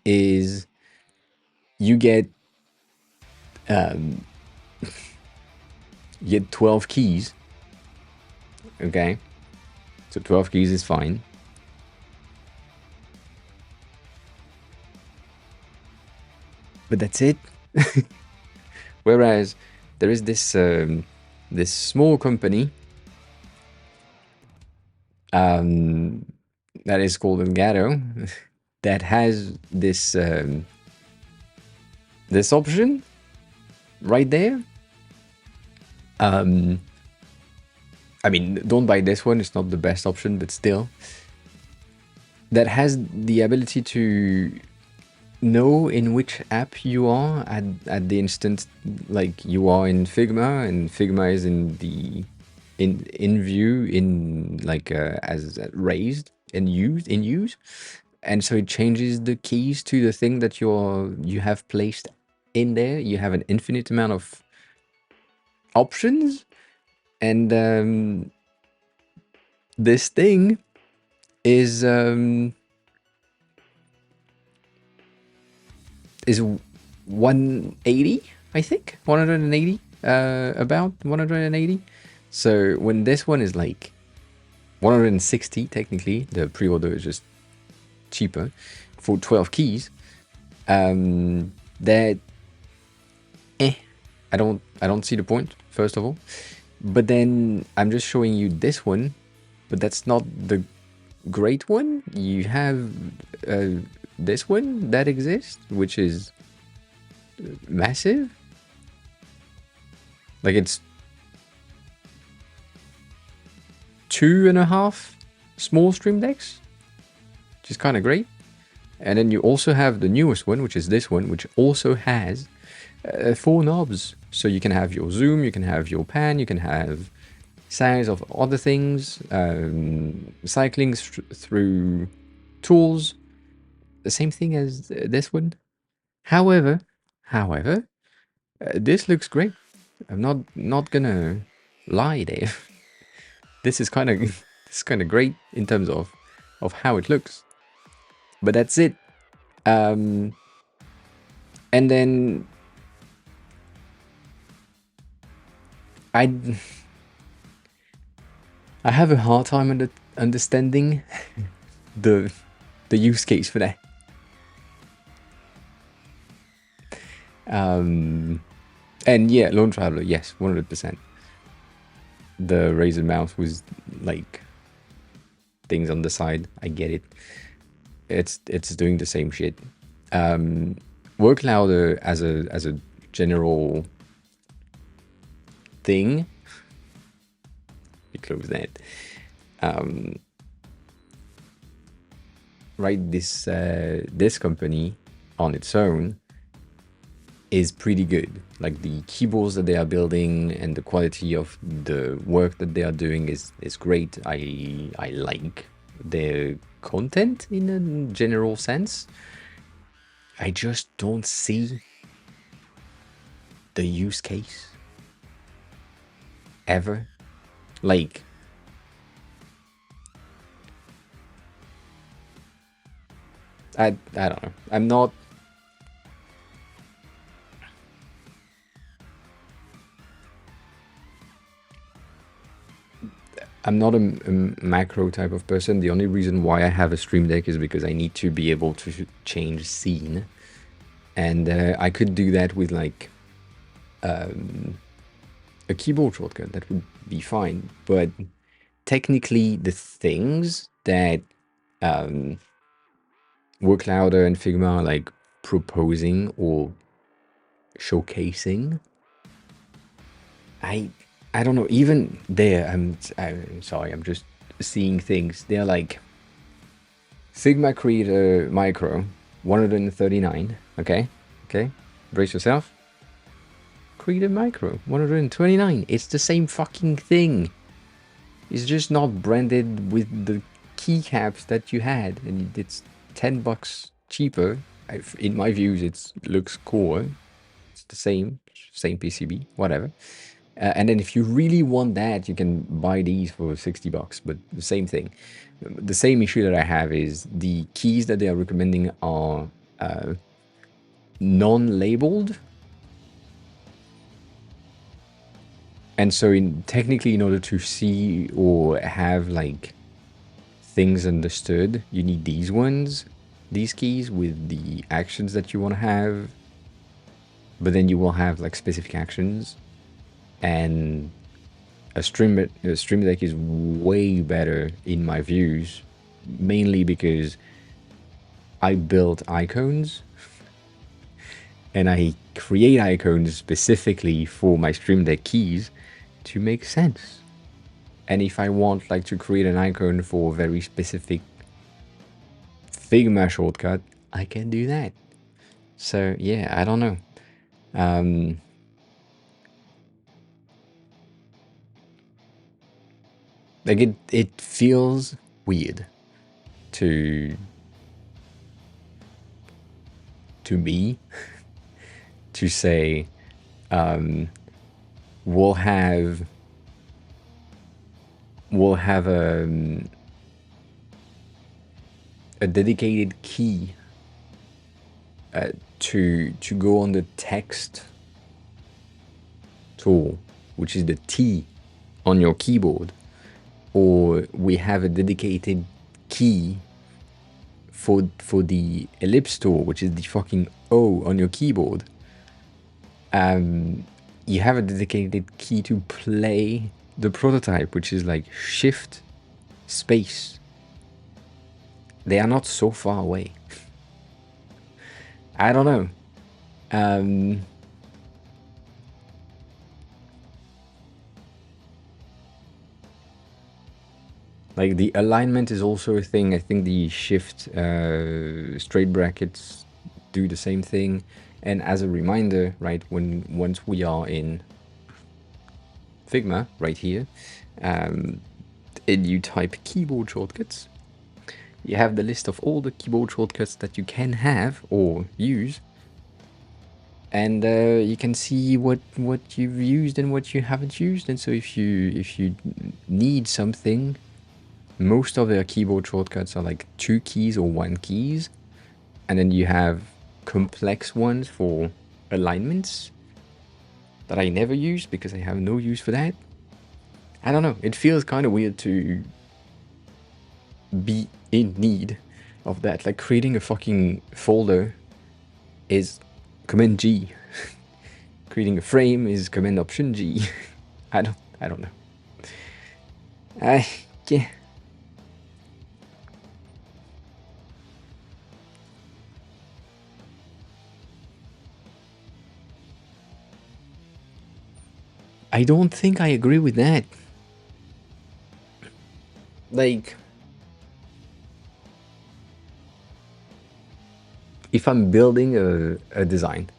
is you get 12 keys. Okay, so 12 keys is fine. But that's it. Whereas there is this this small company that is called Elgato that has this this option right there. I mean, don't buy this one, it's not the best option, but still, that has the ability to know in which app you are at the instant. Like, you are in Figma, and Figma is in the in view, in like as raised and use, and so it changes the keys to the thing that you have placed in there. You have an infinite amount of options, and this thing is 180, I think. 180, about 180. So when this one is like 160, technically, the pre-order is just cheaper for 12 keys. That I don't see the point, first of all. But then I'm just showing you this one, but that's not the great one. You have this one that exists, which is massive. Like it's 2.5 small Stream Decks, which is kind of great. And then you also have the newest one, which is this one, which also has 4 knobs. So you can have your zoom, you can have your pan, you can have size of other things, cycling through tools, the same thing as this one. However, this looks great. I'm not gonna lie, Dave. This is kind of great in terms of how it looks. But that's it. And then I have a hard time understanding the use case for that. And yeah, Lone Traveler, yes, 100%. The Razer mouse was like things on the side. I get it. It's doing the same shit. Work louder as a general thing. We close that. Right, this company on its own is pretty good. Like the keyboards that they are building and the quality of the work that they are doing is great. I like their content in a general sense. I just don't see the use case ever. Like, I don't know. I'm not a macro type of person. The only reason why I have a Stream Deck is because I need to be able to change scene. And I could do that with like a keyboard shortcut. That would be fine. But technically the things that Work Louder and Figma are like proposing or showcasing, I don't know. Even there, I'm sorry, I'm just seeing things. They're like Figma Creator Micro, 139. Okay, brace yourself. Creator Micro, 129. It's the same fucking thing. It's just not branded with the keycaps that you had, and it's $10 cheaper. In my views, it looks cool. It's the same PCB, whatever. And then if you really want that, you can buy these for $60, but the same thing. The same issue that I have is the keys that they are recommending are non-labeled. And so technically, in order to see or have like things understood, you need these ones, these keys with the actions that you want to have. But then you will have like specific actions. And a Stream Deck is way better in my views, mainly because I build icons and I create icons specifically for my Stream Deck keys to make sense. And if I want like to create an icon for a very specific Figma shortcut, I can do that. So yeah, I don't know. Like it feels weird to me to say we'll have a dedicated key to go on the text tool, which is the T on your keyboard, or we have a dedicated key for the ellipse tool, which is the fucking O on your keyboard. You have a dedicated key to play the prototype, which is like shift space. They are not so far away. I don't know. Like the alignment is also a thing. I think the shift straight brackets do the same thing. And as a reminder, right, once we are in Figma right here, and you type keyboard shortcuts, you have the list of all the keyboard shortcuts that you can have or use, and you can see what you've used and what you haven't used. And so if you need something, most of their keyboard shortcuts are like 2 keys or 1 keys, and then you have complex ones for alignments that I never use because I have no use for that. I don't know, it feels kind of weird to be in need of that. Like creating a fucking folder is Command G. Creating a frame is Command Option G. I don't know. Yeah. I don't think I agree with that. Like, if I'm building a design,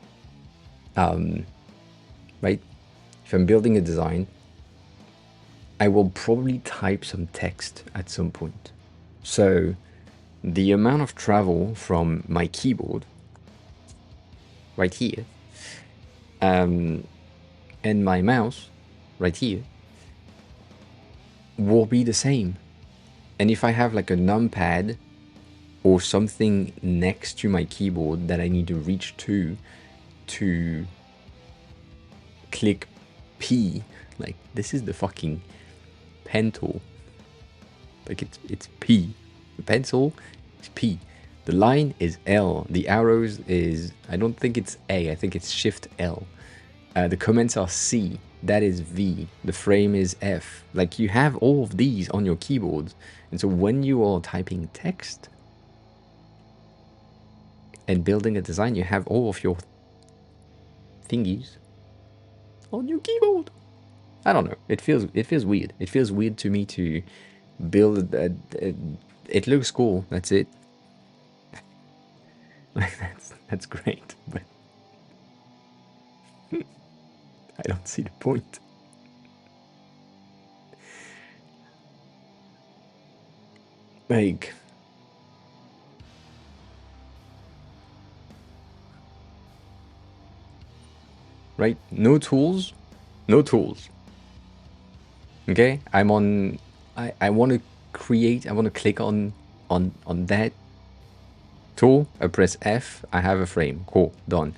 right? If I'm building a design, I will probably type some text at some point. So the amount of travel from my keyboard right here, and my mouse right here will be the same. And if I have like a numpad or something next to my keyboard that I need to reach to click P, like this is the fucking pen tool. Like it's P. The pencil is P. The line is L. The arrows is, I don't think it's A, I think it's Shift L. The comments are C. That is V. The frame is F. Like you have all of these on your keyboards. And so when you are typing text and building a design, you have all of your thingies on your keyboard. I don't know. It feels weird. It feels weird to me to build it looks cool. That's it. Like that's great, but I don't see the point. Like, right? No tools. Okay, I want to create. I want to click on that tool. I press F. I have a frame. Cool, done.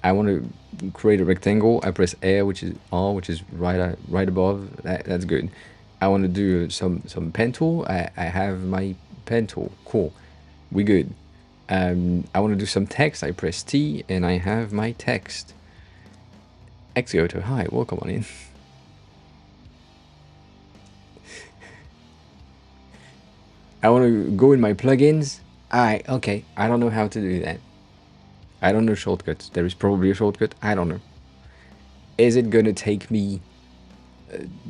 I want to create a rectangle. I press R, which is right above. That's good. I want to do some pen tool. I have my pen tool. Cool, we good. I want to do some text. I press T, and I have my text. X02, hi, welcome on in. I want to go in my plugins. Okay, I don't know how to do that. I don't know shortcuts. There is probably a shortcut. I don't know. Is it gonna take me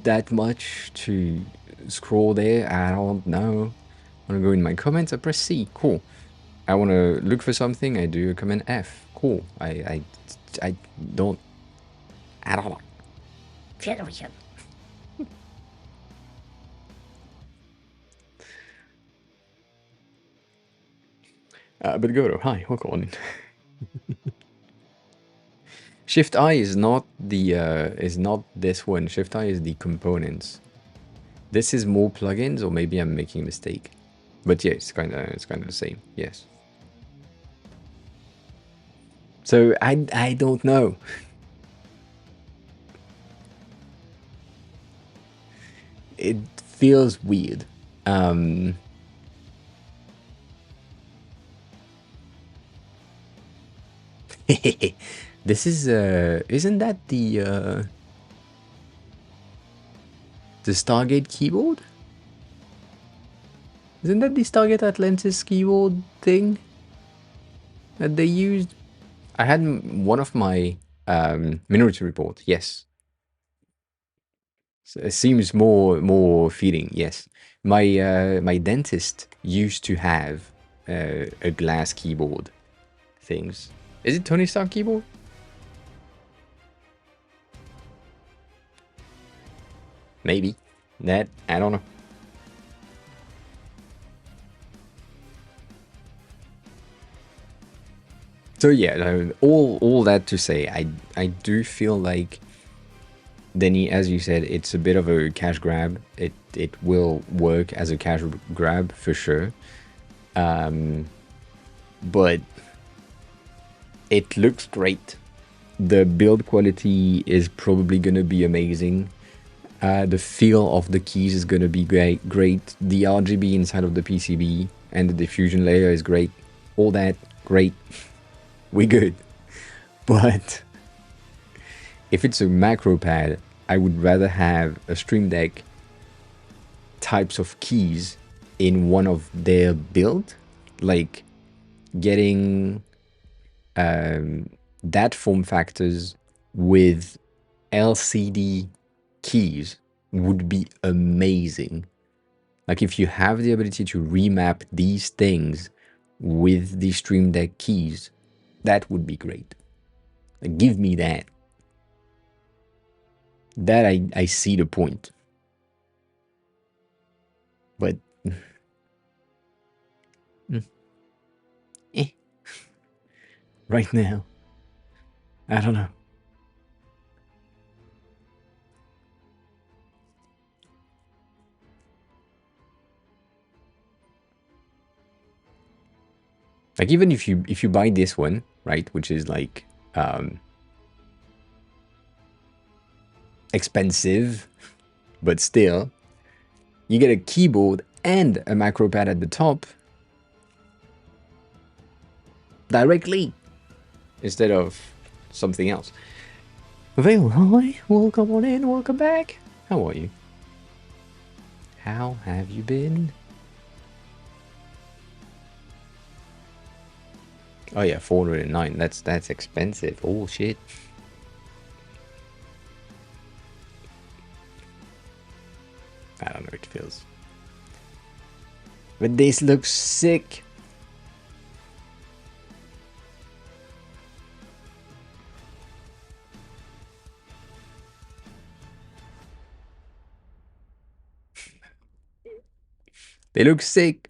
that much to scroll there? I don't know. I want to go in my comments. I press C. Cool. I want to look for something. I do a command F. Cool. I don't know. But go to hi, welcome on in. Shift I is not this one. Shift I is the components. This is more plugins, or maybe I'm making a mistake. But yeah, it's kind of the same. Yes. So I don't know. It feels weird. This is isn't that the Stargate keyboard? Isn't that the Stargate Atlantis keyboard thing that they used? I had one of my Minority Report. Yes, so it seems more fitting. Yes, my dentist used to have a glass keyboard things. Is it Tony Stark keyboard? Maybe. That I don't know. So yeah, all that to say, I do feel like Denny, as you said, it's a bit of a cash grab. It will work as a cash grab for sure. But it looks great. The build quality is probably gonna be amazing. The feel of the keys is gonna be great. The RGB inside of the PCB and the diffusion layer is great. All that great. We good. But if it's a macro pad, I would rather have a Stream Deck types of keys in one of their build, like getting that form factors with LCD keys would be amazing. Like if you have the ability to remap these things with the Stream Deck keys, that would be great. Like, give me that. That I see the point. But eh, right now, I don't know. Like even if you buy this one, right, which is like expensive, but still, you get a keyboard and a macro pad at the top directly instead of something else. Well, hi, welcome on in, welcome back. How are you? How have you been? Oh yeah, 409. That's expensive. Oh shit. I don't know, it feels. But this looks sick. They look sick.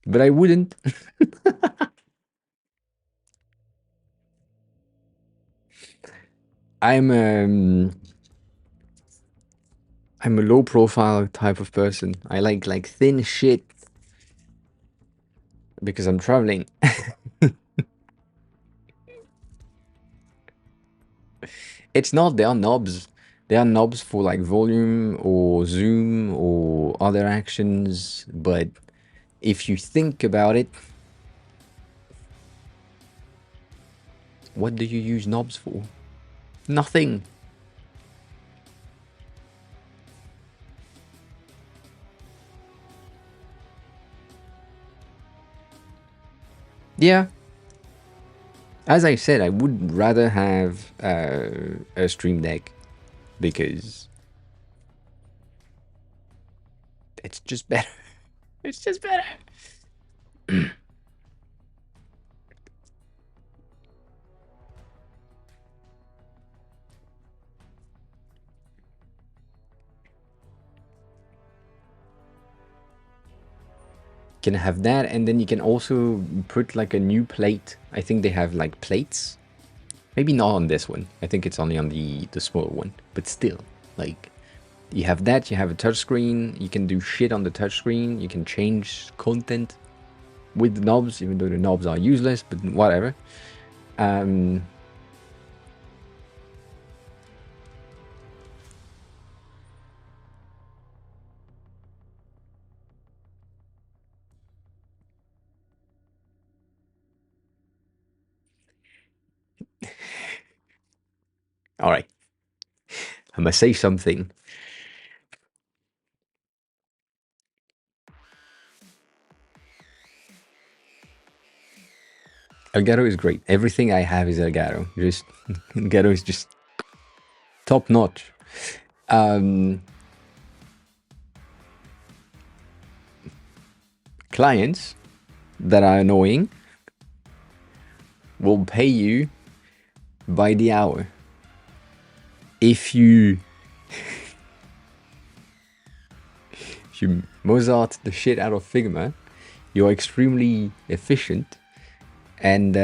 But I wouldn't. I'm a low profile type of person. I like thin shit because I'm traveling. It's not, they are knobs. They are knobs for like volume or zoom or other actions, but if you think about it, what do you use knobs for? Nothing. Yeah. As I said, I would rather have a Stream Deck because it's just better. It's just better. Can have that, and then you can also put like a new plate. I think they have like plates. Maybe not on this one. I think it's only on the smaller one. But still, like, You have that, you have a touchscreen, you can do shit on the touchscreen, you can change content with the knobs, even though the knobs are useless, but whatever. All right, I'm gonna say something. Elgato is great. Everything I have is Elgato. Just Elgato is just top notch. Clients that are annoying will pay you by the hour. If you Mozart the shit out of Figma, you're extremely efficient, and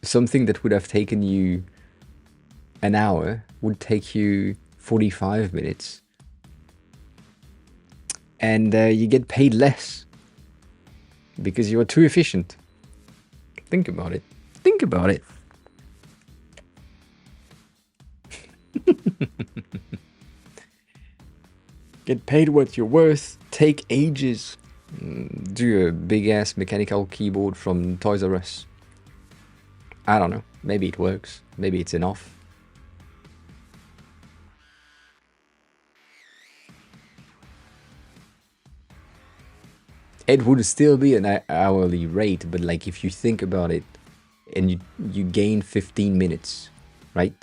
something that would have taken you an hour would take you 45 minutes, and you get paid less because you're too efficient. Think about it. Think about it. Get paid what you're worth. Take ages. Do a big ass mechanical keyboard from Toys R Us. I don't know. Maybe it works. Maybe it's enough. It would still be an hourly rate, but like if you think about it, and you gain 15 minutes, right?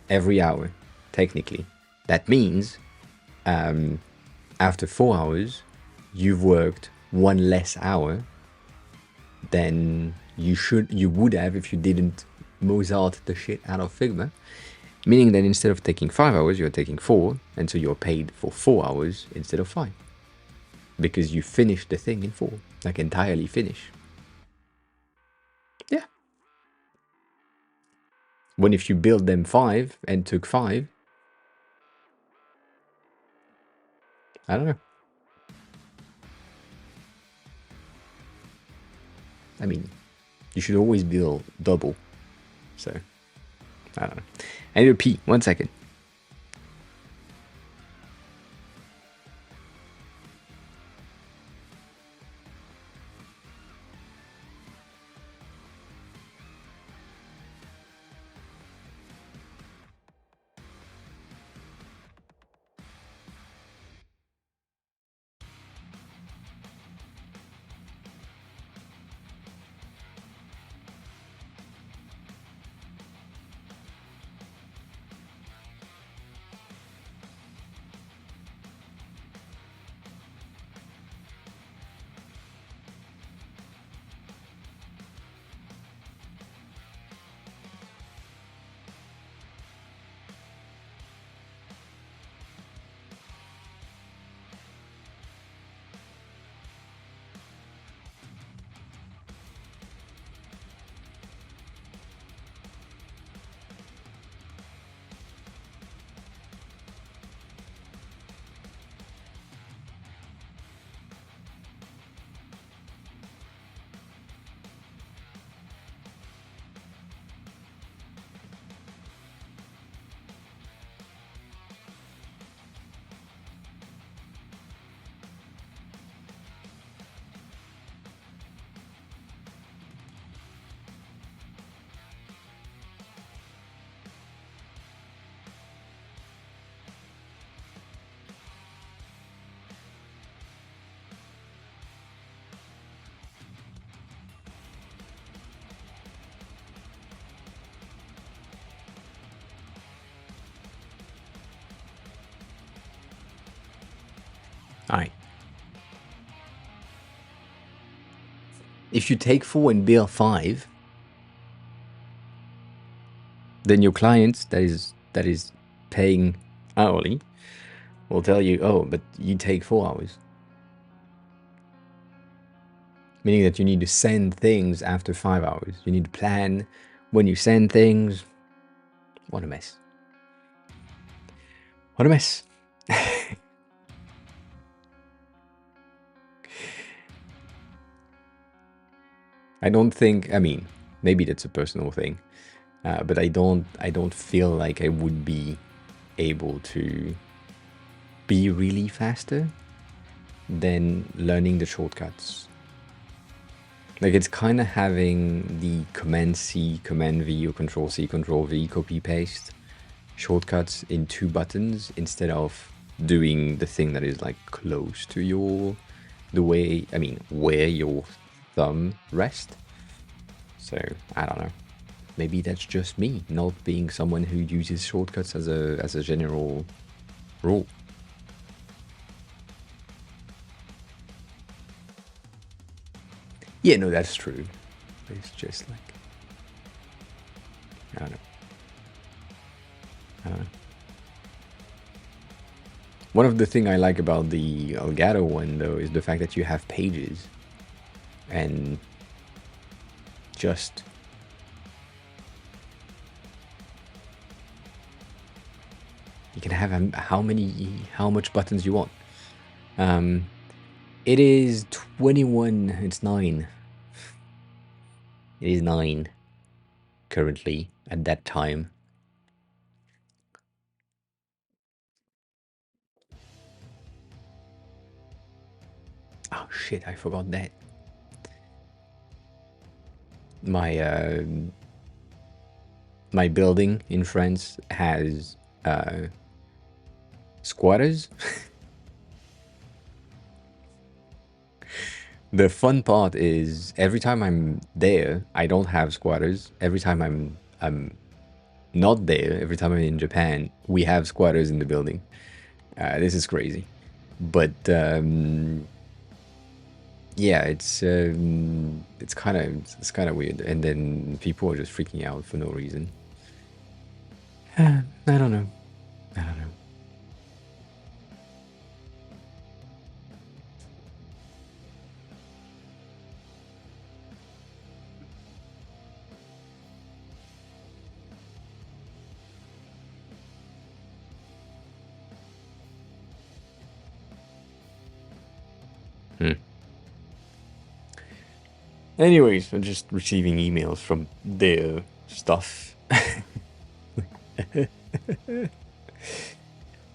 Every hour, technically. That means after 4 hours, you've worked one less hour than you would have if you didn't Mozart the shit out of Figma. Meaning that instead of taking 5 hours, you're taking 4, and so you're paid for 4 hours instead of 5. Because you finished the thing in 4, like entirely finish. Yeah. When if you build them 5 and took 5, I don't know. I mean, you should always build double. So, I don't know. I need to pee. 1 second. Alright. If you take 4 and bill 5, then your client that is paying hourly will tell you, oh, but you take 4 hours. Meaning that you need to send things after 5 hours. You need to plan when you send things. What a mess. What a mess. I don't think, I mean, maybe that's a personal thing, but I don't feel like I would be able to be really faster than learning the shortcuts. Like, it's kind of having the Command C, Command V, or Control C, Control V, copy paste shortcuts in 2 buttons instead of doing the thing that is like close to your, the way, I mean, where your thumb rests. So, I don't know. Maybe that's just me, not being someone who uses shortcuts as a general rule. Yeah, no, that's true. It's just like, I don't know. One of the things I like about the Elgato one, though, is the fact that you have pages and just you can have how much buttons you want. It is 21. It's 9. It is 9 currently at that time. Oh shit! I forgot that. My building in France has squatters. The fun part is every time I'm there, I don't have squatters. Every time I'm not there, every time I'm in Japan, we have squatters in the building. This is crazy, but yeah, it's kind of weird, and then people are just freaking out for no reason. I don't know. I don't know. Anyways, I'm just receiving emails from their stuff.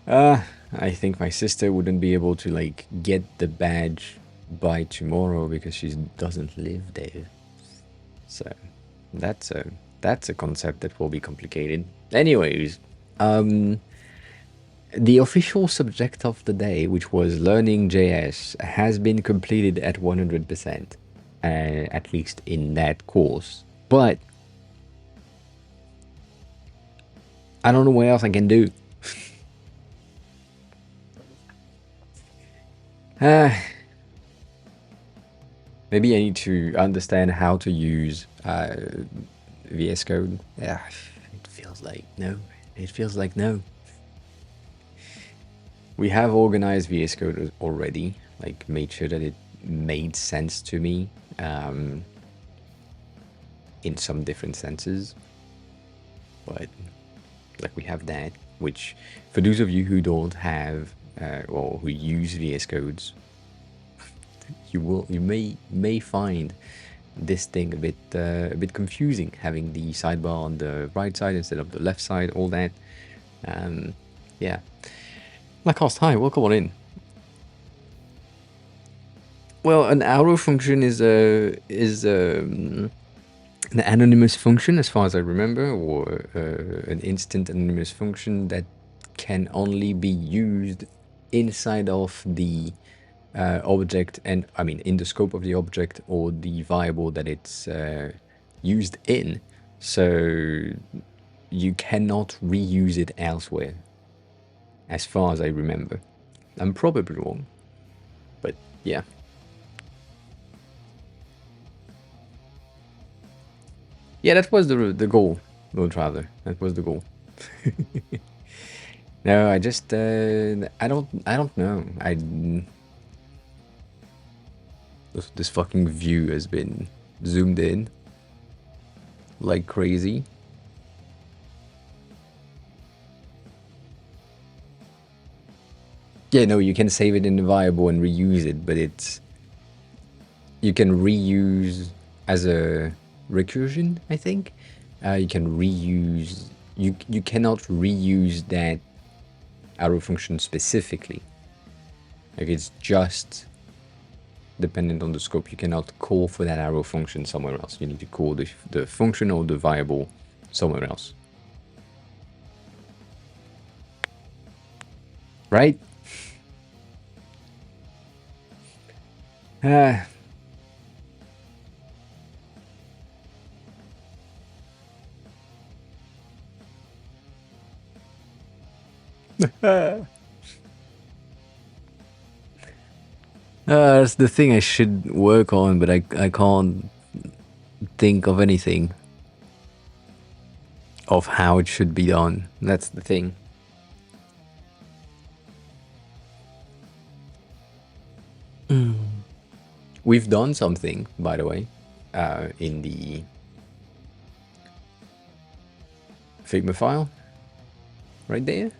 I think my sister wouldn't be able to like get the badge by tomorrow because she doesn't live there. So that's a concept that will be complicated. Anyways, the official subject of the day, which was learning JS, has been completed at 100%, at least in that course. But I don't know what else I can do. Maybe I need to understand how to use VS Code. It feels like no. It feels like no. We have organized VS Code already, like made sure that it made sense to me in some different senses. But like we have that, which for those of you who don't have or who use VS Codes, you may find this thing a bit confusing, having the sidebar on the right side instead of the left side, all that. Yeah. Lacoste, hi, welcome on in. Well, an arrow function is an anonymous function, as far as I remember, or an instant anonymous function that can only be used inside of the object, and I mean in the scope of the object or the variable that it's used in. So you cannot reuse it elsewhere, as far as I remember. I'm probably wrong, but yeah. Yeah, that was the goal, Lord Traveler. That was the goal. No, I just I don't know. This fucking view has been zoomed in like crazy. Yeah, no, you can save it in the variable and reuse it, but you can reuse as a recursion, I think. You can reuse, you cannot reuse that arrow function specifically. Like it's just dependent on the scope. You cannot call for that arrow function somewhere else. You need to call the function or the variable somewhere else. Right? That's the thing I should work on, but I can't think of anything of how it should be done. That's the thing. We've done something, by the way, in the Figma file, right there.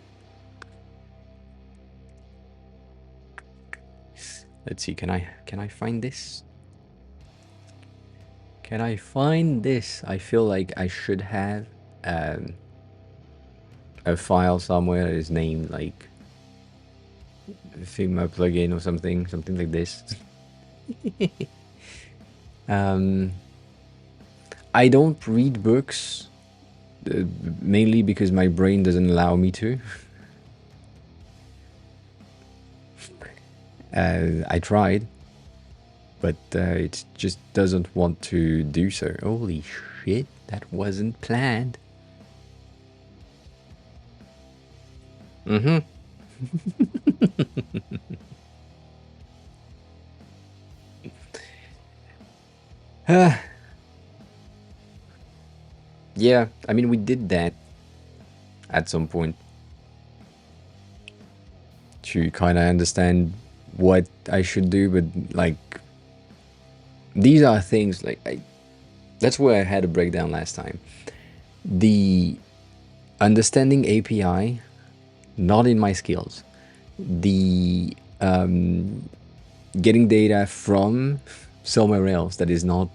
Let's see, can I find this? Can I find this? I feel like I should have a file somewhere that is named like Figma plugin or something like this. I don't read books, mainly because my brain doesn't allow me to. I tried, but it just doesn't want to do so. Holy shit, that wasn't planned. Yeah, I mean, we did that at some point to kind of understand what I should do, but like, these are things like that's where I had a breakdown last time. The understanding API, not in my skills. The getting data from somewhere else that is not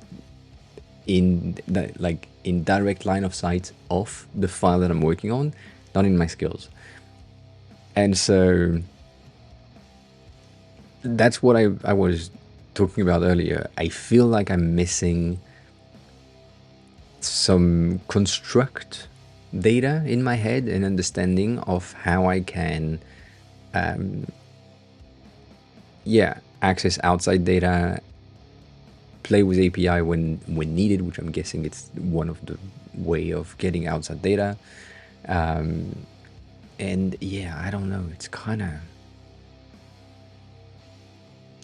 in the, like in direct line of sight of the file that I'm working on, not in my skills. And so that's what I was talking about earlier. I feel like I'm missing some construct data in my head and understanding of how I can access outside data, play with API when needed, which I'm guessing it's one of the way of getting outside data. And yeah, I don't know, it's kind of,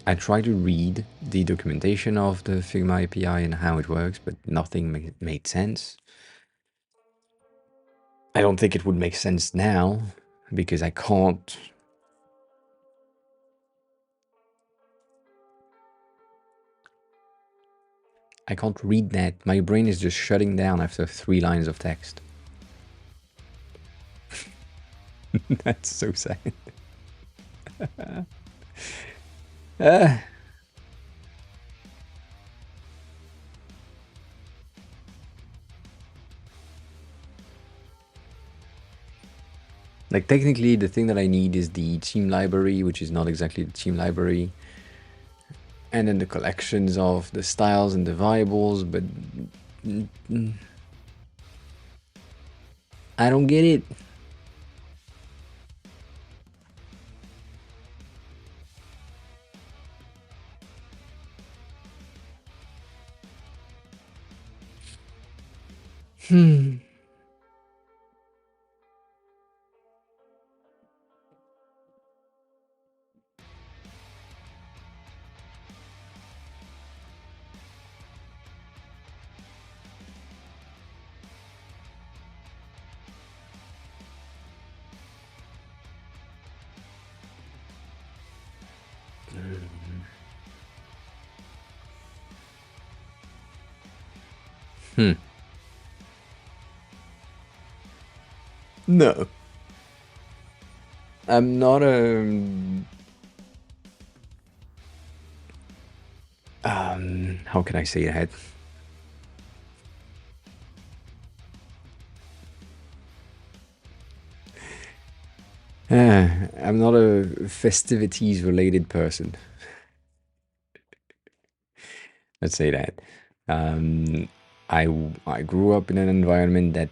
I try to read the documentation of the Figma API and how it works, but nothing made sense. I don't think it would make sense now because I can't read that. My brain is just shutting down after 3 lines of text. That's so sad. Like technically the thing that I need is the team library, which is not exactly the team library. And then the collections of the styles and the variables, but I don't get it. No. I'm not a How can I say that? I'm not a festivities related person. Let's say that. Um, I grew up in an environment that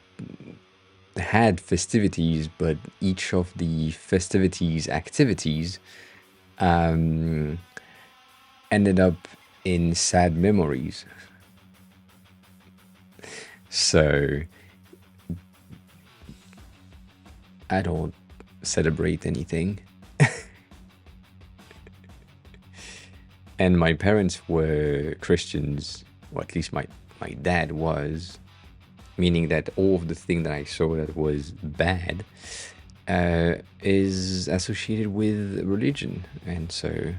had festivities, but each of the festivities activities ended up in sad memories. So I don't celebrate anything. And my parents were Christians, or at least my dad was, meaning that all of the thing that I saw that was bad is associated with religion, and so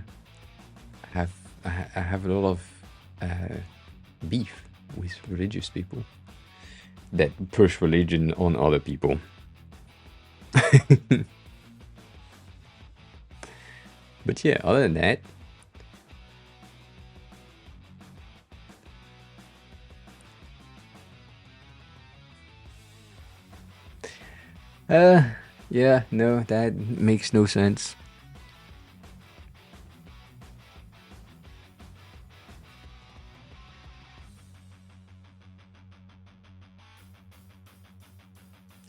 I have a lot of beef with religious people that push religion on other people. But yeah, other than that, yeah, no, that makes no sense.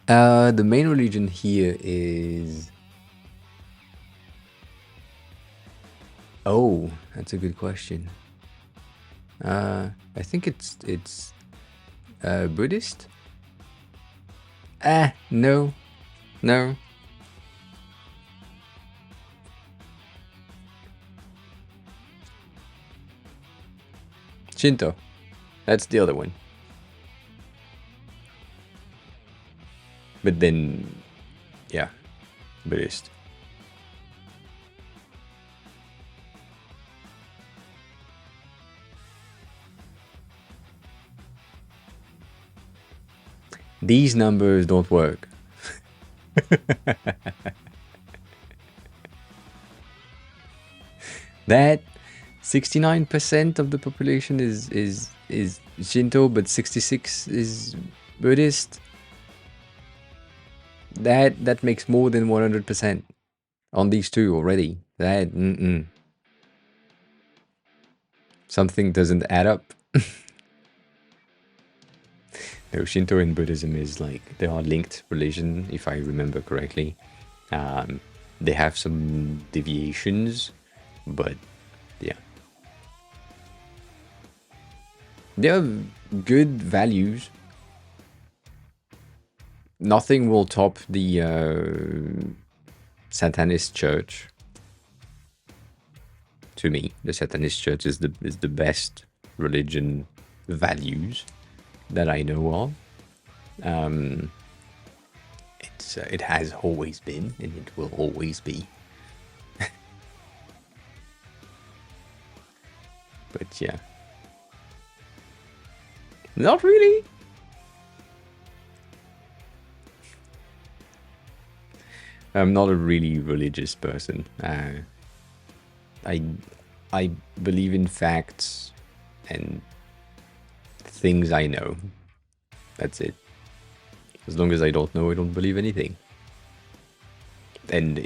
The main religion here is... Oh, that's a good question. I think it's Buddhist? No. No. Shinto. That's the other one. But then, yeah, Buddhist. These numbers don't work. That 69% of the population is Shinto, but 66 is Buddhist. That makes more than 100% on these two already. That something doesn't add up. No, Shinto and Buddhism is like, they are linked religion, if I remember correctly. They have some deviations, but yeah. They have good values. Nothing will top the Satanist Church. To me, the Satanist Church is the best religion values that I know of. It has always been, and it will always be. But yeah, not really. I'm not a really religious person. I believe in facts and things I know. That's it. As long as I don't know, I don't believe anything. And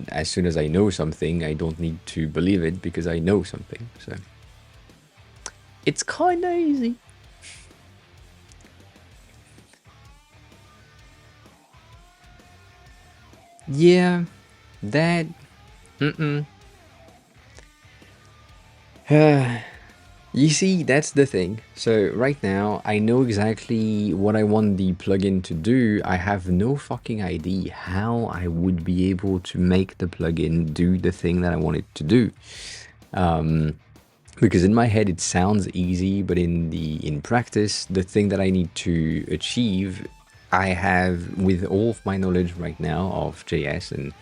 as soon as I know something, I don't need to believe it because I know something. So it's kind of easy. Yeah, that... You see, that's the thing. So right now, I know exactly what I want the plugin to do. I have no fucking idea how I would be able to make the plugin do the thing that I want it to do. Because in my head it sounds easy, but in practice, the thing that I need to achieve, I have, with all of my knowledge right now of JS and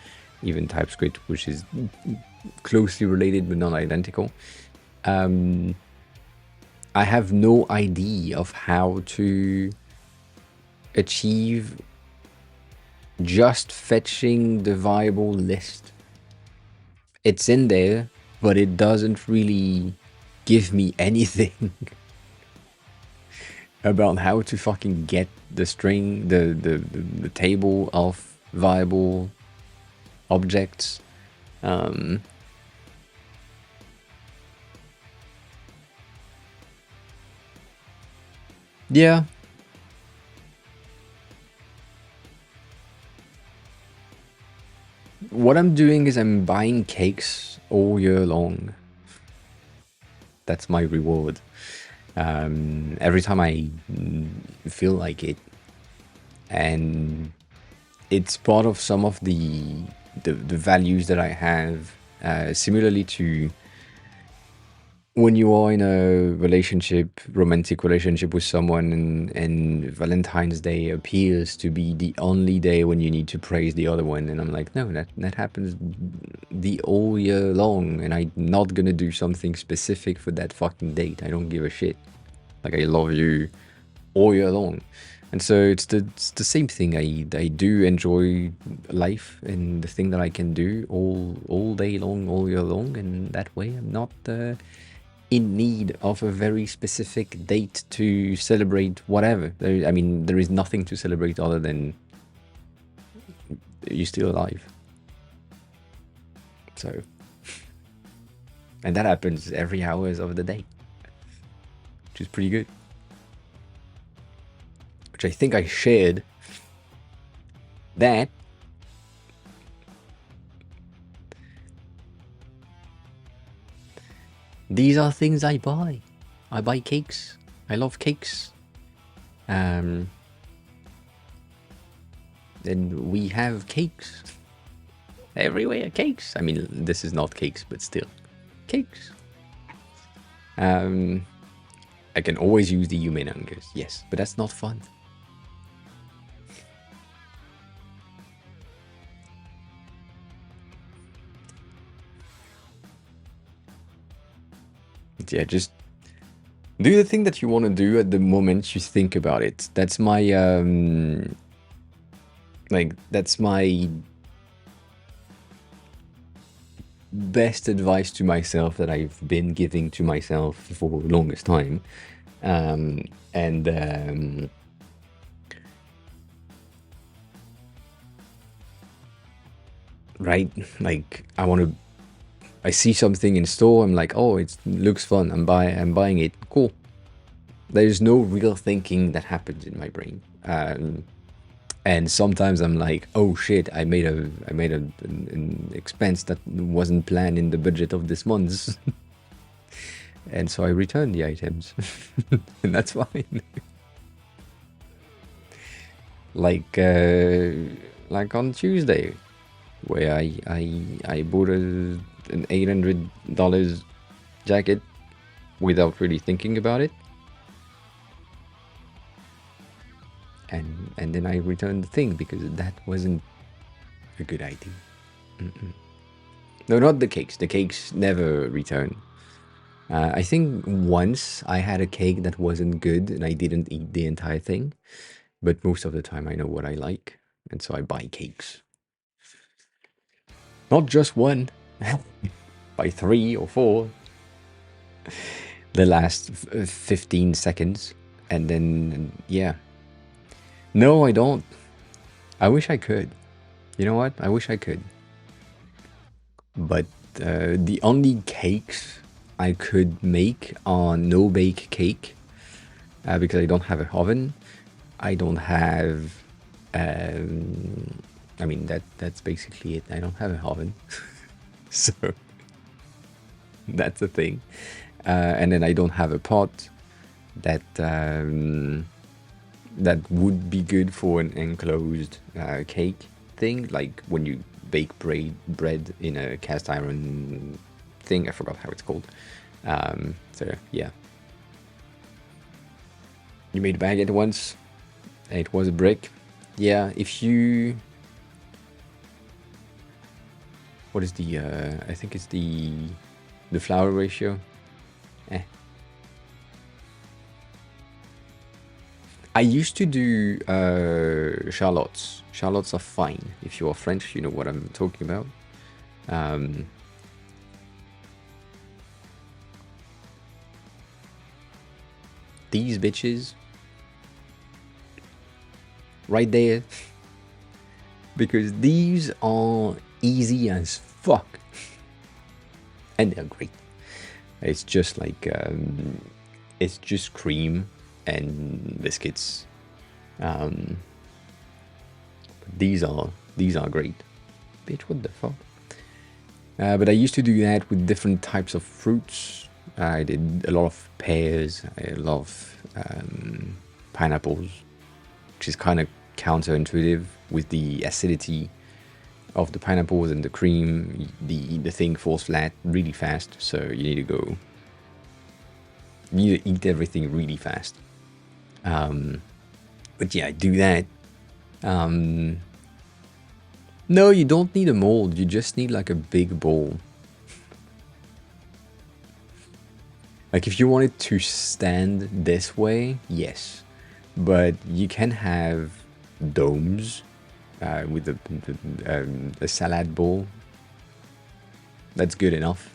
even TypeScript, which is closely related but not identical, I have no idea of how to achieve just fetching the viable list. It's in there, but it doesn't really give me anything about how to fucking get the string, the table of viable objects. Yeah. What I'm doing is I'm buying cakes all year long. That's my reward. Every time I feel like it. And it's part of some of the values that I have. Similarly to when you are in a relationship, romantic relationship with someone, and Valentine's Day appears to be the only day when you need to praise the other one, and I'm like, no, that happens the all year long, and I'm not gonna do something specific for that fucking date. I don't give a shit. Like, I love you all year long. And so it's the same thing. I do enjoy life and the thing that I can do all day long, all year long, and that way I'm not in need of a very specific date to celebrate whatever. I mean, there is nothing to celebrate other than you're still alive. So, and that happens every hours of the day, which is pretty good. Which I think I shared that. These are things I buy. I buy cakes. I love cakes. And we have cakes everywhere. Cakes. I mean, this is not cakes, but still, cakes. I can always use the Yumenangers, yes, but that's not fun. Yeah, just do the thing that you want to do at the moment you think about it. That's my that's my best advice to myself that I've been giving to myself for the longest time. Right, like I see something in store, I'm like, oh, it looks fun, I'm buying it, cool. There's no real thinking that happens in my brain. And sometimes I'm like, oh shit, I made an expense that wasn't planned in the budget of this month. And so I return the items. And that's fine. Like on Tuesday, where I bought an $800 jacket without really thinking about it, and then I returned the thing because that wasn't a good idea. No, not the cakes. The cakes never return. I think once I had a cake that wasn't good and I didn't eat the entire thing, but most of the time I know what I like, and so I buy cakes. Not just one, by 3 or 4. The last 15 seconds, and then, yeah. No, I don't. I wish I could. You know what? I wish I could. But the only cakes I could make are no-bake cake, because I don't have an oven. I don't have... I mean, that's basically it. I don't have an oven. So that's the thing. And then I don't have a pot that that would be good for an enclosed cake thing, like when you bake bread in a cast iron thing. I forgot how it's called. So yeah, you made a baguette once. It was a brick. Yeah, if you... What is the, I think it's the flour ratio. I used to do shallots. Shallots are fine. If you are French, you know what I'm talking about. these bitches right there, because these are easy as fuck and they're great. It's just like it's just cream and biscuits. These are great. Bitch, what the fuck? But I used to do that with different types of fruits. I did a lot of pears, a lot of pineapples, which is kind of counterintuitive with the acidity of the pineapples and the cream. The thing falls flat really fast, so you need to eat everything really fast. But yeah, I do that. No, you don't need a mold. You just need like a big bowl. Like if you want it to stand this way, yes. But you can have domes with a salad bowl. That's good enough.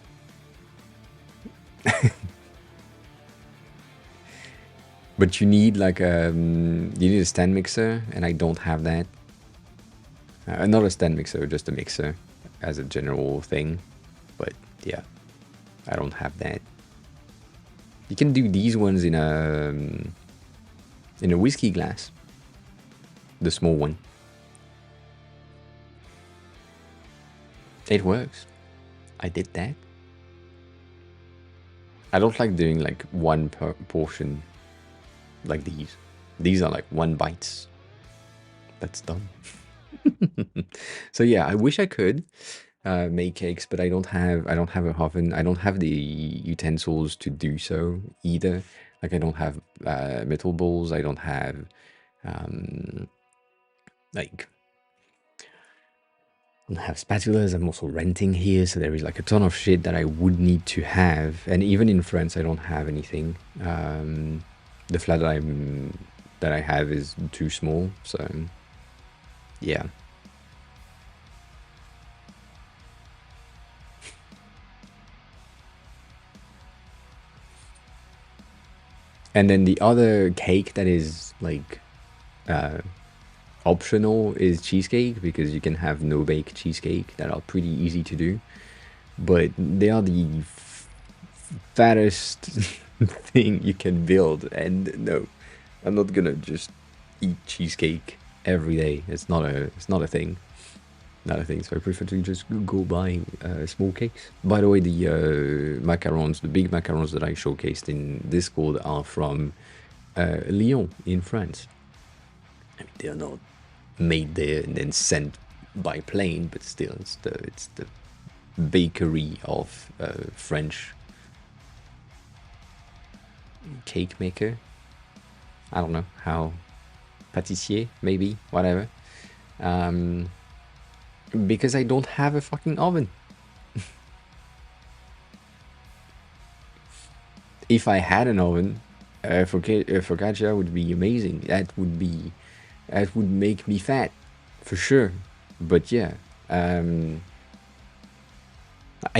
But you need like you need a stand mixer, and I don't have that. Not a stand mixer, just a mixer as a general thing. But yeah, I don't have that. You can do these ones in a whiskey glass, the small one. It works. I did that. I don't like doing like one per portion like these. These are like 1 bites. That's done. So yeah, I wish I could make cakes, but I don't have a oven. I don't have the utensils to do so either. Like I don't have metal bowls. I don't have like I don't have spatulas. I'm also renting here, so there is like a ton of shit that I would need to have. And even in France, I don't have anything. The flat that I have is too small, so yeah. And then the other cake that is like optional is cheesecake, because you can have no bake cheesecake that are pretty easy to do, but they are the fattest thing you can build. And no, I'm not gonna just eat cheesecake every day. It's not a thing. Not a thing. So I prefer to just go buy small cakes. By the way, the macarons, the big macarons that I showcased in Discord are from Lyon in France. I mean, they are not made there and then sent by plane, but still, it's the bakery of French cake maker. I don't know how, pâtissier maybe, whatever. Because I don't have a fucking oven. If I had an oven, focaccia would be amazing. That would make me fat, for sure. But yeah, I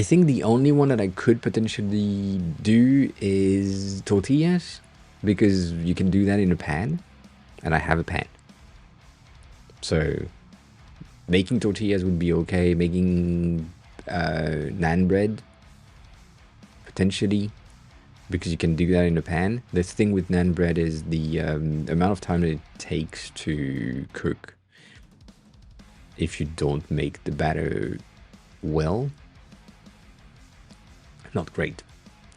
think the only one that I could potentially do is tortillas, because you can do that in a pan, and I have a pan. So making tortillas would be okay. Making naan bread, potentially, because you can do that in a pan. The thing with naan bread is the amount of time that it takes to cook if you don't make the batter well. Not great.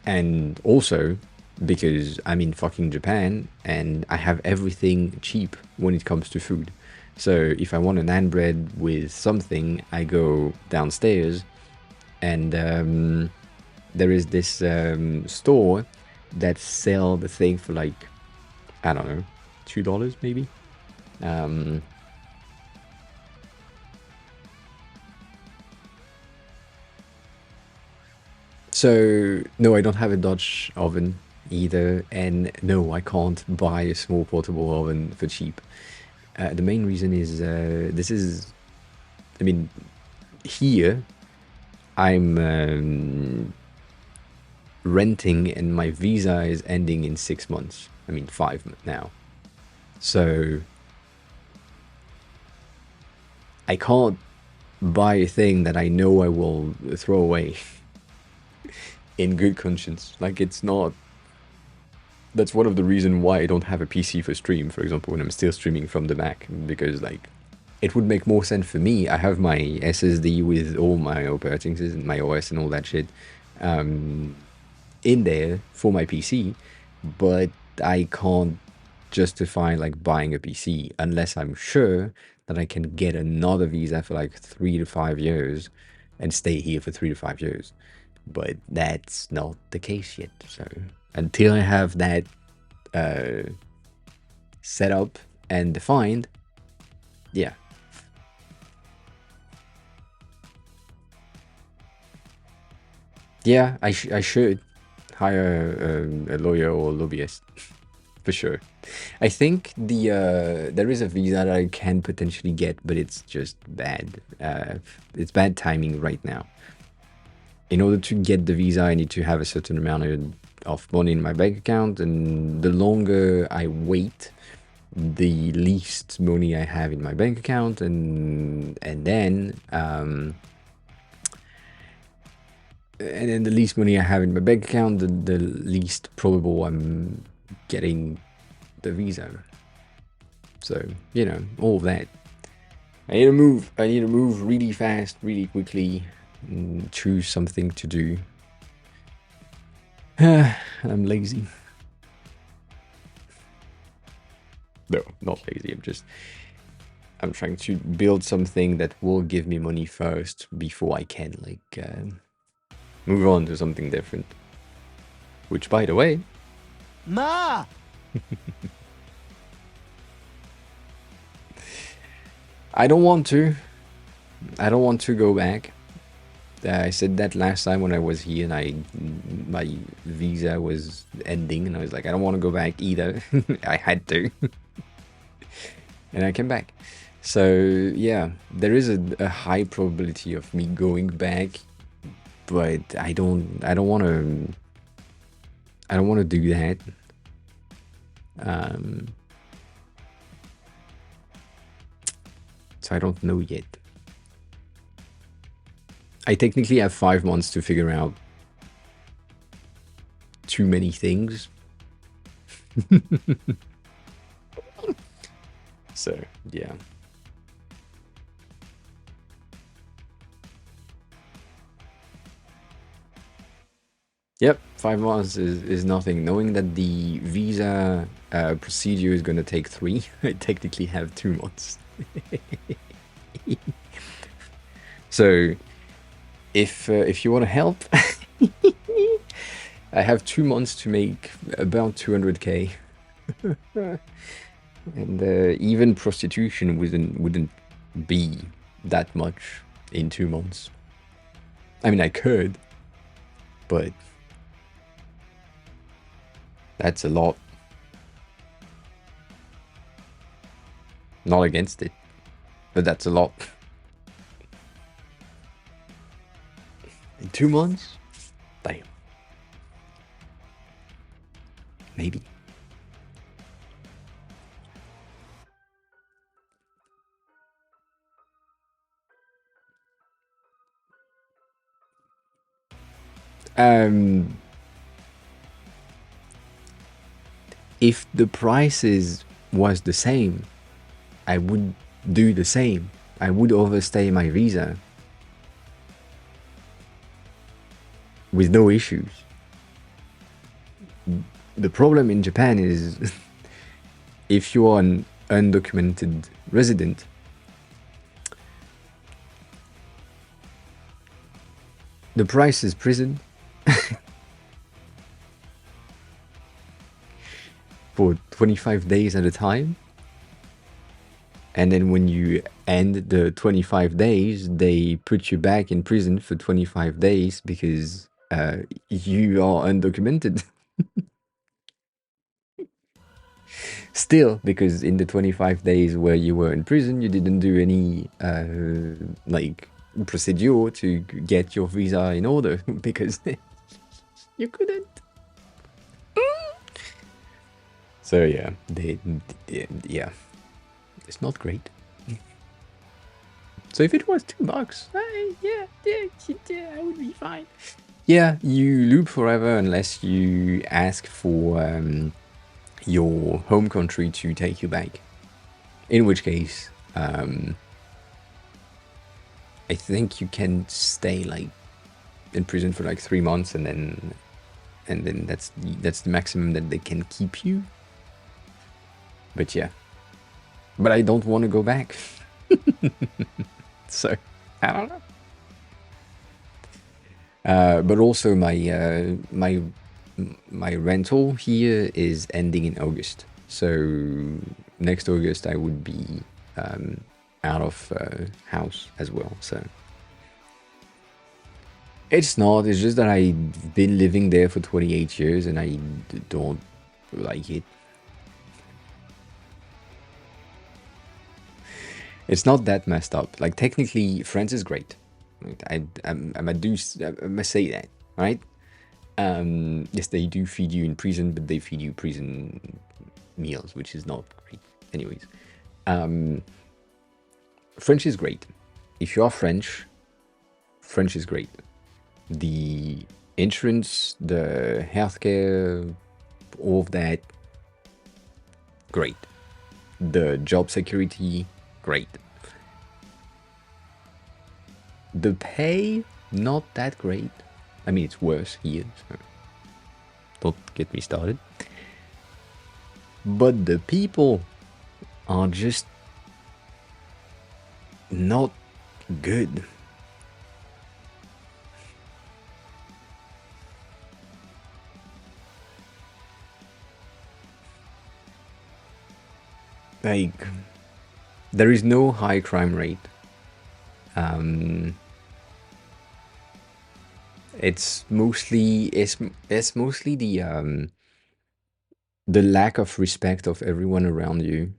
And also because I'm in fucking Japan and I have everything cheap when it comes to food. So if I want a naan bread with something, I go downstairs and there is this store that sell the thing for like, I don't know, $2 maybe. So no, I don't have a Dutch oven either, and no, I can't buy a small portable oven for cheap. The main reason is I mean, here I'm renting and my visa is ending in 6 months. I mean 5 now. So I can't buy a thing that I know I will throw away in good conscience. Like, it's not... That's one of the reasons why I don't have a PC for stream, for example, when I'm still streaming from the Mac, because, like, it would make more sense for me. I have my SSD with all my operating system, my OS and all that shit, in there for my PC, but I can't justify, like, buying a PC unless I'm sure that I can get another visa for, like, 3 to 5 years and stay here for 3 to 5 years. But that's not the case yet. So until I have that set up and defined, yeah. Yeah, I should hire a lawyer or lobbyist for sure. I think there is a visa that I can potentially get, but it's just bad. It's bad timing right now. In order to get the visa, I need to have a certain amount of money in my bank account, and the longer I wait, the least money I have in my bank account, and then the least money I have in my bank account, the least probable I'm getting the visa. So, you know, all that. I need to move. I need to move really fast, really quickly, and choose something to do. I'm lazy. No, not lazy. I'm trying to build something that will give me money first before I can, like, move on to something different. Which, by the way... Ma! I don't want to. I don't want to go back. I said that last time when I was here and my visa was ending, and I was like, I don't want to go back either. I had to. And I came back. So yeah, there is a high probability of me going back, but I don't want to do that. So I don't know yet. I technically have 5 months to figure out too many things. So, yeah. Yep, 5 months is nothing. Knowing that the visa procedure is going to take 3, I technically have 2 months. So, if you want to help, I have 2 months to make about 200k. And even prostitution wouldn't be that much in 2 months. I mean, I could, but that's a lot. Not against it, but that's a lot. In 2 months? Damn. Maybe. If the prices was the same, I would do the same. I would overstay my visa with no issues. The problem in Japan is if you are an undocumented resident, the price is prison for 25 days at a time. And then when you end the 25 days, they put you back in prison for 25 days because you are undocumented. Still, because in the 25 days where you were in prison, you didn't do any like procedure to get your visa in order because you couldn't. So yeah, yeah, it's not great. So if it was $2, yeah, I would be fine. Yeah, you loop forever unless you ask for your home country to take you back. In which case, I think you can stay like in prison for like 3 months, and then that's the maximum that they can keep you. But yeah, but I don't want to go back. So I don't know. But also my rental here is ending in August. So next August I would be out of house as well. So it's not. It's just that I've been living there for 28 years and I don't like it. It's not that messed up. Like technically, France is great. I must say that, right? Yes, they do feed you in prison, but they feed you prison meals, which is not great. Anyways, French is great. If you are French, French is great. The insurance, the healthcare, all of that, great. The job security, great. The pay, not that great. I mean, it's worse here, so don't get me started. But the people are just not good. Like, there is no high crime rate. It's mostly the lack of respect of everyone around you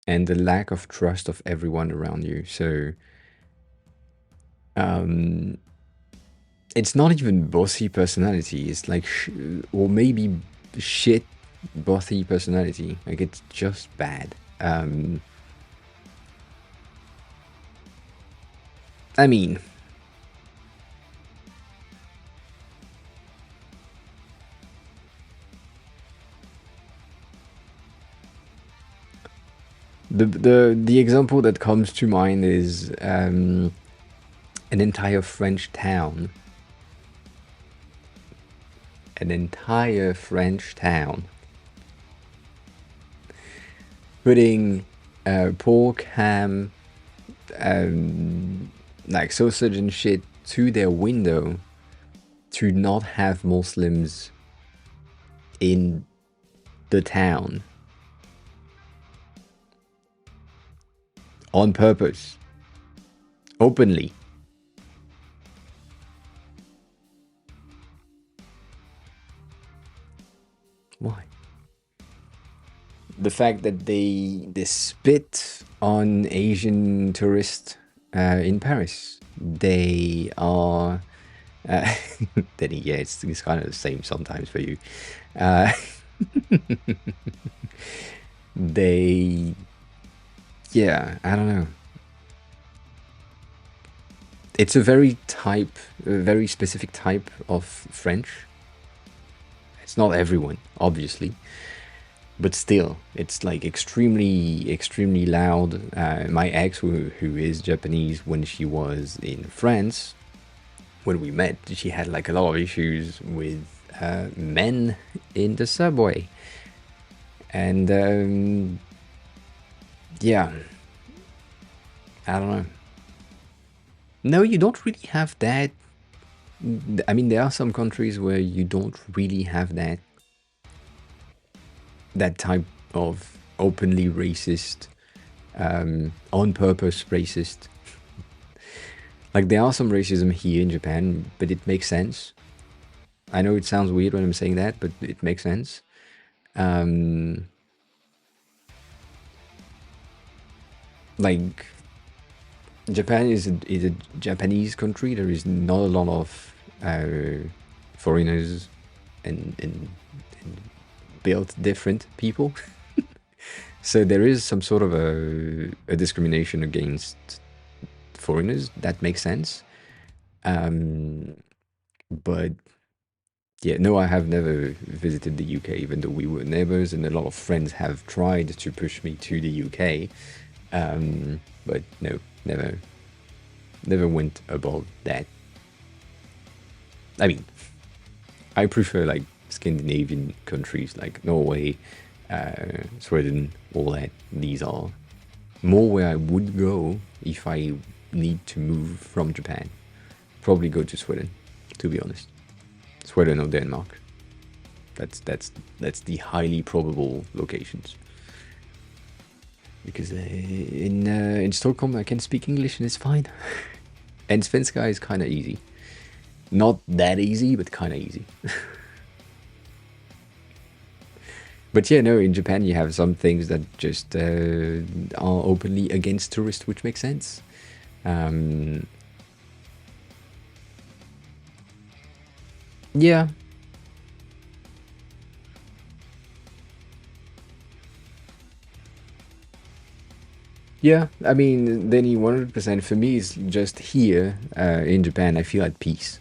and the lack of trust of everyone around you. So it's not even bossy personality. It's like or maybe shit bossy personality. Like it's just bad. I mean, the example that comes to mind is an entire French town. An entire French town putting pork, ham, like sausage and shit to their window to not have Muslims in the town on purpose, openly. Why? The fact that they spit on Asian tourists in Paris. They are. Then yeah, it's kind of the same sometimes for you. They, yeah, I don't know. It's a very specific type of French. It's not everyone, obviously, but still, it's like extremely loud. My ex, who is Japanese, when she was in France, when we met, she had like a lot of issues with men in the subway, and yeah, I don't know. No, you don't really have that. I mean, there are some countries where you don't really have that type of openly racist, on purpose racist. Like there are some racism here in Japan, but it makes sense. I know it sounds weird when I'm saying that, but it makes sense. Like Japan is a Japanese country. There is not a lot of foreigners and built different people. So there is some sort of a discrimination against foreigners. That makes sense. But yeah, no, I have never visited the UK, even though we were neighbors, and a lot of friends have tried to push me to the UK. But no, never went above that. I mean, I prefer like Scandinavian countries like Norway, Sweden, all that. These are more where I would go if I need to move from Japan. Probably go to Sweden, to be honest. Sweden or Denmark. That's the highly probable locations. Because in Stockholm I can speak English and it's fine. And Svenska is kind of easy. Not that easy, but kind of easy. But yeah, no, in Japan you have some things that just are openly against tourists, which makes sense. Yeah. Yeah, I mean, then 100% for me is just here in Japan, I feel at peace.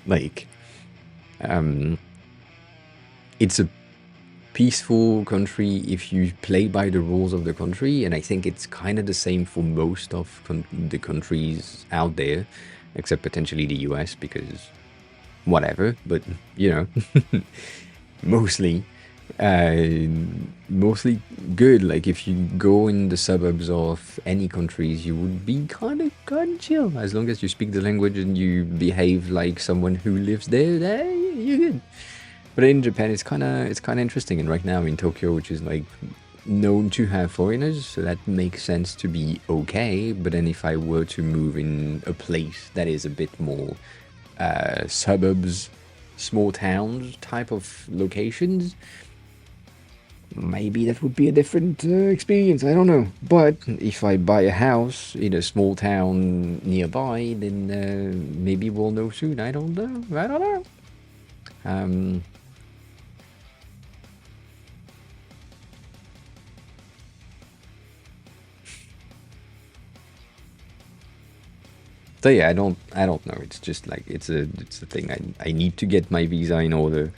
Like, um, it's a peaceful country if you play by the rules of the country, and I think it's kind of the same for most of the countries out there, except potentially the US, because whatever, but you know, mostly, uh, mostly good. Like if you go in the suburbs of any countries, you would be kind of chill as long as you speak the language and you behave like someone who lives there. There, you're good. But in Japan, it's kind of interesting. And right now in Tokyo, which is like known to have foreigners, so that makes sense to be okay. But then if I were to move in a place that is a bit more suburbs, small towns type of locations, maybe that would be a different experience. I don't know. But if I buy a house in a small town nearby, then maybe we'll know soon. I don't know. I don't know. Um, so yeah, I don't know. It's just like it's a thing. I need to get my visa in order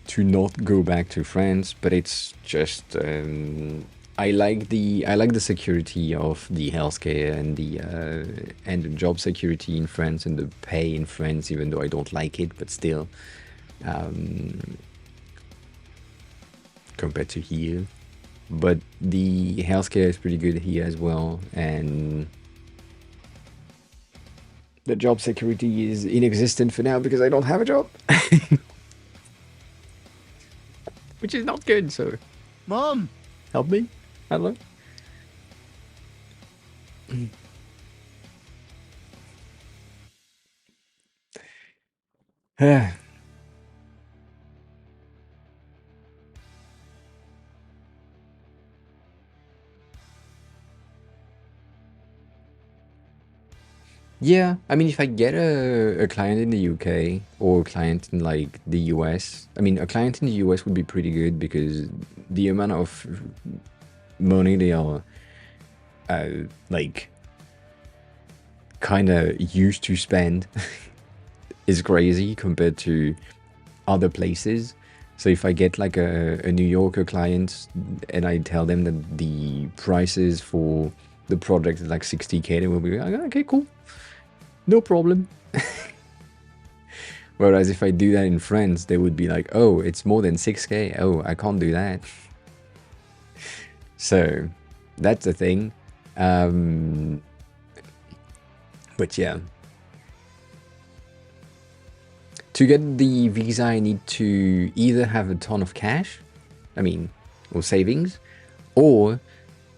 to not go back to France, but it's just I like the security of the healthcare and the job security in France and the pay in France, even though I don't like it, but still, um, compared to here. But the healthcare is pretty good here as well, and the job security is inexistent for now because I don't have a job, which is not good. So Mom! help me. Hello. Yeah, I mean, if I get a client in the UK or a client in like the US, I mean, a client in the US would be pretty good because the amount of money they are uh, like kind of used to spend is crazy compared to other places. So if I get like a New Yorker client and I tell them that the prices for the project is like 60K, they will be like, okay, cool, no problem. Whereas if I do that in France, they would be like, oh, it's more than 6K. Oh, I can't do that. So that's the thing. Um, but yeah. To get the visa, I need to either have a ton of cash, I mean, or savings, or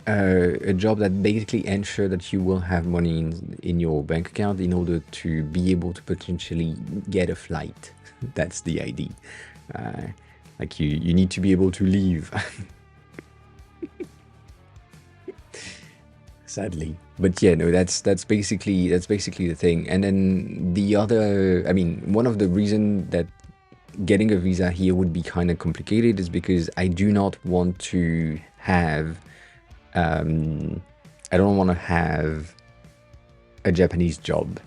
a job that basically ensure that you will have money in your bank account in order to be able to potentially get a flight. That's the idea. Uh, like you need to be able to leave. Sadly. But yeah, no, that's basically the thing. And then the other, I mean, one of the reason that getting a visa here would be kind of complicated is because I do not want to have, I don't want to have a Japanese job.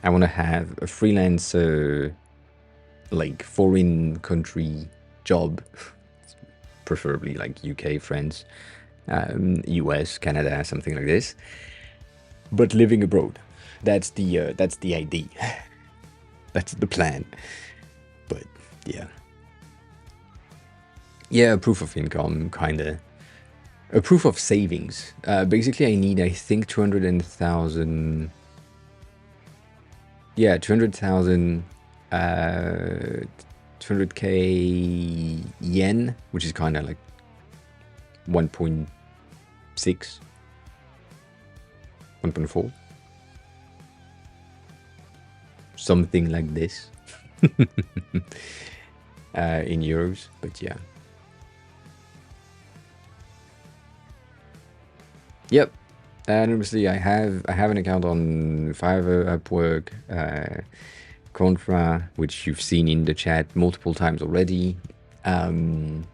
I want to have a freelancer, like foreign country job, preferably like UK, France, US, Canada, something like this. But living abroad, that's the idea. That's the plan. But yeah, a proof of income, kind of. A proof of savings. Basically, I need, I think, 200,000. Yeah, 200,000. 200k yen, which is kind of like 1.6, 1.4, something like this. In euros, but yeah. Yep. And obviously I have an account on Fiverr, Upwork, Contra, which you've seen in the chat multiple times already. I'm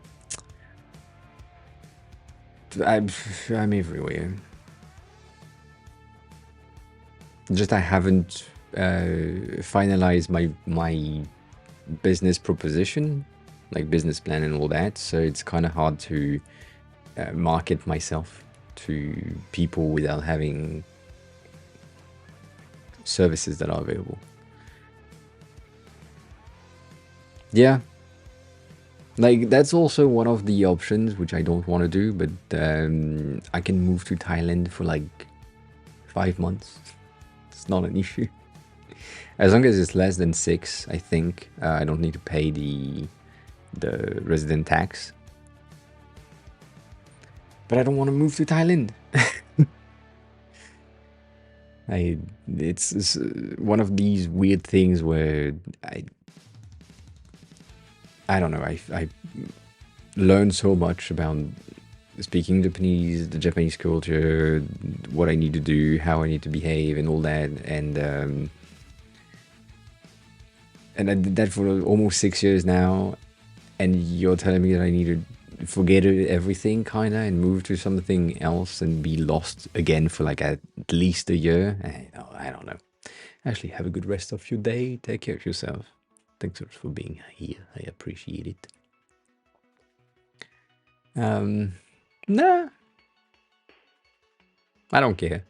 everywhere. Just I haven't finalized my business proposition, like business plan and all that, so it's kind of hard to market myself to people without having services that are available. Yeah, like that's also one of the options which I don't want to do, but I can move to Thailand for like 5 months. It's not an issue. As long as it's less than 6, I think I don't need to pay the resident tax. But I don't want to move to Thailand. It's one of these weird things where I don't know. I learned so much about speaking Japanese, the Japanese culture, what I need to do, how I need to behave, and all that, and I did that for almost 6 years now, and you're telling me that I need to forget everything kind of and move to something else and be lost again for like at least a year. I don't know. Actually, have a good rest of your day. Take care of yourself. Thanks for being here. I appreciate it. Nah, I don't care.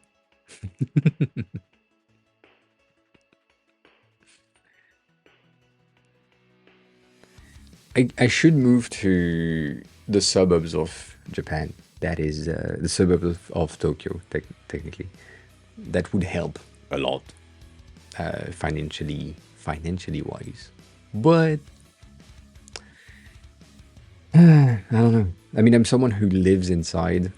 I should move to the suburbs of Japan. That is the suburbs of Tokyo, technically. That would help a lot, financially wise. But I don't know. I mean, I'm someone who lives inside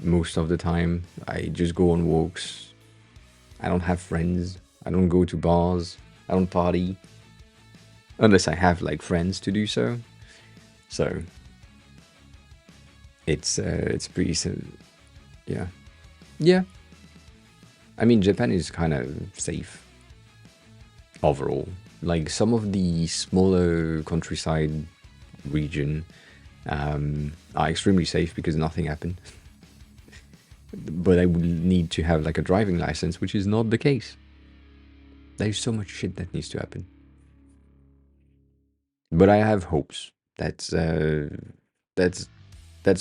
most of the time. I just go on walks. I don't have friends. I don't go to bars. I don't party. Unless I have like friends to do so. So it's pretty yeah. Yeah. I mean, Japan is kind of safe overall. Like some of the smaller countryside region are extremely safe because nothing happened. But I would need to have like a driving license, which is not the case. There's so much shit that needs to happen. But I have hopes. That's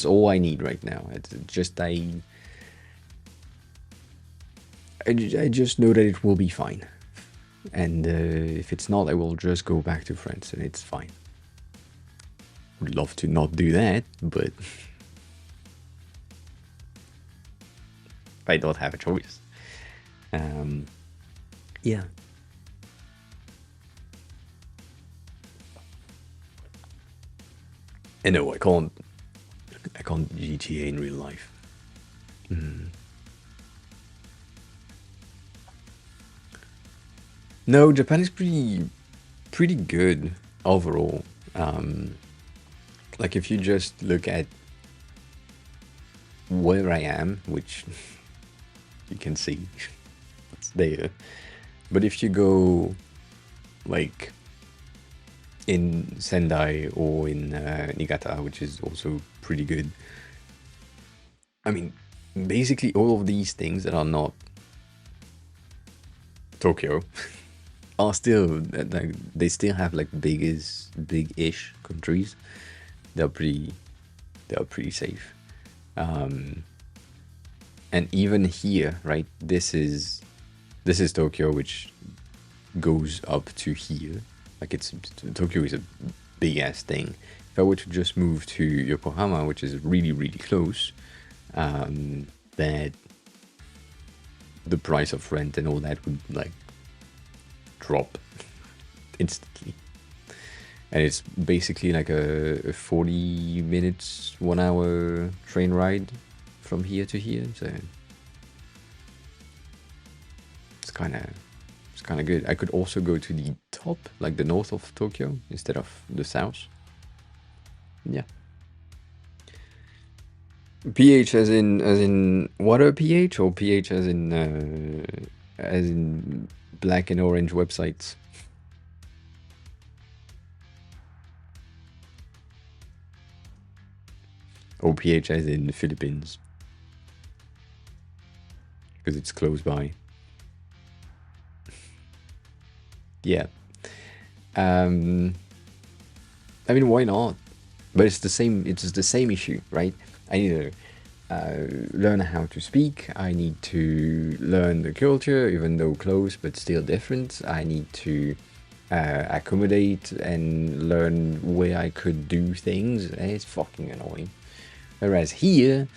all I need right now. It's just I just know that it will be fine. And if it's not, I will just go back to France and it's fine. Would love to not do that, but I don't have a choice. Yeah. And no, I can't GTA in real life. No, Japan is pretty good overall. Like if you just look at where I am, which you can see it's there, but if you go like in Sendai or in Niigata, which is also pretty good. I mean, basically all of these things that are not Tokyo are still like they still have like big-ish countries. They're pretty safe. And even here, right? This is Tokyo, which goes up to here. Like Tokyo is a big ass thing. If I were to just move to Yokohama, which is really close, that the price of rent and all that would like drop instantly. And it's basically like a 40 minutes, 1 hour train ride from here to here. So it's kind of good. I could also go to the top, like the north of Tokyo instead of the south. Yeah. pH as in water pH, or pH as in black and orange websites? Or pH as in the Philippines? Because it's close by. Yeah. I mean, why not? But it's the same issue, right? I need to learn how to speak. I need to learn the culture, even though close but still different. I need to accommodate and learn where I could do things. It's fucking annoying. Whereas here,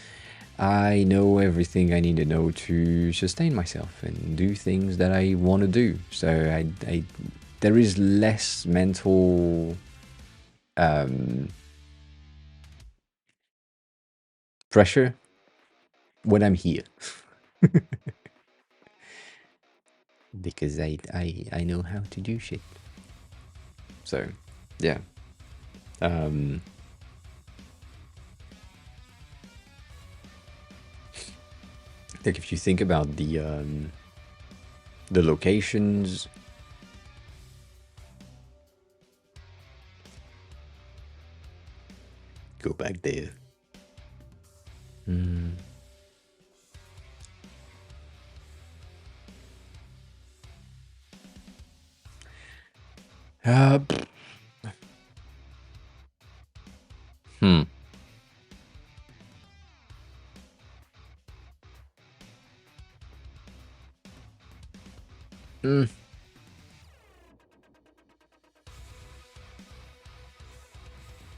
I know everything I need to know to sustain myself and do things that I want to do. So there is less mental pressure when I'm here. Because I know how to do shit. So, yeah. Like if you think about the locations, go back there.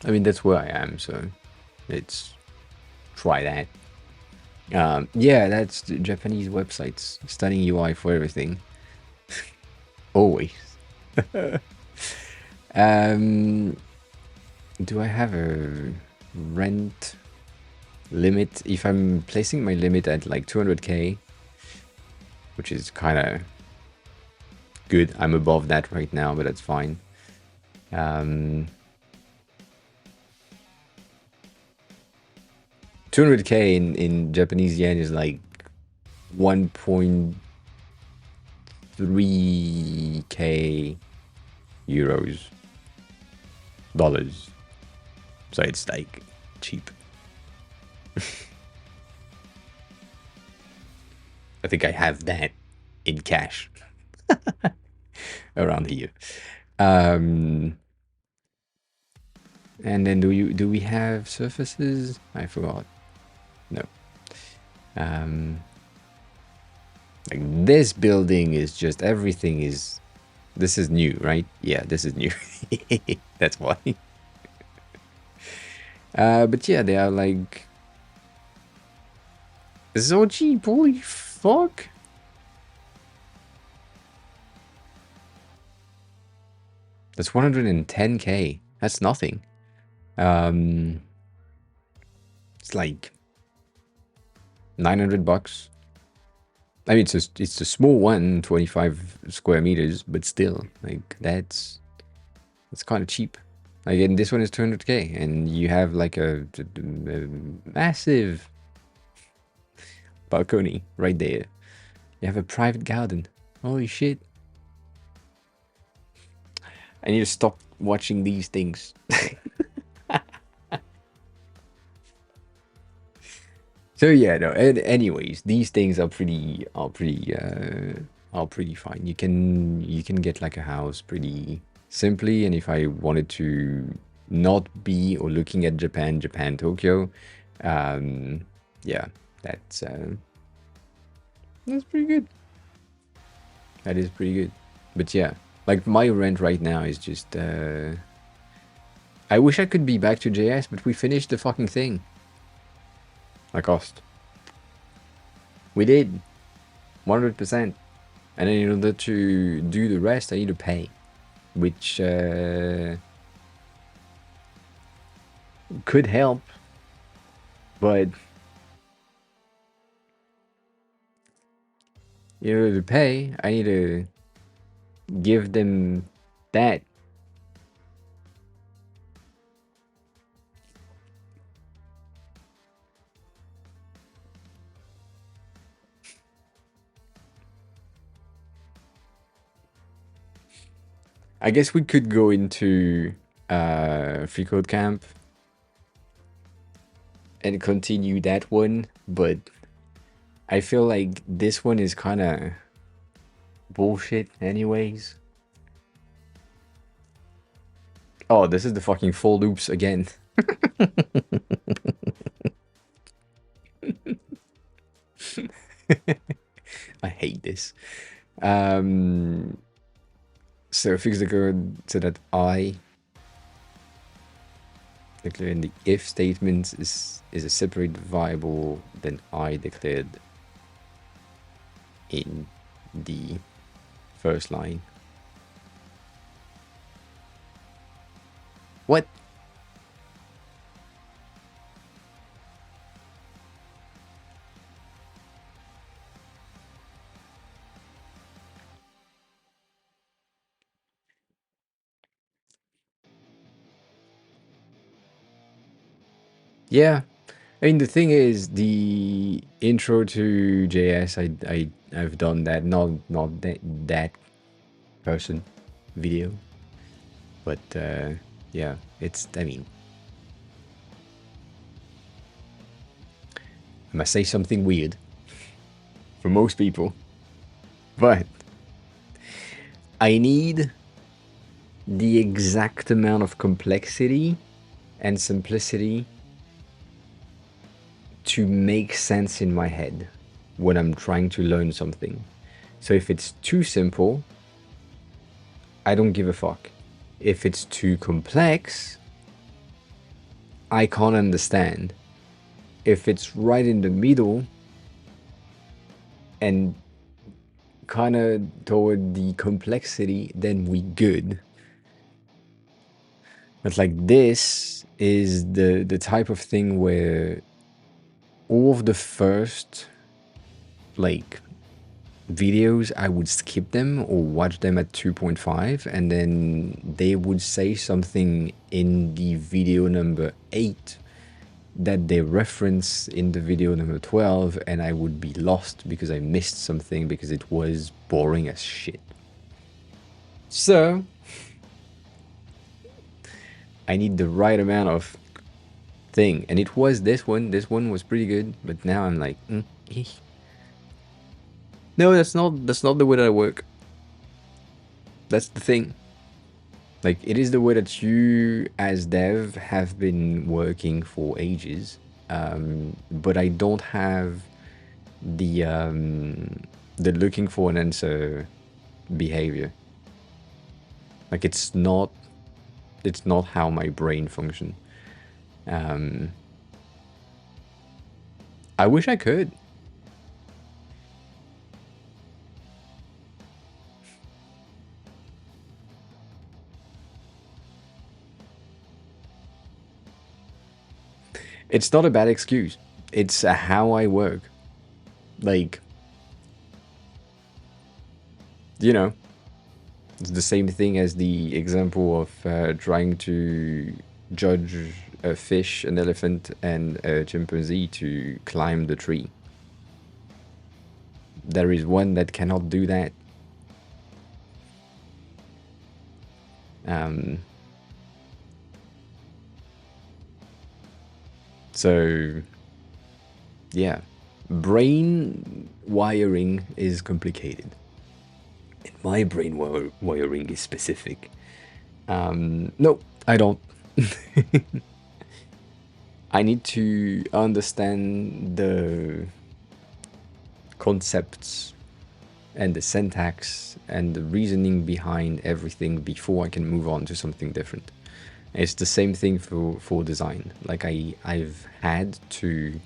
I mean, that's where I am, so let's try that. Yeah, that's the Japanese websites, stunning UI for everything. Always. Do I have a rent limit? If I'm placing my limit at like 200k, which is kind of good. I'm above that right now, but that's fine. 200k in Japanese yen is like 1.3k euros, dollars. So it's like cheap. I think I have that in cash around here. And then do we have surfaces? I forgot. No. Like this building is just everything is. This is new, right? Yeah, this is new. That's why. But yeah, they are like so cheap. Holy fuck! That's 110k. That's nothing. It's like $900. I mean, it's a small one, 25 square meters, but still, like that's kind of cheap. Like, and this one is 200k, and you have like a massive balcony right there. You have a private garden. Holy shit! I need to stop watching these things. So yeah, no. And anyways, these things are pretty fine. You can get like a house pretty simply, and if I wanted to not be or looking at Japan, Tokyo, um, yeah, that's pretty good. That is pretty good. But yeah, like my rent right now is just. I wish I could be back to JS, but we finished the fucking thing. I cost. We did 100%. And then in order to do the rest, I need to pay, which could help, but in order to pay, I need to give them that. I guess we could go into Free Code Camp and continue that one, but I feel like this one is kind of bullshit anyways. Oh, this is the fucking for loops again. I hate this. So fix the code so that I declare in the if statement is a separate variable than I declared in the first line. What? Yeah. I mean, the thing is, the intro to JS, I've done that, not that person video, but yeah, I mean, I must say something weird for most people, but I need the exact amount of complexity and simplicity to make sense in my head when I'm trying to learn something. So if it's too simple, I don't give a fuck. If it's too complex, I can't understand. If it's right in the middle and kind of toward the complexity, then we good. But like this is the type of thing where all of the first like videos, I would skip them or watch them at 2.5, and then they would say something in the video number 8 that they reference in the video number 12, and I would be lost because I missed something because it was boring as shit. So I need the right amount of thing, and it was this one. This one was pretty good, but now I'm like, no, that's not the way that I work. That's the thing. Like, it is the way that you, as dev, have been working for ages, but I don't have the looking for an answer behavior. Like, it's not how my brain function. I wish I could. It's not a bad excuse. It's how I work. Like, you know, it's the same thing as the example of trying to judge a fish, an elephant, and a chimpanzee to climb the tree. There is one that cannot do that. So yeah, brain wiring is complicated. And my brain wiring is specific. No, I don't. I need to understand the concepts and the syntax and the reasoning behind everything before I can move on to something different. It's the same thing for design. Like I've had to.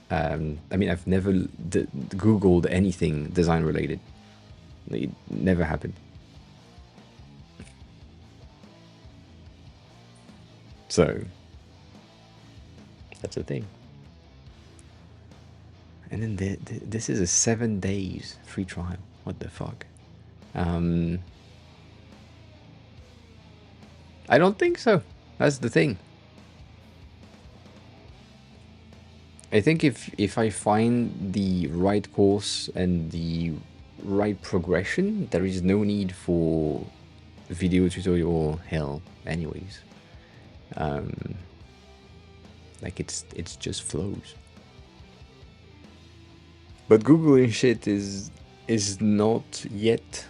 I mean, I've never Googled anything design related. It never happened. So that's the thing. And then this is a 7 days free trial. What the fuck? Um, I don't think so. That's the thing. I think if I find the right course and the right progression, there is no need for video tutorial hell anyways. Like it's just flows. But Googling shit is not yet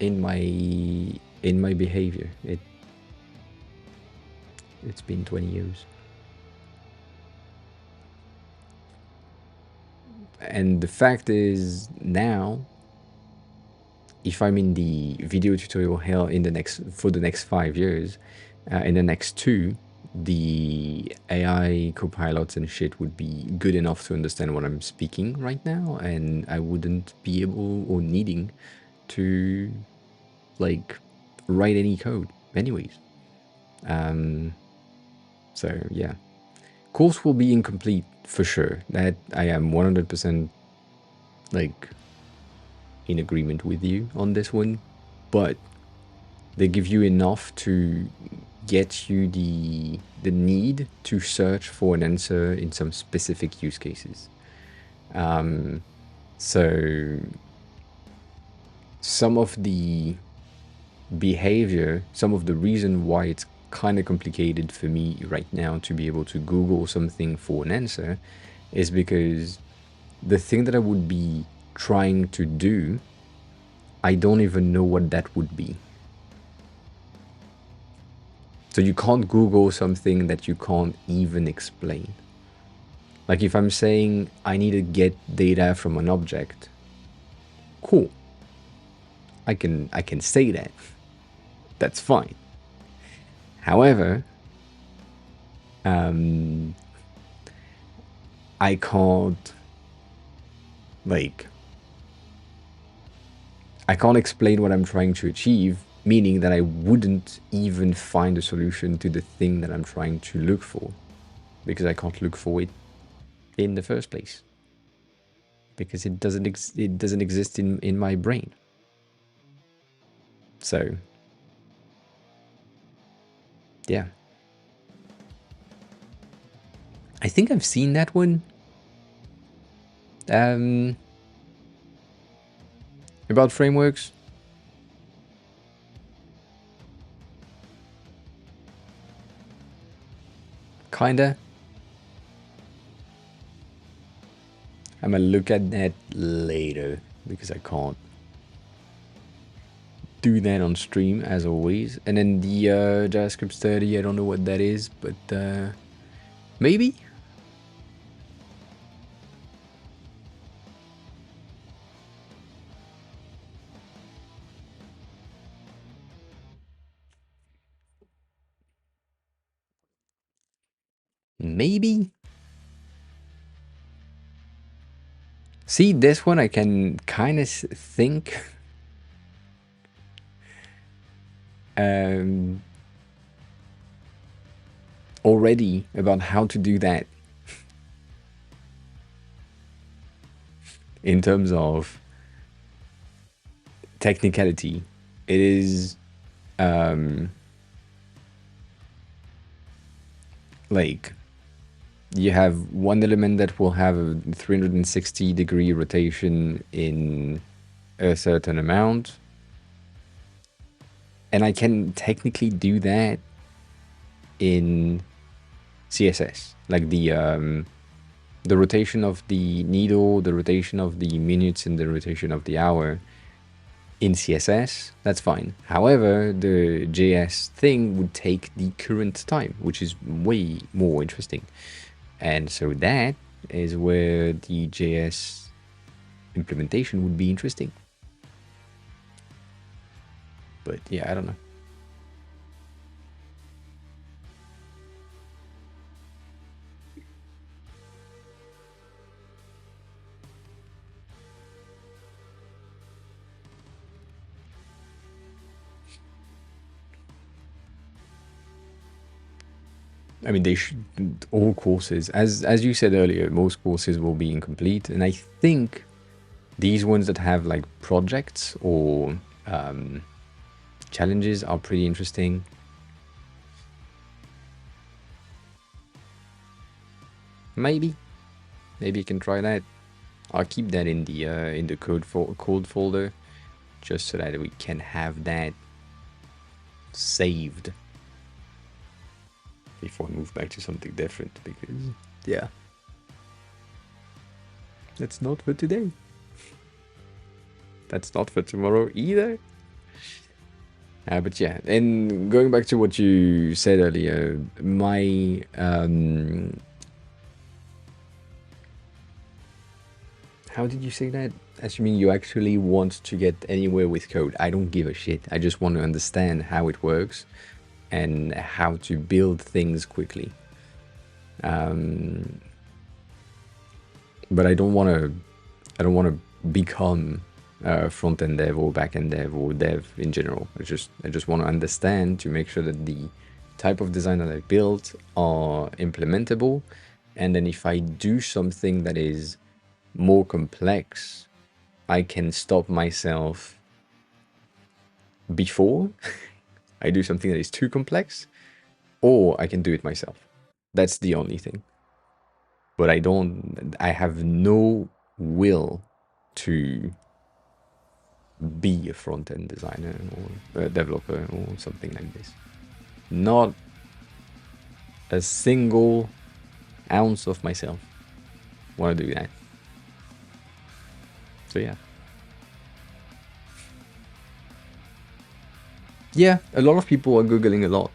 in my behavior. It's been 20 years. And the fact is now, if I'm in the video tutorial hell in the next 5 years, in the next two, the AI copilots and shit would be good enough to understand what I'm speaking right now, and I wouldn't be able or needing to like write any code anyways. So yeah, course will be incomplete for sure. That I am 100% like in agreement with you on this one, but they give you enough to get you the need to search for an answer in some specific use cases. So some of the behavior, some of the reason why it's kind of complicated for me right now to be able to Google something for an answer is because the thing that I would be trying to do, I don't even know what that would be. So you can't Google something that you can't even explain. Like if I'm saying I need to get data from an object, cool. I can say that. That's fine. However, I can't explain what I'm trying to achieve, meaning that I wouldn't even find a solution to the thing that I'm trying to look for, because I can't look for it in the first place, because it doesn't exist in my brain. So yeah, I think I've seen that one. About frameworks. Kinda. I'm gonna look at that later because I can't do that on stream as always. And then the JavaScript study, I don't know what that is, but maybe. Maybe. See, this one I can kind of think already about how to do that in terms of technicality. It is like you have one element that will have a 360-degree rotation in a certain amount, and I can technically do that in CSS, like the rotation of the needle, the rotation of the minutes, and the rotation of the hour in CSS, that's fine. However, the JS thing would take the current time, which is way more interesting. And so that is where the JS implementation would be interesting. But yeah, I don't know. I mean, they should, all courses, as you said earlier, most courses will be incomplete, and I think these ones that have like projects or challenges are pretty interesting. Maybe you can try that. I'll keep that in the code folder, just so that we can have that saved before I move back to something different, because yeah, that's not for today. That's not for tomorrow either. But yeah, and going back to what you said earlier, my how did you say that? Assuming you actually want to get anywhere with code. I don't give a shit. I just want to understand how it works and how to build things quickly. But I don't want to become front-end dev or back-end dev or dev in general. I just want to understand to make sure that the type of design that I built are implementable, and then if I do something that is more complex, I can stop myself before I do something that is too complex, or I can do it myself. That's the only thing. But I have no will to be a front-end designer or a developer or something like this. Not a single ounce of myself want to do that. So yeah. Yeah, a lot of people are Googling a lot.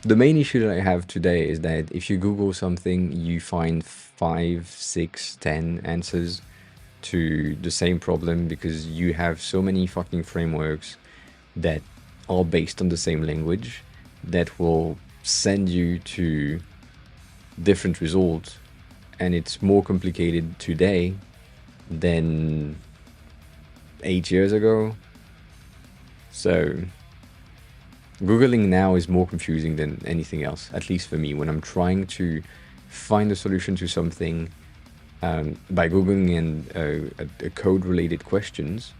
The main issue that I have today is that if you Google something, you find 5, 6, 10 answers to the same problem, because you have so many fucking frameworks that are based on the same language that will send you to different results, and it's more complicated today than 8 years ago. So Googling now is more confusing than anything else, at least for me, when I'm trying to find a solution to something by Googling and code-related questions.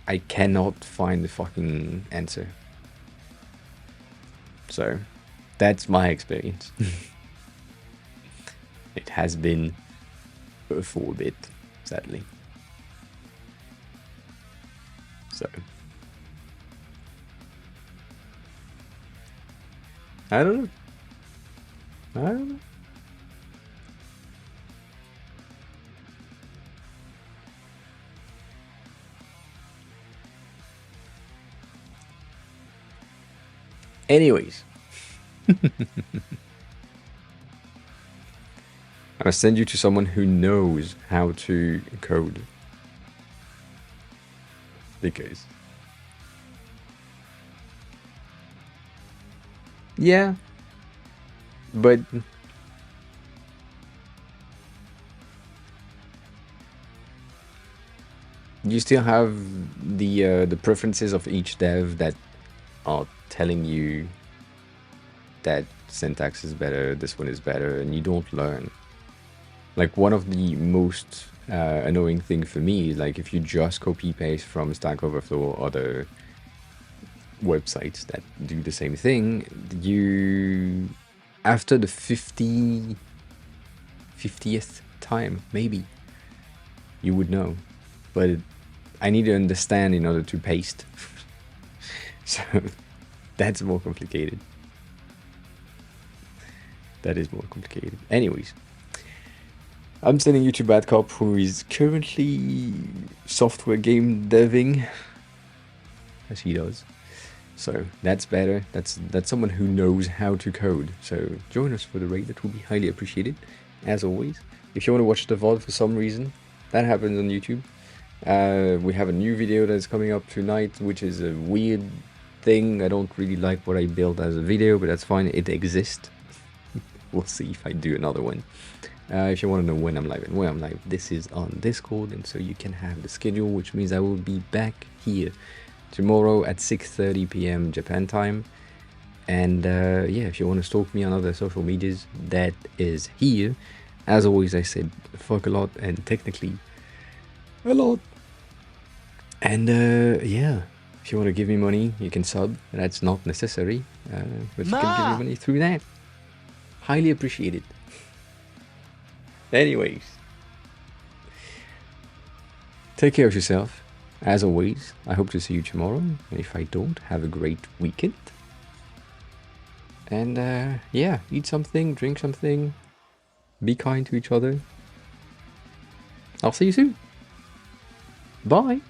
I cannot find the fucking answer. So that's my experience. It has been for a bit, sadly. So I don't know. Anyways. I'll send you to someone who knows how to code. Because yeah, but you still have the preferences of each dev that are telling you that syntax is better, this one is better, and you don't learn. Like, one of the most annoying thing for me is, like, if you just copy paste from Stack Overflow or other websites that do the same thing, you, after the 50th time, maybe you would know, but I need to understand in order to paste. So That's more complicated. That is more complicated. Anyways, I'm sending you to Bad Cop, who is currently software game deving, as he does. So that's better. That's someone who knows how to code. So join us for the raid. That will be highly appreciated, as always. If you want to watch the VOD for some reason, that happens on YouTube. We have a new video that's coming up tonight, which is a weird thing. I don't really like what I built as a video, but that's fine. It exists. We'll see if I do another one. If you want to know when I'm live and where I'm live, this is on Discord, and so you can have the schedule, which means I will be back here tomorrow at 6:30 p.m. Japan time. And yeah, if you want to stalk me on other social medias, that is here. As always, I said fuck a lot and technically a lot. And yeah, if you want to give me money, you can sub. That's not necessary, but you can give me money through that. Highly appreciated. Anyways, take care of yourself. As always, I hope to see you tomorrow. And if I don't, have a great weekend. And yeah, eat something, drink something, be kind to each other. I'll see you soon. Bye.